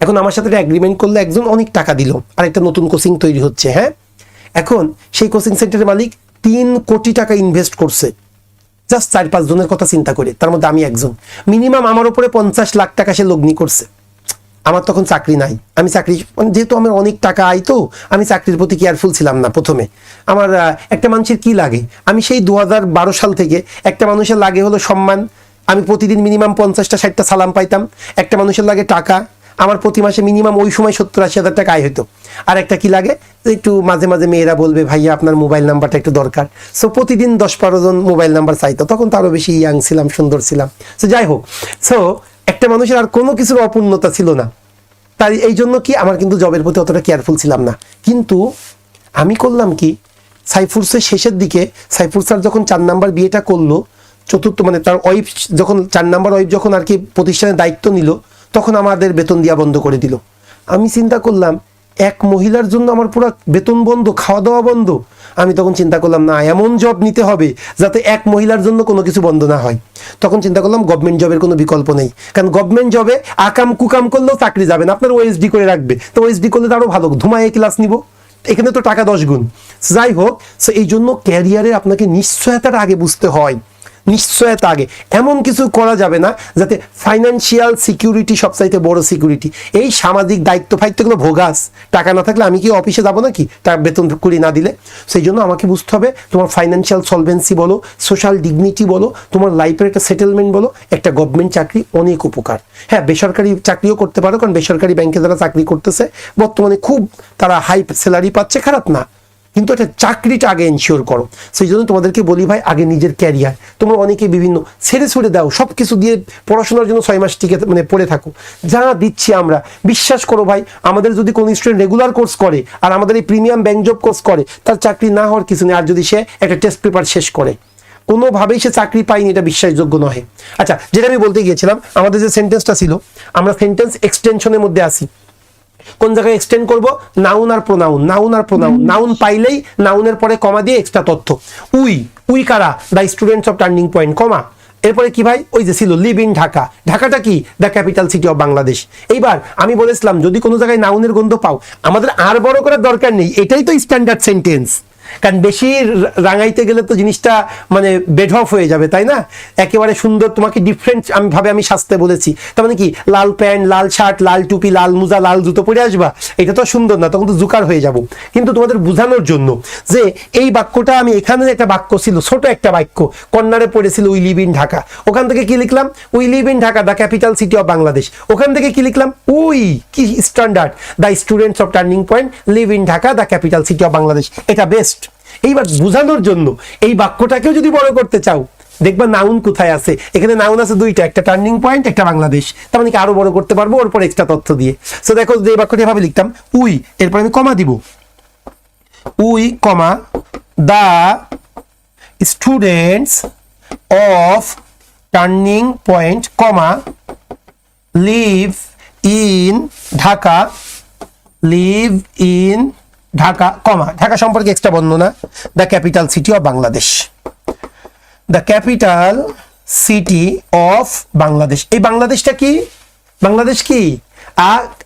এখন আমার সাথে একটা এগ্রিমেন্ট করলে একজন অনেক টাকা দিল, আর একটা নতুন কোচিং তৈরি হচ্ছে। হ্যাঁ, এখন সেই কোচিং সেন্টারের মালিক 3 কোটি টাকা ইনভেস্ট করছে জাস্ট 4-5 জনের কথা চিন্তা করে, তার মধ্যে আমি একজন। মিনিমাম আমার উপরে 50 লাখ টাকা সে লগ্নি করছে। আমার তখন চাকরি নাই, আমি চাকরি যেহেতু আমার অনেক টাকা আয়, তো আমি চাকরির প্রতি কেয়ারফুল ছিলাম না প্রথমে। আমার একটা মানুষের কি লাগে, আমি সেই 2012 সাল থেকে একটা মানুষের লাগে হলো সম্মান। আমি প্রতিদিন মিনিমাম 50টা 60টা সালাম পাইতাম। একটা মানুষের লাগে টাকা, আমার প্রতি মাসে মিনিমাম ওই সময় 70-80 হাজার টাকা আয় হতো। আর একটা কি লাগে, একটু মাঝে মাঝে মেয়েরা বলবে ভাইয়া আপনার মোবাইল নাম্বারটা একটু দরকার। সো প্রতিদিন 10-12 জন মোবাইল নাম্বার চাইতো। তখন তো আরও বেশি ইয়াং ছিলাম, সুন্দর ছিলাম। সো যাই হোক, সো একটা মানুষের আর কোনো কিছুর অপূর্ণতা ছিল না। তাই এই জন্য কি আমার কিন্তু জবের প্রতি অতটা কেয়ারফুল ছিলাম না। কিন্তু আমি করলাম কি, সাইফুরসের শেষের দিকে সাইফুর স্যার যখন 4 নাম্বার বিয়েটা করলো, চতুর্থ মানে তার ওয়াইফ যখন 4 নাম্বার ওয়াইফ যখন আর কি প্রতিষ্ঠানের দায়িত্ব নিল, তখন আমাদের বেতন দেওয়া বন্ধ করে দিল। আমি চিন্তা করলাম এক মহিলার জন্য আমার পুরো বেতন বন্ধ, খাওয়া দাওয়া বন্ধ। আমি তখন চিন্তা করলাম না, এমন জব নিতে হবে যাতে এক মহিলার জন্য কোনো কিছু বন্ধ না হয়। তখন চিন্তা করলাম গভর্নমেন্ট জবের কোনো বিকল্প নেই, কারণ গভর্নমেন্ট জবে আকাম কুকাম করলেও চাকরি যাবে না, আপনার ওএসডি করে রাখবে। তো ওএসডি করলে তো আরও ভালো, ধুমায় ক্লাস নিব, এখানে তো টাকা 10 গুণ। যাই হোক, সো এই জন্য ক্যারিয়ারে আপনাকে নিশ্চয়তাটা আগে বুঝতে হয়, নিশ্চয়তা আগে। এমন কিছু করা যাবে না যাতে ফাইন্যান্সিয়াল সিকিউরিটি সবচাইতে বড় সিকিউরিটি। এই সামাজিক দায়িত্ব ফাইত্যগুলো ভোগাস, টাকা না থাকলে আমি কি অফিসে যাবো নাকি টাকা বেতন কুড়ি না দিলে? সেই জন্য আমাকে বুঝতে হবে তোমার ফাইন্যান্সিয়াল সলভেন্সি বলো, সোশ্যাল ডিগনিটি বলো, তোমার লাইফের একটা সেটেলমেন্ট বলো। একটা গভর্নমেন্ট চাকরি অনেক উপকার। হ্যাঁ, বেসরকারি চাকরিও করতে পারো, কারণ বেসরকারি ব্যাংকে যারা চাকরি করতেছে বর্তমানে খুব তারা হাই স্যালারি পাচ্ছে, খারাপ না, কিন্তু একটা চাকরিটা আগে এনশিওর করো। সেই জন্য তোমাদেরকে বলি ভাই, আগে নিজের ক্যারিয়ার। তোমরা অনেকে বিভিন্ন ছেড়ে দাও, সব কিছু দিয়ে পড়াশোনার জন্য 6 মাস টিকে মানে পড়ে থাকো। যা দিচ্ছি আমরা, বিশ্বাস করো ভাই, আমাদের যদি কোনো স্টুডেন্ট রেগুলার কোর্স করে আর আমাদের এই প্রিমিয়াম ব্যাংক জব কোর্স করে, তার চাকরি না হওয়ার কিছু নেই। আর যদি সে একটা টেস্ট পেপার শেষ করে, কোনোভাবেই সে চাকরি পায়নি, এটা বিশ্বাসযোগ্য নয়। আচ্ছা, যেটা আমি বলতে গিয়েছিলাম, আমাদের যে সেন্টেন্সটা ছিল, আমরা সেন্টেন্স এক্সটেনশনের মধ্যে আসি। কোন জায়গায় এক্সটেন্ড করব? নাউন আর প্রোনাউন, নাউন আর প্রোনাউন। নাউন পাইলেই নাউনের পরে কমা দিয়ে এক্সট্রা তথ্য। উই কারা? The students of turning point, comma. এরপরে কি ভাই? ওই যে ছিল লিভ ইন ঢাকা। ঢাকাটা কি? The capital city of Bangladesh. এইবার আমি বলেছিলাম যদি কোনো জায়গায় নাউনের গন্ধ পাও, আমাদের আর বড় করার দরকার নেই, এটাই তো স্ট্যান্ডার্ড সেন্টেন্স। কারণ বেশি রাঙাইতে গেলে তো জিনিসটা মানে বেড অফ হয়ে যাবে, তাই না? একেবারে সুন্দর তোমাকে ডিফারেন্ট আমি সাজতে বলেছি, তার মানে কি লাল প্যান্ট, লাল শার্ট, লাল টুপি, লাল মোজা, লাল জুতো পরে আসবা, এটা তো সুন্দর না, তখন তো জুকার হয়ে যাব। কিন্তু তোমাদের বোঝানোর জন্য যে এই বাক্যটা, আমি এখানে একটা বাক্য ছিল, ছোট একটা বাক্য, কর্নারে পড়েছিল উই লিভ ইন ঢাকা, ওখান থেকে কি লিখলাম? We live in Dhaka, the capital city of Bangladesh. ওখান থেকে কি লিখলাম? উই কি standard, the students of turning point leave in Dhaka, the capital city of Bangladesh. এটা বেস্ট। এইবার বোঝানোর জন্য এই বাক্যটাকেও যদি বড় করতে চাও, দেখবা নাউন কোথায় আছে, এখানে নাউন আছে দুইটা, একটা টার্নিং পয়েন্ট, একটা বাংলাদেশ। তার মানে কি আরো বড় করতে পারবো ওর পর এক্সট্রা তথ্য দিয়ে। সো দেখো যে বাক্যটি এভাবে লিখতাম, উই, এরপর আমি কমা দিব, we comma the students of turning point comma live in Dhaka, live in Dhaka comma, Dhaka সম্পর্কে এক্সট্রা বর্ণনা, the capital city of Bangladesh, the capital city of Bangladesh. এই বাংলাদেশটা কি? বাংলাদেশ কি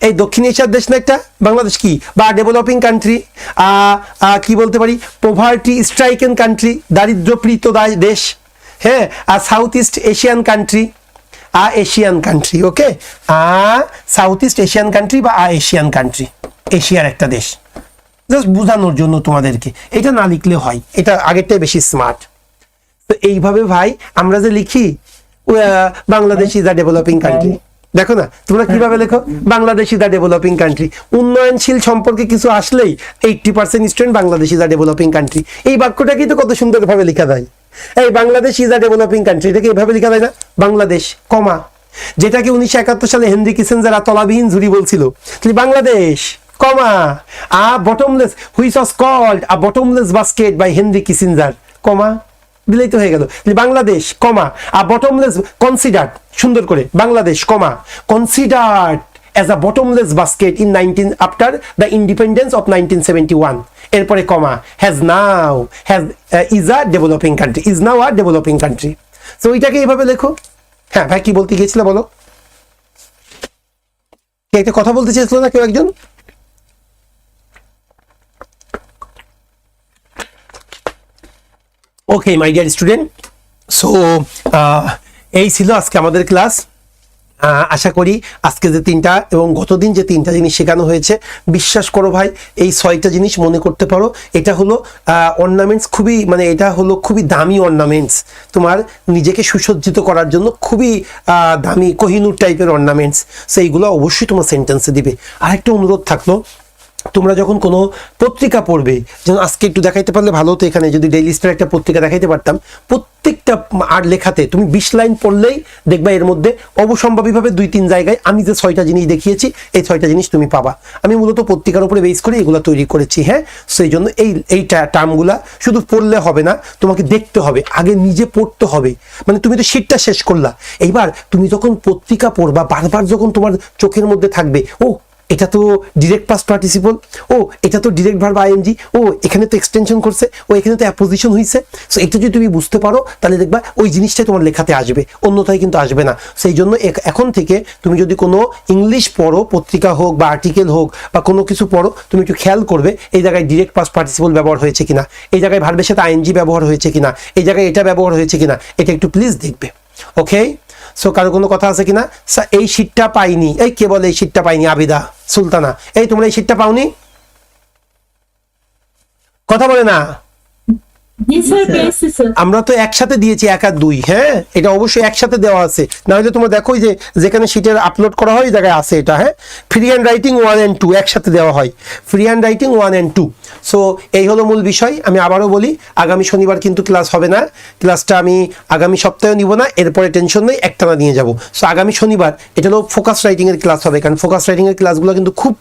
এই দক্ষিণ এশিয়ার দেশ না একটা? বাংলাদেশ কি? বা ডেভেলপিং কান্ট্রি, কি বলতে পারি, পভার্টি স্ট্রাইকেন কান্ট্রি, দারিদ্র্যপীড়িত দেশ, হ্যাঁ, আর south east Asian country, Asian country, okay, south east Asian country বা এশিয়ান কান্ট্রি, এশিয়ার একটা দেশ। জাস্ট বোঝানোর জন্য তোমাদেরকে, এটা না লিখলে হয়, এটা আগেরটাই বেশি স্মার্ট। তো এইভাবে ভাই আমরা যে লিখি Bangladesh is a developing country, দেখো না তোমরা কিভাবে লেখো, Bangladesh is a developing country. উন্নয়নশীল সম্পর্কে কিছু আসলেই 80% student Bangladesh is a developing country. এই বাক্যটাকেই তো কত সুন্দরভাবে লেখা যায়, এই Bangladesh is a developing country, এটাকে এইভাবে লেখা যায় না, বাংলাদেশ কমা, যেটাকে 1971 সালে হেনরি কিসেঞ্জার তলাবিহীন ঝুড়ি বলছিল, Bangladesh comma bottomless, which was called a bottomless basket by Henry Kissinger comma, দিলেই তো হয়ে গেল। Bangladesh comma a bottomless considered, সুন্দর করে Bangladesh comma considered as a bottomless basket in 19 after the independence of 1971, এরপরে কমা has is a developing country, is now a developing country। So এটাকে এইভাবে লেখো। হ্যাঁ ভাই কি বলতে গিয়েছিল বলো, কে একটা কথা বলতে চেয়েছিল না কেউ একজন? ওকে মাই ডিয়ার স্টুডেন্ট, সো এই ছিল আজকে আমাদের ক্লাস। আশা করি আজকে যে তিনটা এবং গতদিন যে তিনটা জিনিস শেখানো হয়েছে, বিশ্বাস করো ভাই এই 6টা জিনিস মনে করতে পারো। এটা হলো অর্নামেন্টস, খুবই মানে এটা হলো খুবই দামি অর্নামেন্টস, তোমার নিজেকে সুসজ্জিত করার জন্য খুবই দামি কোহিনূর টাইপের অর্নামেন্টস। সেইগুলো অবশ্যই তোমার সেন্টেন্সে দিবে। আর একটা অনুরোধ থাকলো, তোমরা যখন কোনো পত্রিকা পড়বে, যেমন আজকে একটু দেখাইতে পারলে ভালো হতো, এখানে যদি ডেইলি স্টার একটা পত্রিকা দেখাইতে পারতাম, প্রত্যেকটা আর লেখাতে তুমি 20 লাইন পড়লেই দেখবা এর মধ্যে অবসম্ভাবীভাবে 2-3 জায়গায় আমি যে 6টা জিনিস দেখিয়েছি, এই 6টা জিনিস তুমি পাবা। আমি মূলত পত্রিকার উপরে বেস করে এগুলো তৈরি করেছি, হ্যাঁ। সেই জন্য এই টার্মগুলা শুধু পড়লে হবে না, তোমাকে দেখতে হবে, আগে নিজে পড়তে হবে। মানে তুমি তো শীটটা শেষ করলা, এইবার তুমি যখন পত্রিকা পড়বা বারবার যখন তোমার চোখের মধ্যে থাকবে, ও এটা তো ডিরেক্ট পাস্ট পার্টিসিপল, ও এটা তো ডিরেক্ট ভার্ব আইএনজি, ও এখানে তো এক্সটেনশন করছে, ও এখানে তো অ্যাপোজিশন হয়েছে। সো এটা যদি তুমি বুঝতে পারো তাহলে দেখবা ওই জিনিসটাই তোমার লেখাতে আসবে, অন্যথায় কিন্তু আসবে না। সেই জন্য এখন থেকে তুমি যদি কোনো ইংলিশ পড়ো, পত্রিকা হোক বা আর্টিকেল হোক বা কোনো কিছু পড়ো, তুমি একটু খেয়াল করবে এই জায়গায় ডিরেক্ট পাস্ট পার্টিসিপল ব্যবহার হয়েছে কিনা, এই জায়গায় ভার্বের সাথে আইএনজি ব্যবহার হয়েছে কিনা, এই জায়গায় এটা ব্যবহার হয়েছে কিনা, এটা একটু প্লিজ দেখবে। ওকে, সো কারো কোনো কথা আছে কিনা? এই শীটটা পাইনি, এই কে বলে এই শীটটা পাইনি? আবিদা সুলতানা, এই তোমরা এই শীটটা পাওনি? কথা বলে না। আমরা তো একসাথে দিয়েছি 1 আর 2, হ্যাঁ, এটা অবশ্যই একসাথে দেওয়া আছে, না হলে তোমরা দেখো যে যেখানে শীটের আপলোড করা হয় ওই জায়গায় আছে এটা, হ্যাঁ। ফ্রি হ্যান্ড রাইটিং 1 and 2 একসাথে দেওয়া হয়, free hand writing 1 and 2। So এই হলো মূল বিষয়। আমি আবারও বলি, আগামী শনিবার কিন্তু ক্লাস হবে না, ক্লাসটা আমি আগামী সপ্তাহে নিব না, এরপরে টেনশন নেই, একটানা নিয়ে যাব। সো আগামী শনিবার এটা হলো ফোকাস রাইটিং এর ক্লাস হবে, কারণ ফোকাস রাইটিং এর ক্লাসগুলো কিন্তু খুব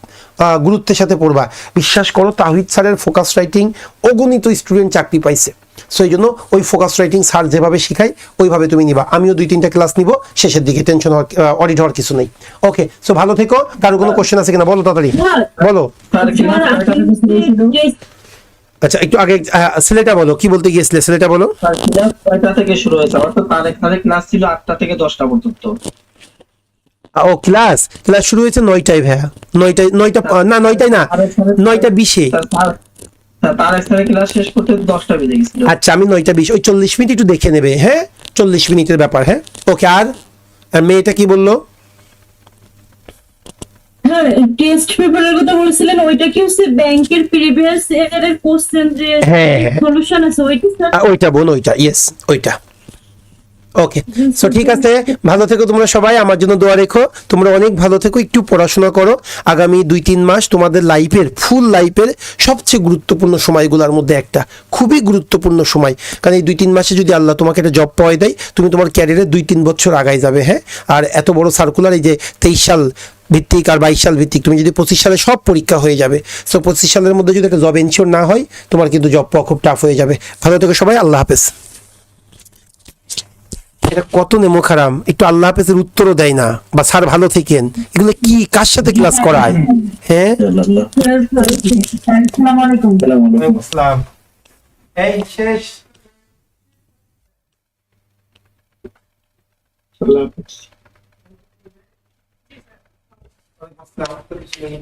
গুরুত্বের সাথে পড়বা। বিশ্বাস করো তাওহিদ স্যারের ফোকাস রাইটিং অগণিত স্টুডেন্ট চাকরি পাইছে। সো এই জন্য ওই ফোকাস রাইটিং স্যার যেভাবে শিখাই ওইভাবে তুমি নিবা। আমিও 2-3টা ক্লাস নিব শেষের দিকে, টেনশন অডিট হওয়ার কিছু নেই। ওকে, সো ভালো থেকো। কারো কোনো কোশ্চেন আছে কিনা বলো, তাড়াতাড়ি বলো। আচ্ছা একটু আগে ছেলেটা বলো, কি বলতে গিয়েছিলে ছেলেটা বলো। 6টা থেকে শুরু হয়েছে, আমার তো তাদের ক্লাস ছিল 8টা থেকে 10টা পর্যন্ত। ও ক্লাস শুরু হয়েছে 9টায় ভাইয়া, 9টায় না 9টায় না 9:20-এ। তার এক্সট্রা ক্লাস শেষ করতে 10টা বেজে গেছিল। আচ্ছা আমি 9:20, ওই 40 মিনিট একটু দেখে নেবে, হ্যাঁ 40 মিনিটের ব্যাপার, হ্যাঁ। ওকে, আর মেয়েটা কি বললো? হ্যাঁ, টেস্ট পেপারের কথা বলেছিলেন, ওইটা কি হচ্ছে ব্যাংকের প্রিভিয়াস ইয়ারের কোশ্চেন যে হ্যাঁ সলিউশন আছে ওইটা স্যার? ওইটা বোন, ওইটা ইয়েস ওইটা। ওকে, সো ঠিক আছে, ভালো থেকো তোমরা সবাই, আমার জন্য দোয়া রেখো, তোমরা অনেক ভালো থেকো, একটু পড়াশোনা করো। আগামী 2-3 মাস তোমাদের লাইফের ফুল লাইফের সবচেয়ে গুরুত্বপূর্ণ সময়গুলোর মধ্যে একটা, খুবই গুরুত্বপূর্ণ সময়, কারণ এই 2-3 মাসে যদি আল্লাহ তোমাকে একটা জব পাওয়াই দেয়, তুমি তোমার ক্যারিয়ারে 2-3 বছর আগায় যাবে। হ্যাঁ, আর এত বড় সার্কুলার, এই যে 23 সাল ভিত্তিক আর 22 সাল ভিত্তিক, তুমি যদি 25 সালে সব পরীক্ষা হয়ে যাবে, সো 25 সালের মধ্যে যদি একটা জব এনশিওর না হয়, তোমার কিন্তু জব পাওয়া খুব টাফ হয়ে যাবে। ভালো থেকো সবাই, আল্লাহ হাফেজ। এটা কত নেমো খারাম, একটু আল্লাহ হাফেজের উত্তরও দেয় না, বা স্যার ভালো থেকেন, এগুলো কি কার সাথে ক্লাস করায়? হ্যাঁ, আসসালামু আলাইকুম। আসসালাম। এই শেষ। আল্লাহ হাফেজ। আসসালাম।